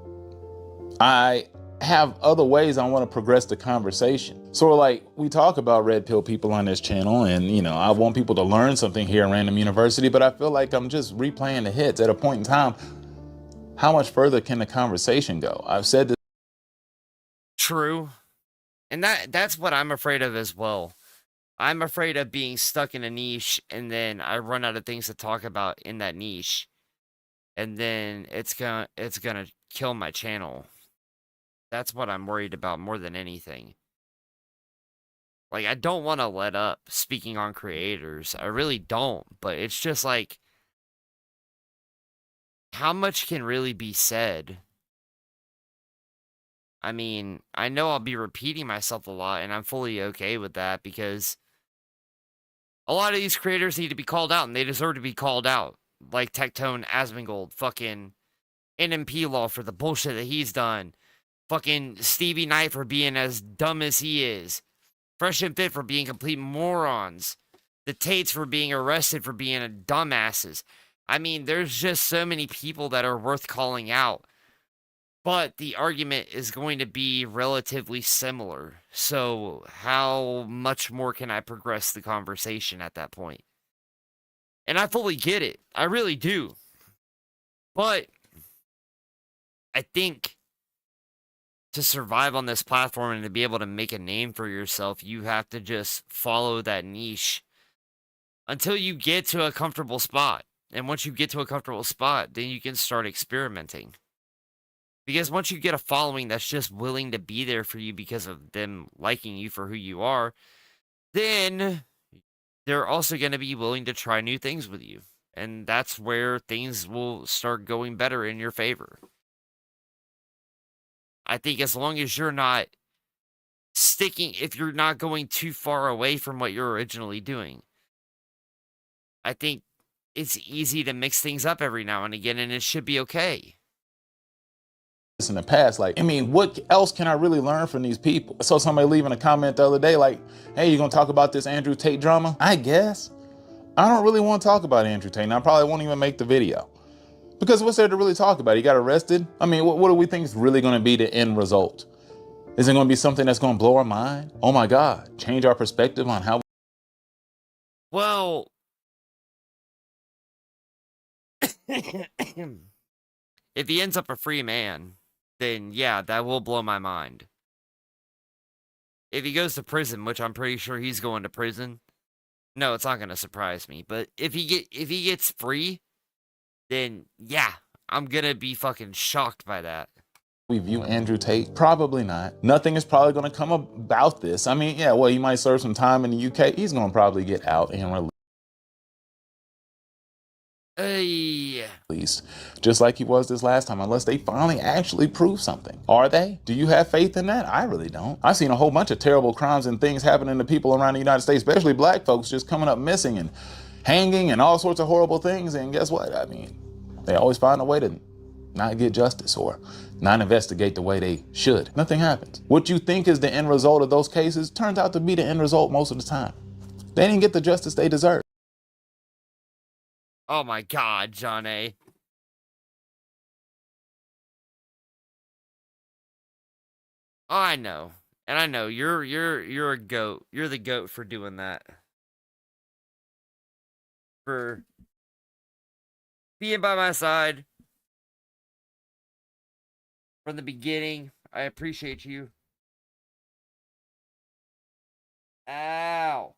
I have other ways I want to progress the conversation. So like we talk about red pill people on this channel and, you know, I want people to learn something here at Random University, but I feel like I'm just replaying the hits at a point in time. How much further can the conversation go? I've said this. True. And that's what I'm afraid of as well. I'm afraid of being stuck in a niche and then I run out of things to talk about in that niche. And then it's gonna kill my channel. That's what I'm worried about more than anything. Like, I don't want to let up speaking on creators. I really don't. But it's just like, how much can really be said? I mean, I know I'll be repeating myself a lot, and I'm fully okay with that because a lot of these creators need to be called out, and they deserve to be called out. Like Tectone Asmongold, fucking NMP Law for the bullshit that he's done, fucking Stevie Knight for being as dumb as he is, Fresh and Fit for being complete morons, the Tates for being arrested for being dumbasses. I mean, there's just so many people that are worth calling out. But the argument is going to be relatively similar. So how much more can I progress the conversation at that point? And I fully get it. I really do. But I think to survive on this platform and to be able to make a name for yourself, you have to just follow that niche until you get to a comfortable spot. And once you get to a comfortable spot, then you can start experimenting. Because once you get a following that's just willing to be there for you because of them liking you for who you are, then they're also going to be willing to try new things with you. And that's where things will start going better in your favor. I think as long as you're not sticking, if you're not going too far away from what you're originally doing, I think it's easy to mix things up every now and again, and it should be okay. In the past, like, I mean, what else can I really learn from these people? I saw somebody leaving a comment the other day like, hey, you gonna talk about this Andrew Tate drama? I guess. I don't really want to talk about Andrew Tate, and I probably won't even make the video. Because what's there to really talk about? He got arrested? I mean, what do we think is really gonna be the end result? Is it gonna be something that's gonna blow our mind? Oh my God, change our perspective on how. Well, if he ends up a free man, then yeah, that will blow my mind. If he goes to prison, which I'm pretty sure he's going to prison, no, it's not going to surprise me. But if he gets free, then yeah, I'm going to be fucking shocked by that. We view Andrew Tate? Probably not. Nothing is probably going to come about this. I mean, yeah, well, he might serve some time in the UK. He's going to probably get out and released, just like he was this last time, unless they finally actually prove something. Are they? Do you have faith in that? I really don't. I've seen a whole bunch of terrible crimes and things happening to people around the United States, especially black folks, just coming up missing and hanging and all sorts of horrible things. And guess what? I mean, they always find a way to not get justice or not investigate the way they should. Nothing happens. What you think is the end result of those cases turns out to be the end result most of the time. They didn't get the justice they deserve. Oh my God, John A. Oh, I know. And I know you're a goat. You're the goat for doing that. For being by my side from the beginning. I appreciate you. Ow.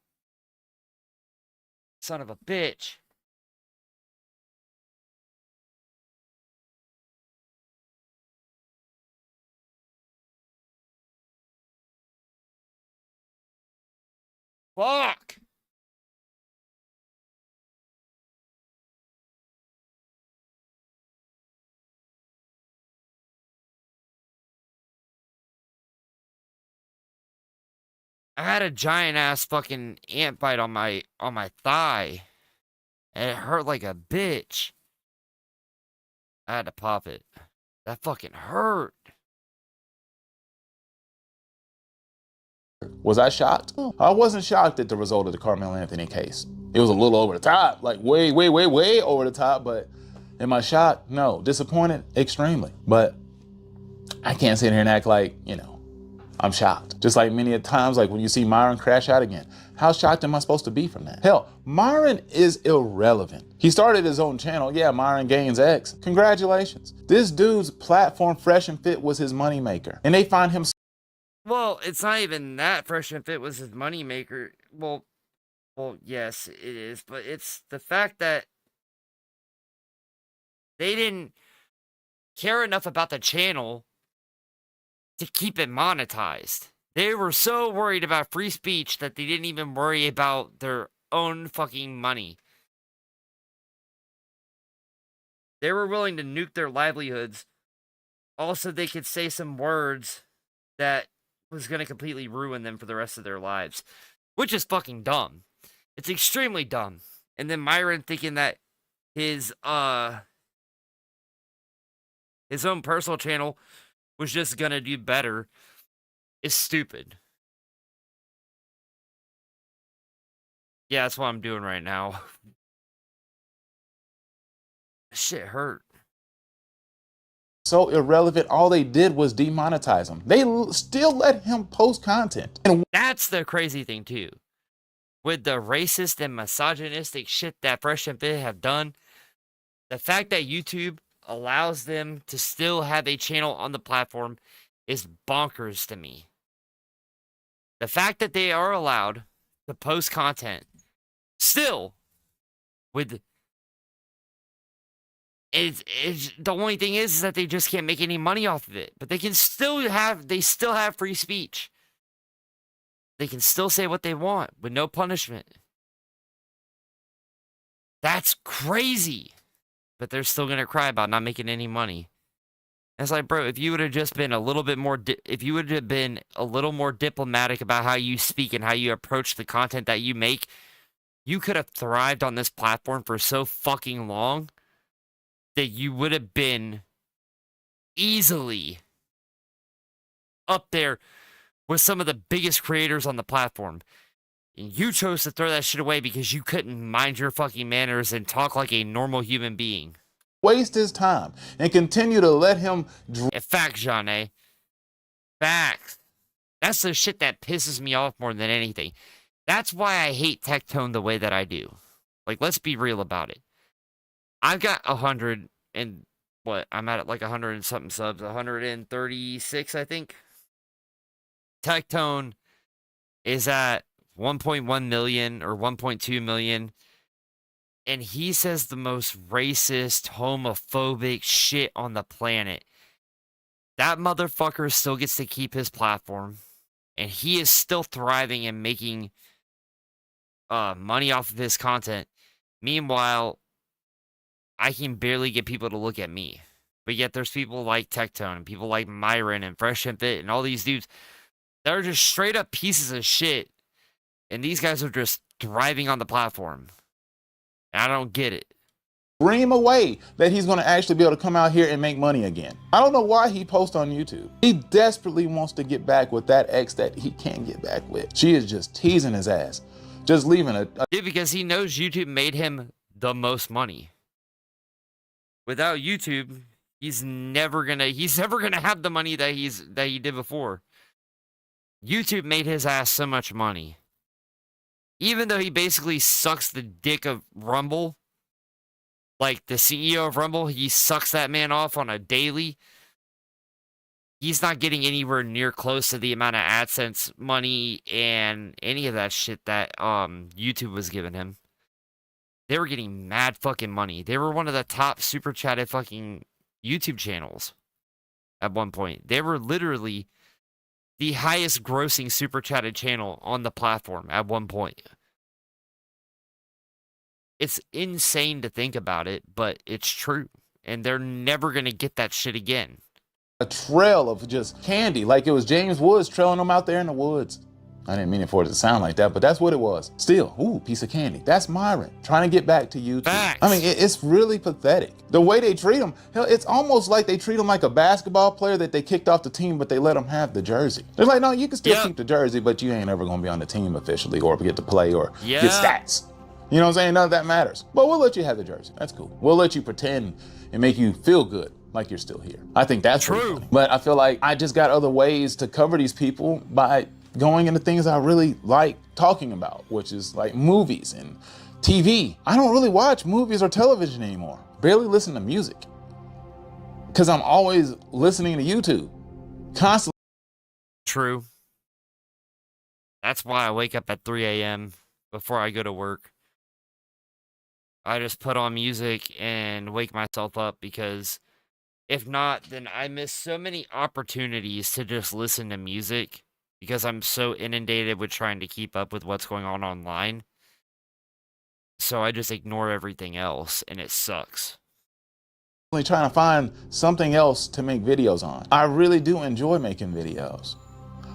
Son of a bitch. Fuck! I had a giant ass fucking ant bite on my thigh. And it hurt like a bitch. I had to pop it. That fucking hurt. Was I shocked? I wasn't shocked at the result of the Carmelo Anthony case. It was a little over the top, like way over the top, but am I shocked? No. Disappointed? Extremely. But I can't sit here and act like, I'm shocked. Just like many times, like when you see Myron crash out again. How shocked am I supposed to be from that? Hell, Myron is irrelevant. He started his own channel. Yeah, Myron Gaines X. Congratulations. This dude's platform, Fresh and Fit, was his moneymaker. And they find him. Well, it's not even that Fresh and Fit was his moneymaker. Well, yes, it is. But it's the fact that they didn't care enough about the channel to keep it monetized. They were so worried about free speech that they didn't even worry about their own fucking money. They were willing to nuke their livelihoods. Also, they could say some words that was going to completely ruin them for the rest of their lives, which is fucking dumb. It's extremely dumb. And then Myron thinking that his own personal channel was just going to do better is stupid. Yeah, that's what I'm doing right now. Shit hurt. So irrelevant. All they did was demonetize him. They still let him post content. And that's the crazy thing too. With the racist and misogynistic shit that Fresh and Fit have done, the fact that YouTube allows them to still have a channel on the platform is bonkers to me. The fact that they are allowed to post content still with it's the only thing is that they just can't make any money off of it, but they still have free speech. They can still say what they want with no punishment. That's crazy. But they're still going to cry about not making any money. And it's like, bro, if you would have just been a little bit more, if you would have been a little more diplomatic about how you speak and how you approach the content that you make, you could have thrived on this platform for so fucking long that you would have been easily up there with some of the biggest creators on the platform. And you chose to throw that shit away because you couldn't mind your fucking manners and talk like a normal human being. Waste his time and continue to let him... Facts, Jeanne. Facts. That's the shit that pisses me off more than anything. That's why I hate Tectone the way that I do. Like, let's be real about it. I've got 100 and... what? I'm at like 100 and something subs. 136, I think. Tectone is at 1.1 million or 1.2 million. And he says the most racist, homophobic shit on the planet. That motherfucker still gets to keep his platform. And he is still thriving and making money off of his content. Meanwhile, I can barely get people to look at me. But yet there's people like Tectone and people like Myron and Fresh and Fit and all these dudes that are just straight up pieces of shit. And these guys are just thriving on the platform. And I don't get it. Dream away that he's going to actually be able to come out here and make money again. I don't know why he posts on YouTube. He desperately wants to get back with that ex that he can't get back with. She is just teasing his ass. Just leaving a... Yeah, because he knows YouTube made him the most money. Without YouTube, he's never gonna have the money that he did before. YouTube made his ass so much money. Even though he basically sucks the dick of Rumble, like the CEO of Rumble, he sucks that man off on a daily. He's not getting anywhere near close to the amount of AdSense money and any of that shit that YouTube was giving him. They were getting mad fucking money. They were one of the top super chatted fucking YouTube channels at one point. They were literally the highest grossing super chatted channel on the platform at one point. It's insane to think about it, but it's true. And they're never going to get that shit again. A trail of just candy, like it was James Woods trailing them out there in the woods. I didn't mean for it to sound like that, but that's what it was. Still, ooh, piece of candy. That's Myron trying to get back to YouTube. Facts. I mean, it's really pathetic. The way they treat him, hell, it's almost like they treat him like a basketball player that they kicked off the team, but they let him have the jersey. They're like, no, you can still keep the jersey, but you ain't ever going to be on the team officially or get to play or get stats. You know what I'm saying? None of that matters. But we'll let you have the jersey. That's cool. We'll let you pretend and make you feel good like you're still here. I think that's true. But I feel like I just got other ways to cover these people by going into things I really like talking about, which is like movies and TV. I don't really watch movies or television anymore. Barely listen to music. Because I'm always listening to YouTube. Constantly. True. That's why I wake up at 3 a.m. before I go to work. I just put on music and wake myself up because if not, then I miss so many opportunities to just listen to music because I'm so inundated with trying to keep up with what's going on online. So I just ignore everything else and it sucks. Trying to find something else to make videos on. I really do enjoy making videos.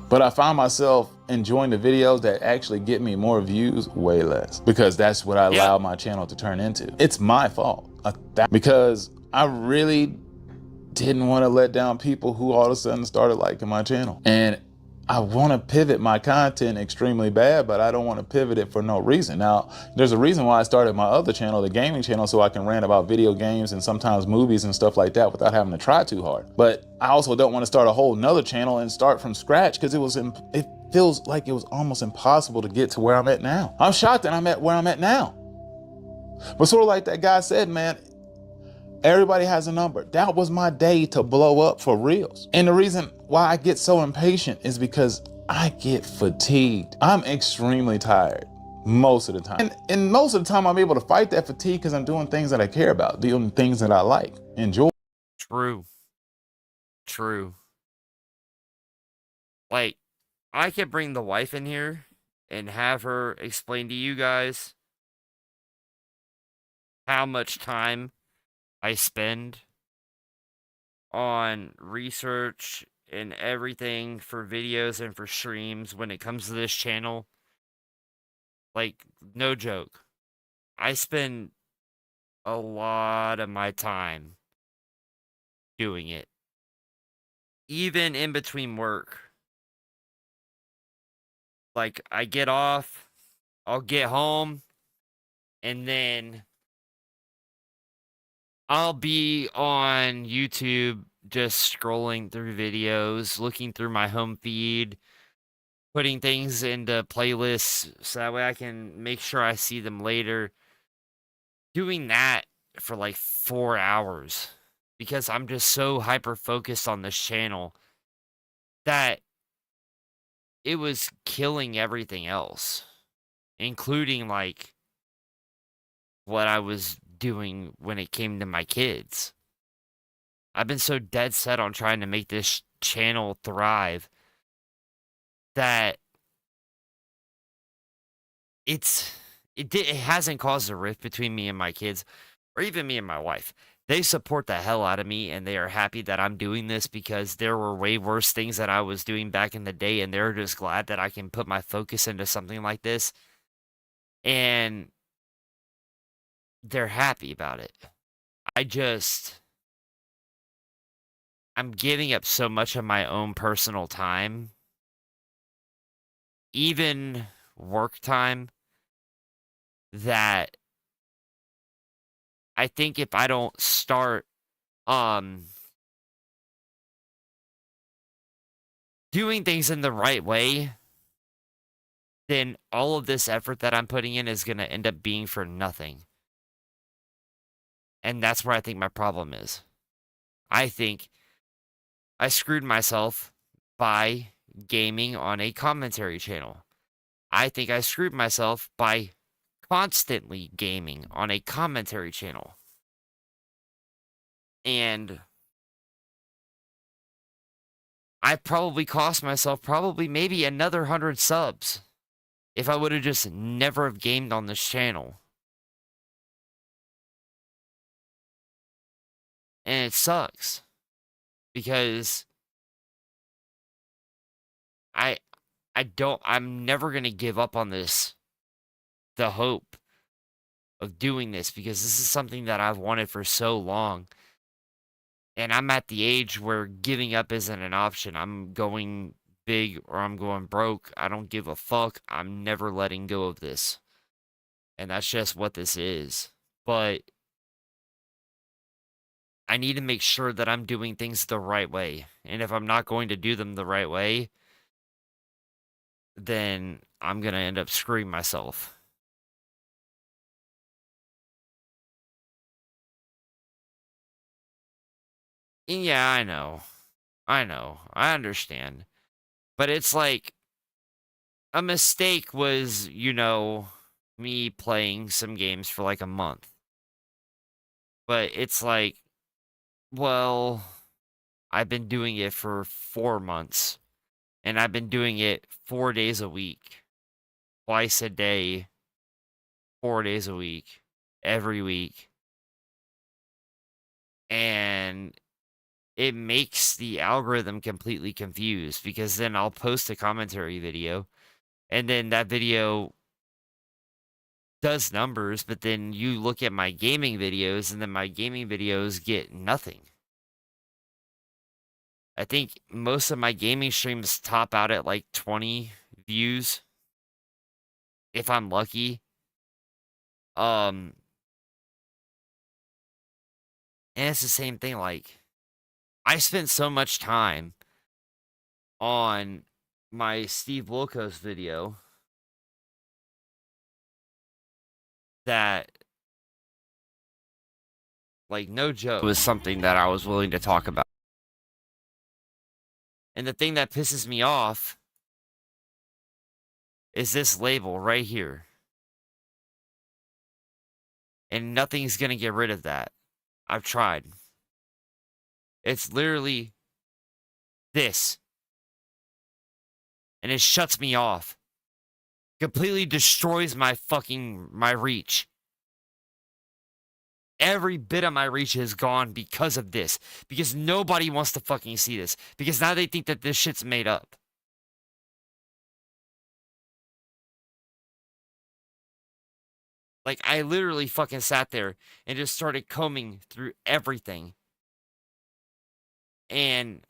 But I find myself enjoying the videos that actually get me more views way less, because that's what I allow my channel to turn into. It's my fault because I really didn't want to let down people who all of a sudden started liking my channel. And I want to pivot my content extremely bad, but I don't want to pivot it for no reason. Now, there's a reason why I started my other channel, the gaming channel, so I can rant about video games and sometimes movies and stuff like that without having to try too hard. But I also don't want to start a whole nother channel and start from scratch, because it feels like it was almost impossible to get to where I'm at now. I'm shocked that I'm at where I'm at now. But sort of like that guy said, man, everybody has a number. That was my day to blow up for reals. And the reason why I get so impatient is because I get fatigued. I'm extremely tired most of the time. And most of the time I'm able to fight that fatigue because I'm doing things that I care about, doing things that I like, enjoy. True. Like, I could bring the wife in here and have her explain to you guys how much time I spend on research and everything for videos and for streams when it comes to this channel. Like, no joke. I spend a lot of my time doing it. Even in between work. Like, I get off, I'll get home, and then I'll be on YouTube just scrolling through videos, looking through my home feed, putting things into playlists so that way I can make sure I see them later. Doing that for like 4 hours because I'm just so hyper focused on this channel that it was killing everything else, including like what I was doing when it came to my kids. I've been so dead set on trying to make this channel thrive that it hasn't caused a rift between me and my kids, or even me and my wife. They support the hell out of me, and they are happy that I'm doing this because there were way worse things that I was doing back in the day, and they're just glad that I can put my focus into something like this. And they're happy about it. I'm giving up so much of my own personal time, even work time, that I think if I don't start doing things in the right way, then all of this effort that I'm putting in is going to end up being for nothing. And that's where I think my problem is. I think I screwed myself by gaming on a commentary channel. I think I screwed myself by constantly gaming on a commentary channel. And I probably cost myself maybe another 100 subs if I would have just never have gamed on this channel. And it sucks because I'm never going to give up on this, the hope of doing this, because this is something that I've wanted for so long. And I'm at the age where giving up isn't an option. I'm going big or I'm going broke. I don't give a fuck. I'm never letting go of this. And that's just what this is. But I need to make sure that I'm doing things the right way. And if I'm not going to do them the right way, then I'm going to end up screwing myself. Yeah, I know. I understand. But it's like, a mistake was, me playing some games for like a month. But it's like, well, I've been doing it for 4 months. And I've been doing it 4 days a week. Twice a day. 4 days a week. Every week. And it makes the algorithm completely confused, because then I'll post a commentary video and then that video does numbers, but then you look at my gaming videos and then my gaming videos get nothing. I think most of my gaming streams top out at like 20 views, if I'm lucky. And it's the same thing, like, I spent so much time on my Steve Wilkos video that, like, no joke, was something that I was willing to talk about. And the thing that pisses me off is this label right here. And nothing's gonna get rid of that. I've tried. It's literally this. And it shuts me off. Completely destroys my reach. Every bit of my reach is gone because of this. Because nobody wants to fucking see this. Because now they think that this shit's made up. Like, I literally fucking sat there and just started combing through everything. And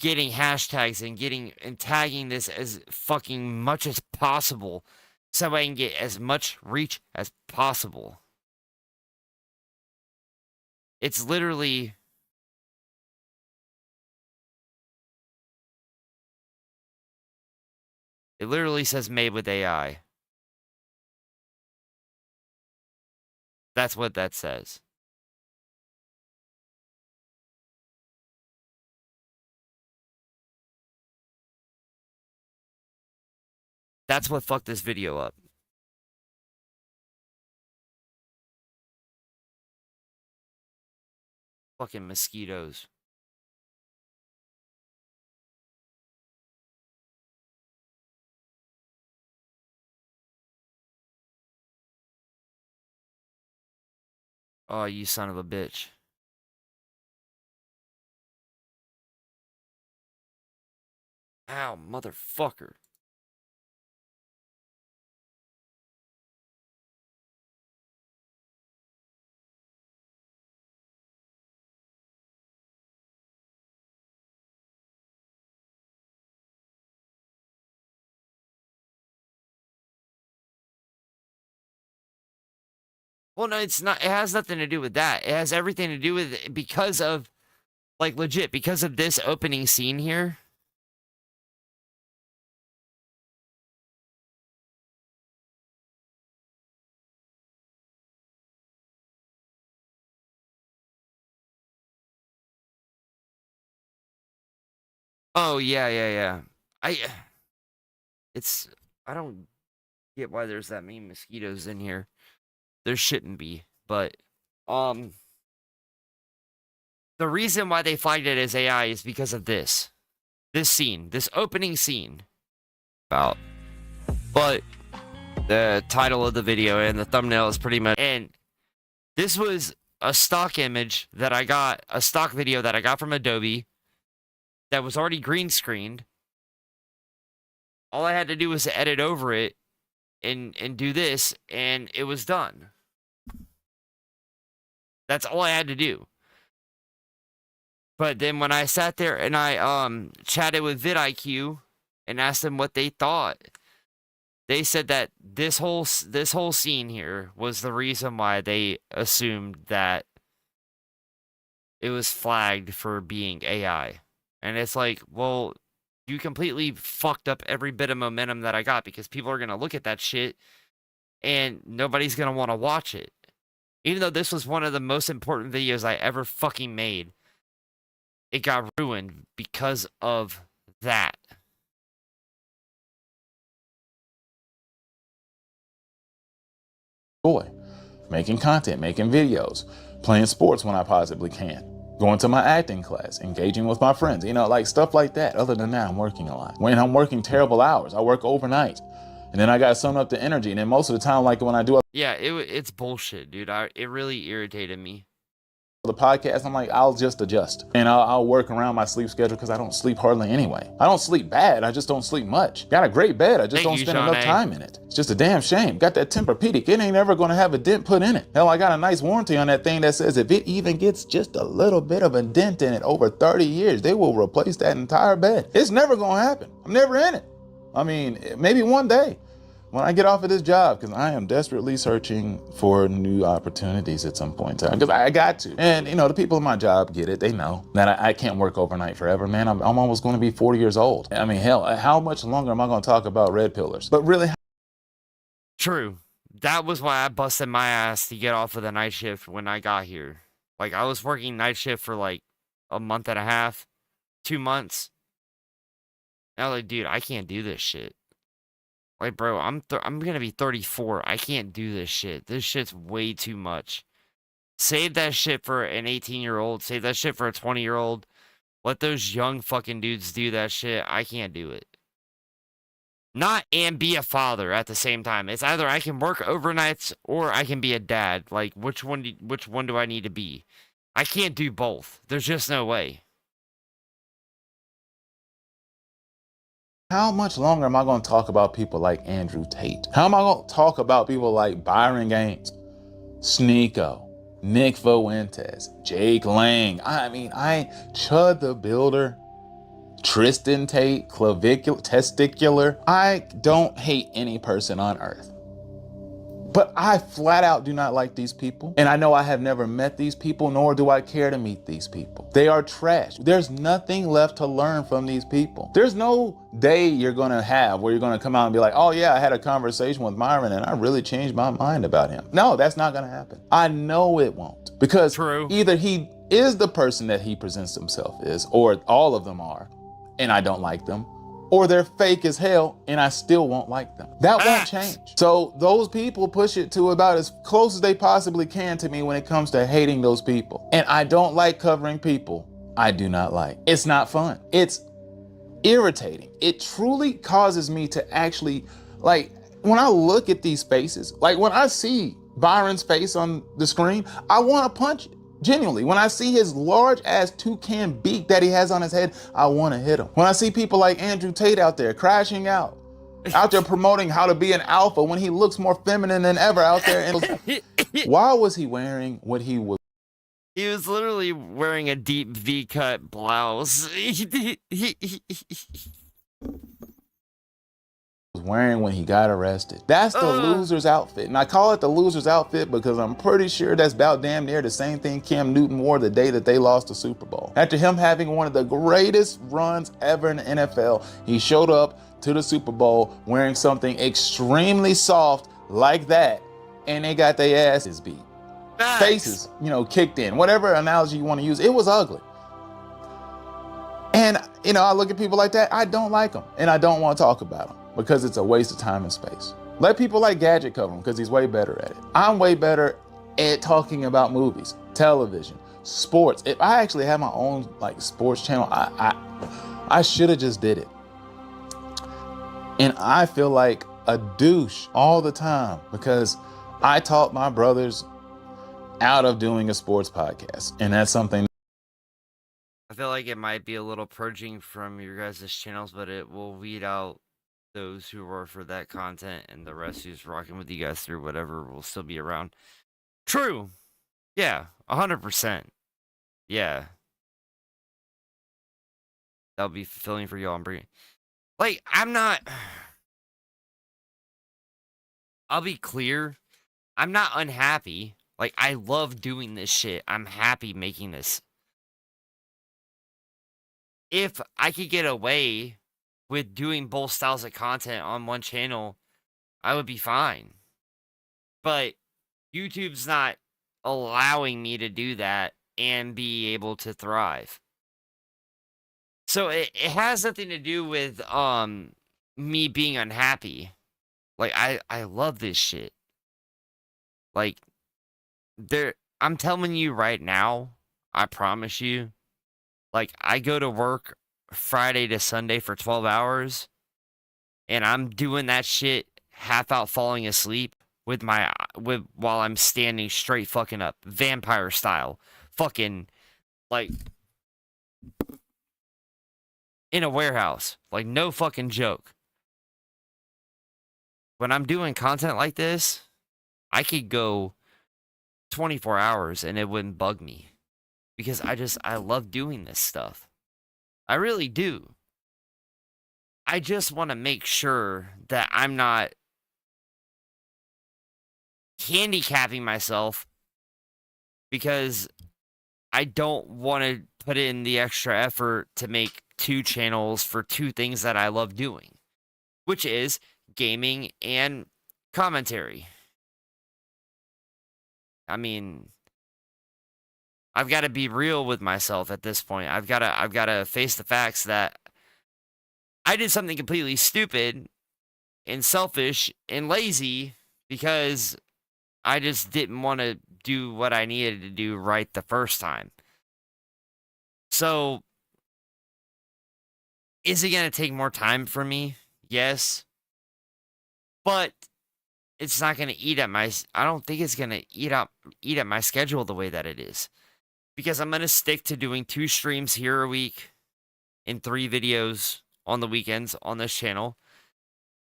getting hashtags and tagging this as fucking much as possible, so I can get as much reach as possible. It's literally... It literally says made with AI. That's what that says. That's what fucked this video up. Fucking mosquitoes. Oh, you son of a bitch. Ow, motherfucker. Well, no, it's not. It has nothing to do with that. It has everything to do with it because of, like, legit, because of this opening scene here. Oh, yeah. I don't get why there's that many mosquitoes in here. There shouldn't be, but, the reason why they flagged it as AI is because of this scene, this opening scene. But the title of the video and the thumbnail is pretty much, and this was a stock image that I got, a stock video that I got from Adobe that was already green screened. All I had to do was edit over it and do this, and it was done. That's all I had to do. But then when I sat there and I chatted with vidIQ and asked them what they thought, they said that this whole scene here was the reason why they assumed that it was flagged for being AI. And it's like, well, you completely fucked up every bit of momentum that I got, because people are going to look at that shit and nobody's going to want to watch it. Even though this was one of the most important videos I ever fucking made, it got ruined because of that. Boy, making content, making videos, playing sports when I possibly can, going to my acting class, engaging with my friends, like stuff like that. Other than that, I'm working a lot. When I'm working terrible hours, I work overnight. And then I got summed up the energy. And then most of the time, like when I do... Yeah, it's bullshit, dude. It really irritated me. the podcast, I'm like, I'll just adjust and I'll work around my sleep schedule because I don't sleep hardly anyway. I don't sleep bad, I just don't sleep much. Got a great bed, I just don't spend enough time in it. It's just a damn shame. Got that Tempur-Pedic, it ain't ever gonna have a dent put in it. Hell, I got a nice warranty on that thing that says if it even gets just a little bit of a dent in it over 30 years, they will replace that entire bed. It's never gonna happen. I'm never in it. I mean, maybe one day when I get off of this job, because I am desperately searching for new opportunities at some point in time, because I got to. And, you know, the people in my job get it. They know that I can't work overnight forever, man. I'm almost going to be 40 years old. I mean, hell, how much longer am I going to talk about red pillars? But really... True. That was why I busted my ass to get off of the night shift when I got here. Like, I was working night shift for like a month and a half, 2 months. And I was like, dude, I can't do this shit. Like, bro, I'm gonna be 34. I can't do this shit. This shit's way too much. Save that shit for an 18-year-old. Save that shit for a 20-year-old. Let those young fucking dudes do that shit. I can't do it. Not and be a father at the same time. It's either I can work overnights or I can be a dad. Like, which one do I need to be? I can't do both. There's just no way. How much longer am I going to talk about people like Andrew Tate? How am I going to talk about people like Byron Gaines, Sneeko, Nick Fuentes, Jake Lang? I mean, Chud the Builder, Tristan Tate, Testicular. I don't hate any person on earth. But I flat out do not like these people. And I know I have never met these people, nor do I care to meet these people. They are trash. There's nothing left to learn from these people. There's no day you're gonna have where you're gonna come out and be like, oh yeah, I had a conversation with Myron and I really changed my mind about him. No, that's not gonna happen. I know it won't. Because either he is the person that he presents himself as, or all of them are, and I don't like them, or they're fake as hell and I still won't like them. That won't change. So those people push it to about as close as they possibly can to me when it comes to hating those people. And I don't like covering people I do not like. It's not fun. It's irritating. It truly causes me to actually, like, when I look at these faces, like when I see Byron's face on the screen, I want to punch it. Genuinely, when I see his large ass toucan beak that he has on his head, I want to hit him. When I see people like Andrew Tate out there crashing out there promoting how to be an alpha when he looks more feminine than ever out there. And why was he wearing what he was? He was literally wearing a deep V-cut blouse. Was wearing when he got arrested. That's the loser's outfit. And I call it the loser's outfit because I'm pretty sure that's about damn near the same thing Cam Newton wore the day that they lost the Super Bowl. After him having one of the greatest runs ever in the NFL, he showed up to the Super Bowl wearing something extremely soft like that, and they got their asses beat. Faces, kicked in. Whatever analogy you want to use, it was ugly. And, I look at people like that, I don't like them, and I don't want to talk about them. Because it's a waste of time and space. Let people like Gadget cover him because he's way better at it. I'm way better at talking about movies, television, sports. If I actually had my own sports channel, I should have just did it. And I feel like a douche all the time because I taught my brothers out of doing a sports podcast. And that's something I feel like it might be a little purging from your guys' channels, but it will weed out those who were for that content, and the rest who's rocking with you guys through whatever will still be around. True. Yeah, 100%. Yeah. That'll be fulfilling for y'all. I'll be clear. I'm not unhappy. Like, I love doing this shit. I'm happy making this. If I could get away with doing both styles of content on one channel, I would be fine. But YouTube's not allowing me to do that and be able to thrive. So it has nothing to do with me being unhappy. Like, I love this shit. Like, I'm telling you right now, I promise you, like, I go to work Friday to Sunday for 12 hours, and I'm doing that shit half out falling asleep while I'm standing straight fucking up, vampire style, fucking, like, in a warehouse. Like, no fucking joke. When I'm doing content like this, I could go 24 hours and it wouldn't bug me. Because I love doing this stuff. I really do. I just want to make sure that I'm not handicapping myself because I don't want to put in the extra effort to make 2 channels for 2 things that I love doing, which is gaming and commentary. I mean, I've got to be real with myself at this point. I've got to face the facts that I did something completely stupid and selfish and lazy because I just didn't want to do what I needed to do right the first time. So, is it going to take more time for me? Yes. But it's not going to eat at my, I don't think it's going to eat at my schedule the way that it is. Because I'm going to stick to doing 2 streams here a week and 3 videos on the weekends on this channel.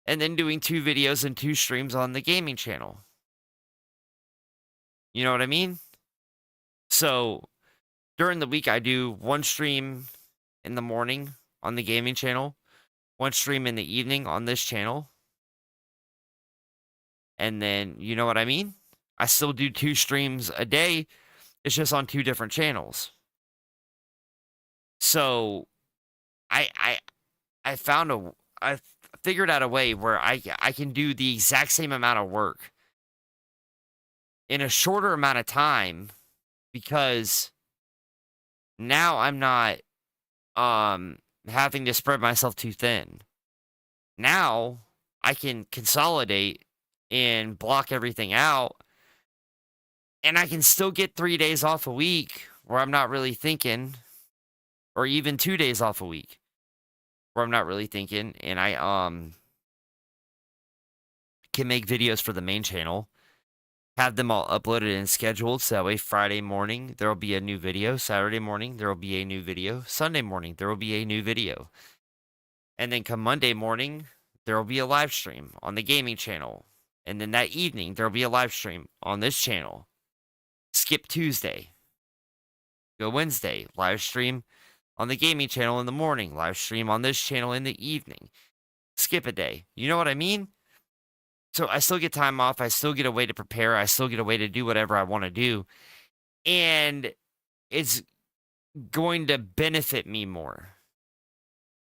And then doing 2 videos and 2 streams on the gaming channel. You know what I mean? So, during the week, I do 1 stream in the morning on the gaming channel, 1 stream in the evening on this channel. And then, you know what I mean? I still do 2 streams a day. It's just on 2 different channels. So, I figured out a way where I can do the exact same amount of work in a shorter amount of time because now I'm not having to spread myself too thin. Now I can consolidate and block everything out, and I can still get 3 days off a week where I'm not really thinking, or even 2 days off a week where I'm not really thinking, and I can make videos for the main channel, have them all uploaded and scheduled, so that way Friday morning there will be a new video, Saturday morning there will be a new video, Sunday morning there will be a new video, and then come Monday morning there will be a live stream on the gaming channel, and then that evening there will be a live stream on this channel. Skip Tuesday, go Wednesday, live stream on the gaming channel in the morning, live stream on this channel in the evening. Skip a day. You know what I mean? So I still get time off. I still get a way to prepare. I still get a way to do whatever I want to do. And it's going to benefit me more.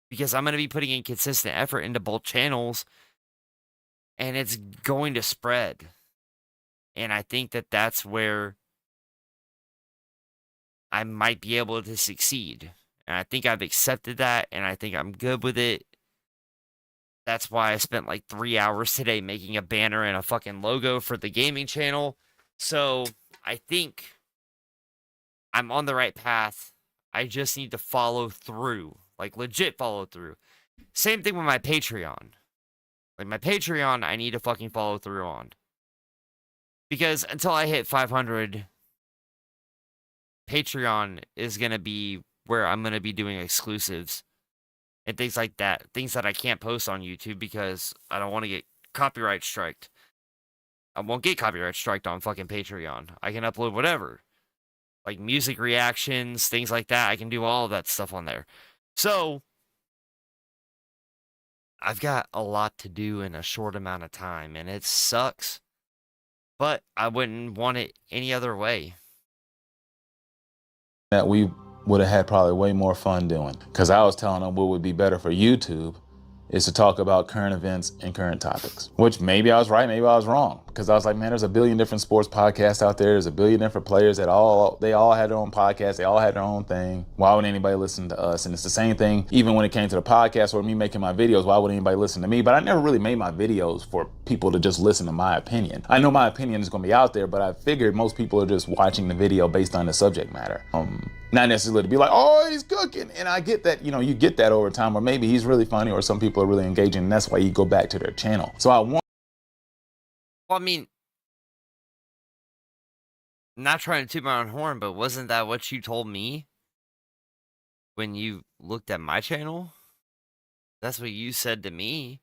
Because I'm going to be putting in consistent effort into both channels. And it's going to spread. And I think that that's where I might be able to succeed. And I think I've accepted that, and I think I'm good with it. That's why I spent like 3 hours today making a banner and a fucking logo for the gaming channel. So I think I'm on the right path. I just need to follow through, like legit follow through. Same thing with my Patreon. Like my Patreon, I need to fucking follow through on. Because until I hit 500, Patreon is going to be where I'm going to be doing exclusives and things like that. Things that I can't post on YouTube because I don't want to get copyright striked. I won't get copyright striked on fucking Patreon. I can upload whatever. Like music reactions, things like that. I can do all of that stuff on there. So, I've got a lot to do in a short amount of time, and it sucks. But I wouldn't want it any other way. That we would have had probably way more fun doing. Because I was telling them what would be better for YouTube is to talk about current events and current topics. Which maybe I was right, maybe I was wrong. Because I was like, man, there's a billion different sports podcasts out there. There's a billion different players that they all had their own podcast. They all had their own thing. Why would anybody listen to us? And it's the same thing, even when it came to the podcast or me making my videos, why would anybody listen to me? But I never really made my videos for people to just listen to my opinion. I know my opinion is going to be out there, but I figured most people are just watching the video based on the subject matter. Not necessarily to be like, oh, he's cooking. And I get that, you know, you get that over time, or maybe he's really funny, or some people are really engaging, and that's why you go back to their channel. So I want. Well, I mean, not trying to toot my own horn, but wasn't that what you told me when you looked at my channel? That's what you said to me.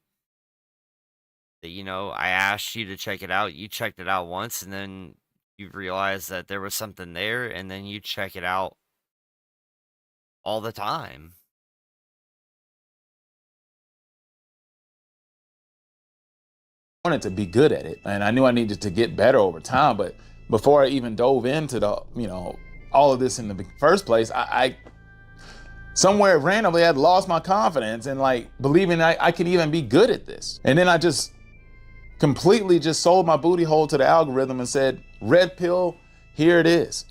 That, you know, I asked you to check it out. You checked it out once, and then you realized that there was something there, and then you check it out all the time. I wanted to be good at it, and I knew I needed to get better over time. But before I even dove into the, all of this in the first place, I somewhere randomly I'd lost my confidence and like believing I could even be good at this. And then I just completely just sold my booty hole to the algorithm and said, red pill, here it is.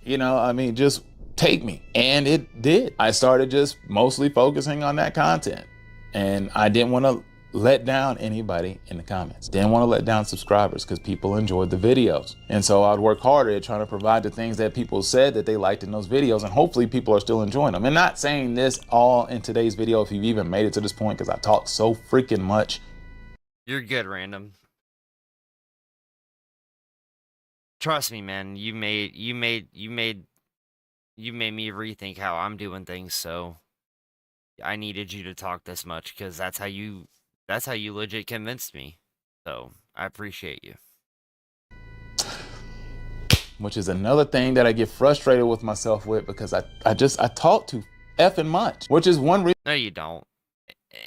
Just take me. And it did. I started just mostly focusing on that content. And I didn't want to let down anybody in the comments. Didn't want to let down subscribers because people enjoyed the videos. And so I'd work harder at trying to provide the things that people said that they liked in those videos, and hopefully people are still enjoying them. And not saying this all in today's video if you've even made it to this point, because I talk so freaking much. You're good, Random. Trust me, man. You made me rethink how I'm doing things, so I needed you to talk this much because that's how you legit convinced me. So I appreciate you. Which is another thing that I get frustrated with myself with, because I talk too effing much, which is one reason. No, you don't.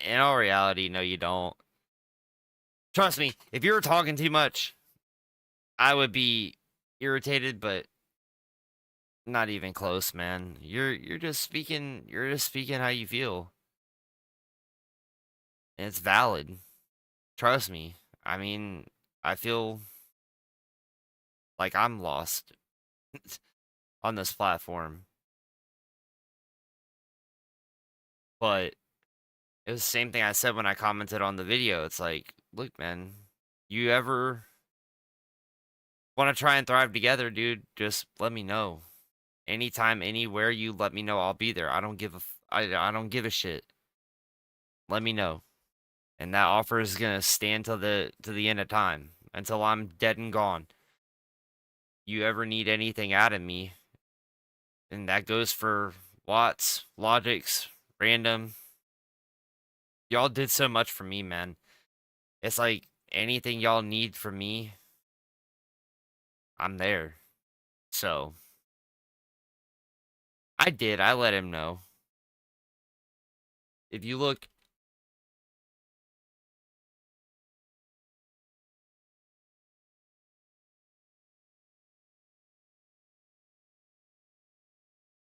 In all reality, no, you don't. Trust me, if you were talking too much, I would be irritated, but not even close, man. You're just speaking how you feel. And it's valid. Trust me. I mean, I feel like I'm lost on this platform. But it was the same thing I said when I commented on the video. It's like, look, man, you ever want to try and thrive together, dude, just let me know. Anytime, anywhere, you let me know, I'll be there. I don't give a shit. Let me know. And that offer is gonna stand till the end of time, until I'm dead and gone. You ever need anything out of me, and that goes for Watts, Logics, Random. Y'all did so much for me, man. It's like anything y'all need from me, I'm there. So I let him know. If you look,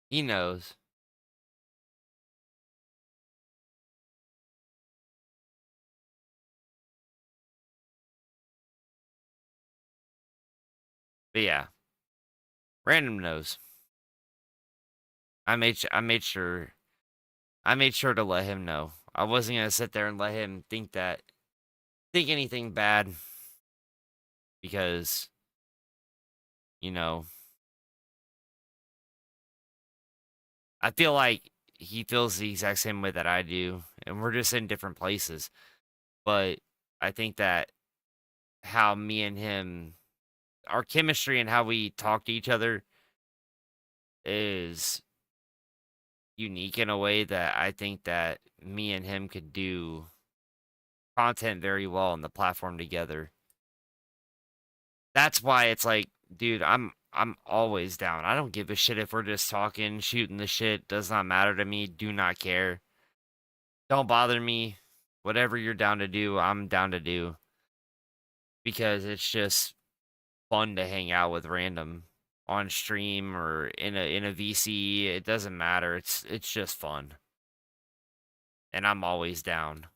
he knows. But yeah, Random knows. I made sure to let him know. I wasn't gonna sit there and let him think anything bad, because I feel like he feels the exact same way that I do, and we're just in different places. But I think that how me and him, our chemistry and how we talk to each other is unique in a way that I think that me and him could do content very well on the platform together. That's why it's like, dude, I'm always down. I don't give a shit if we're just talking, shooting the shit. Does not matter to me. Do not care. Don't bother me. Whatever you're down to do, I'm down to do. Because it's just fun to hang out with Random on stream or in a VC. It doesn't matter. It's just fun. And I'm always down.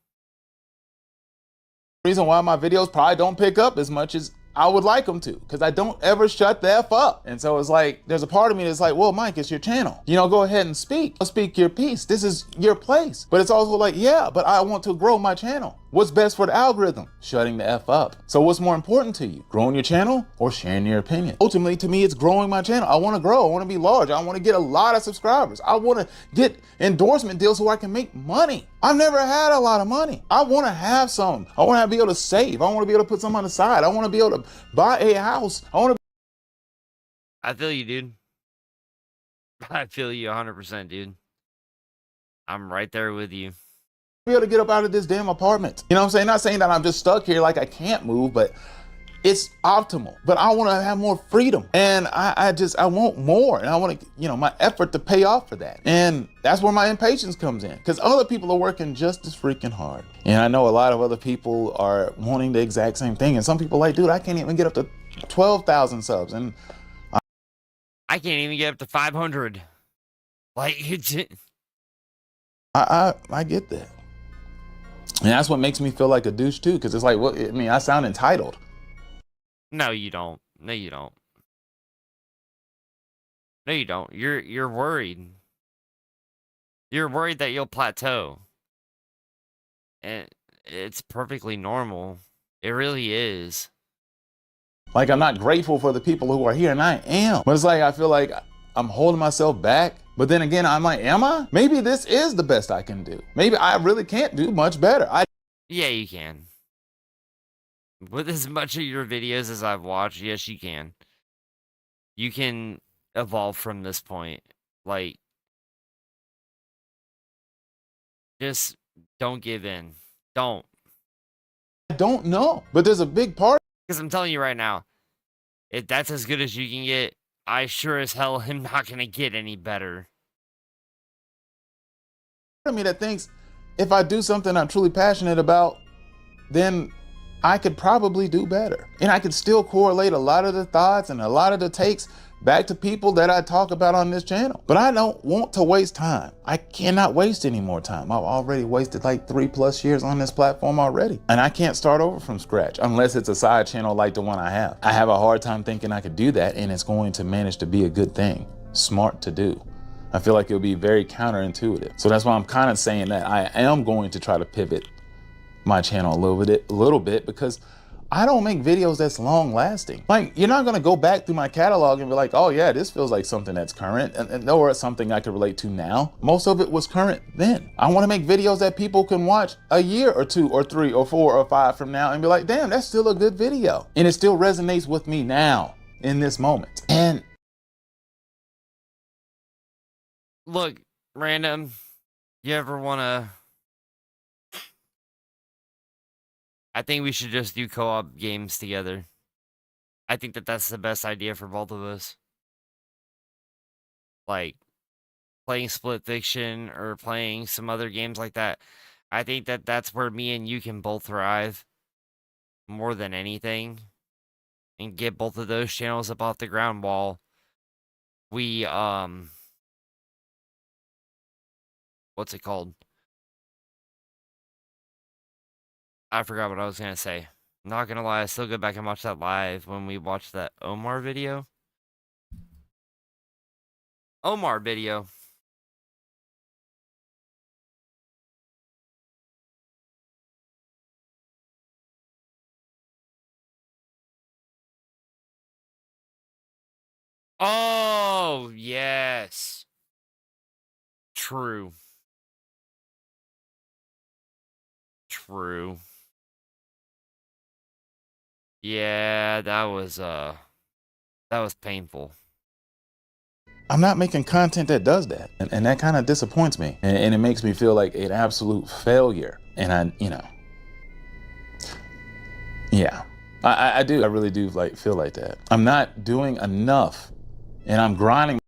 Reason why my videos probably don't pick up as much as I would like them to, because I don't ever shut the F up. And so it's like, there's a part of me that's like, well, Mike, it's your channel. Go ahead and speak. Speak your piece. This is your place. But it's also like, yeah, but I want to grow my channel. What's best for the algorithm? Shutting the F up. So what's more important to you? Growing your channel or sharing your opinion? Ultimately, to me, it's growing my channel. I want to grow. I want to be large. I want to get a lot of subscribers. I want to get endorsement deals so I can make money. I've never had a lot of money. I want to have some. I want to be able to save. I want to be able to put some on the side. I want to be able to buy a house. I want to I feel you, dude. I feel you 100%, dude. I'm right there with you. Be able to get up out of this damn apartment. You know what I'm saying? Not saying that I'm just stuck here like I can't move, but it's optimal. But I want to have more freedom. And I want more. And I want to, you know, my effort to pay off for that. And that's where my impatience comes in. Because other people are working just as freaking hard. And I know a lot of other people are wanting the exact same thing. And some people are like, dude, I can't even get up to 12,000 subs. And I can't even get up to 500. Like, I get that. And that's what makes me feel like a douche too, because it's like, well, I mean, I sound entitled. No, you don't. No, you don't. No, you don't. You're worried. You're worried that you'll plateau. And it's perfectly normal. It really is. Like, I'm not grateful for the people who are here, and I am. But it's like, I feel like I'm holding myself back. But then again, I'm like, am I? Maybe this is the best I can do. Maybe I really can't do much better. Yeah, you can. With as much of your videos as I've watched, yes, you can. You can evolve from this point. Like, just don't give in. Don't. I don't know. But there's a big part. Because I'm telling you right now, if that's as good as you can get, I sure as hell am not going to get any better. Part of me that thinks if I do something I'm truly passionate about, then I could probably do better. And I could still correlate a lot of the thoughts and a lot of the takes back to people that I talk about on this channel. But I don't want to waste time. I cannot waste any more time. I've already wasted like 3+ years on this platform already. And I can't start over from scratch unless it's a side channel like the one I have. I have a hard time thinking I could do that, and it's going to manage to be a good thing, smart to do. I feel like it'll be very counterintuitive. So that's why I'm kind of saying that I am going to try to pivot my channel a little bit because I don't make videos that's long lasting. Like, you're not gonna go back through my catalog and be like, oh yeah, this feels like something that's current and or something I could relate to now. Most of it was current then. I wanna make videos that people can watch a year or 2 or 3 or 4 or 5 from now and be like, damn, that's still a good video. And it still resonates with me now in this moment. And Look, Random, you ever wanna... I think we should just do co-op games together. I think that that's the best idea for both of us. Like, playing Split Fiction or playing some other games like that. I think that that's where me and you can both thrive more than anything. And get both of those channels up off the ground while we, what's it called? I forgot what I was gonna say. Not gonna lie, I still go back and watch that live when we watched that Omar video. Omar video. Oh, yes. True. True. Yeah, that was painful. I'm not making content that does that. And that kind of disappoints me. And it makes me feel like an absolute failure. And I, you know, yeah, I do. I really do like feel like that. I'm not doing enough and I'm grinding.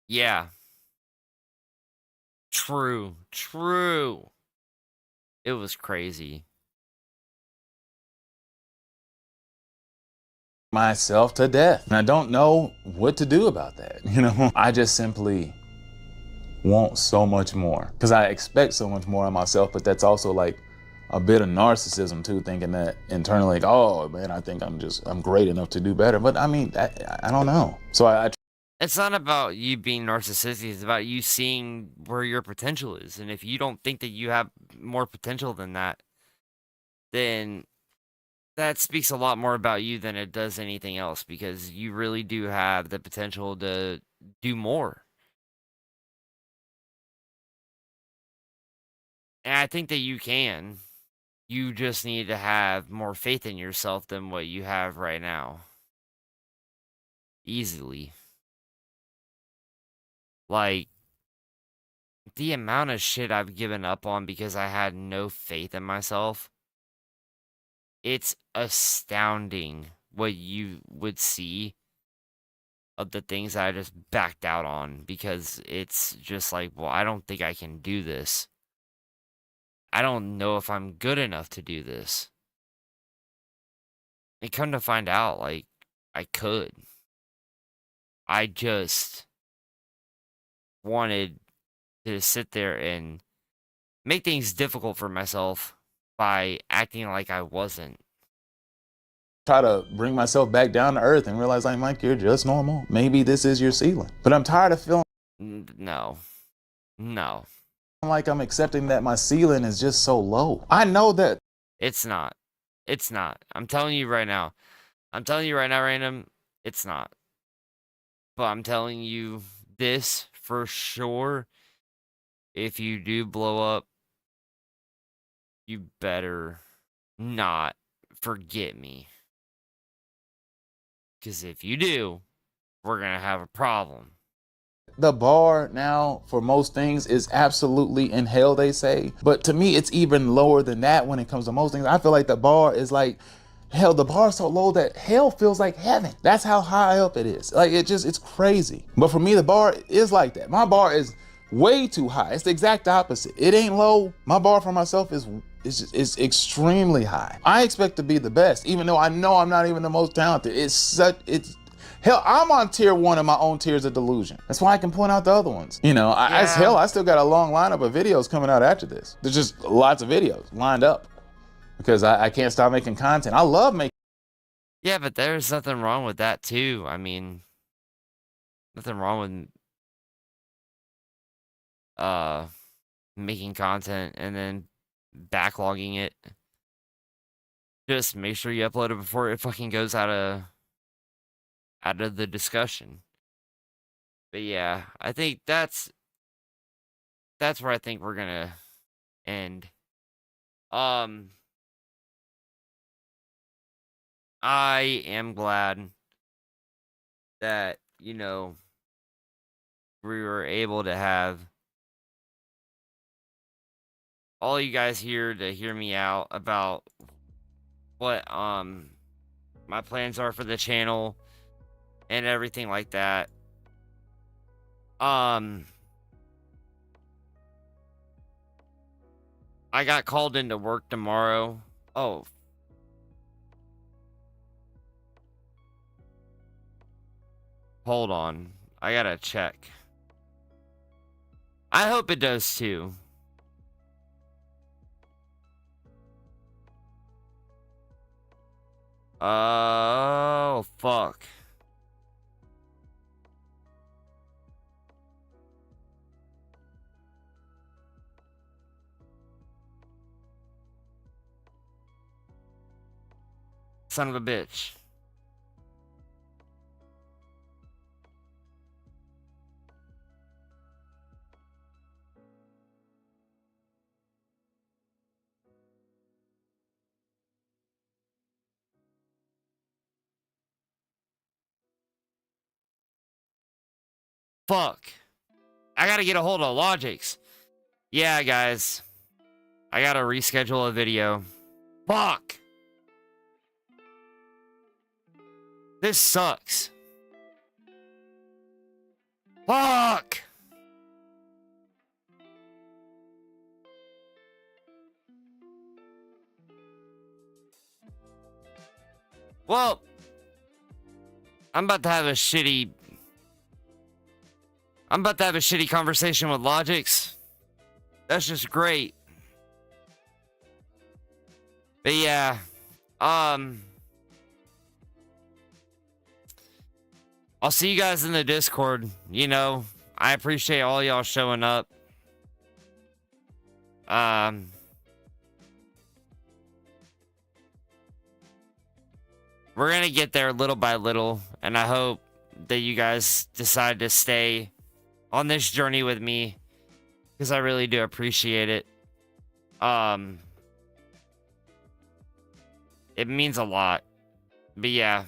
Yeah. True. True. It was crazy. Myself to death. And I don't know what to do about that. You know, I just simply want so much more because I expect so much more of myself, but that's also like a bit of narcissism too, thinking that internally, like, oh man, I think I'm great enough to do better. But I mean, I don't know. So I It's not about you being narcissistic. It's about you seeing where your potential is. And if you don't think that you have more potential than that, then that speaks a lot more about you than it does anything else, because you really do have the potential to do more. And I think that you can. You just need to have more faith in yourself than what you have right now. Easily. Like, the amount of shit I've given up on because I had no faith in myself, it's astounding what you would see of the things I just backed out on, because it's just like, well, I don't think I can do this. I don't know if I'm good enough to do this. And come to find out, like, I could. I just wanted to sit there and make things difficult for myself by acting like I wasn't. Try to bring myself back down to earth and realize, like, Mike, you're just normal. Maybe this is your ceiling. But I'm tired of feeling No. like I'm accepting that my ceiling is just so low. I know that It's not. It's not. I'm telling you right now. I'm telling you right now, Random, it's not. But I'm telling you this for sure. If you do blow up, you better not forget me. Because if you do, we're going to have a problem. the bar now for most things is absolutely in hell, they say. But to me, it's even lower than that when it comes to most things. I feel like the bar is like, hell, the bar is so low that hell feels like heaven. That's how high up it is. Like, it's crazy. But for me, the bar is like that. My bar is way too high. It's the exact opposite. It ain't low. My bar for myself is extremely high. I expect to be the best, even though I know I'm not even the most talented. Hell, I'm on tier 1 of my own tiers of delusion. That's why I can point out the other ones. You know, I still got a long lineup of videos coming out after this. There's just lots of videos lined up because I can't stop making content. I love making. Yeah, but there's nothing wrong with that too. I mean, nothing wrong with making content and then backlogging it. Just make sure you upload it before it fucking goes out of the discussion. But yeah, I think that's where I think we're gonna end. I am glad that, you know, we were able to have all you guys here to hear me out about what my plans are for the channel and everything like that. I got called into work tomorrow. Oh. Hold on. I gotta check. I hope it does too. Oh, fuck. Son of a bitch. Fuck. I gotta get a hold of Logix. Yeah, guys. I gotta reschedule a video. Fuck. This sucks. Fuck. Well, I'm about to have a shitty conversation with Logix. That's just great. But yeah, I'll see you guys in the Discord. You know, I appreciate all y'all showing up. We're gonna get there little by little, and I hope that you guys decide to stay on this journey with me, because I really do appreciate it. it means a lot. But yeah.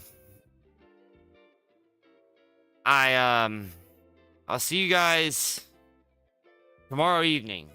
I'll see you guys tomorrow evening.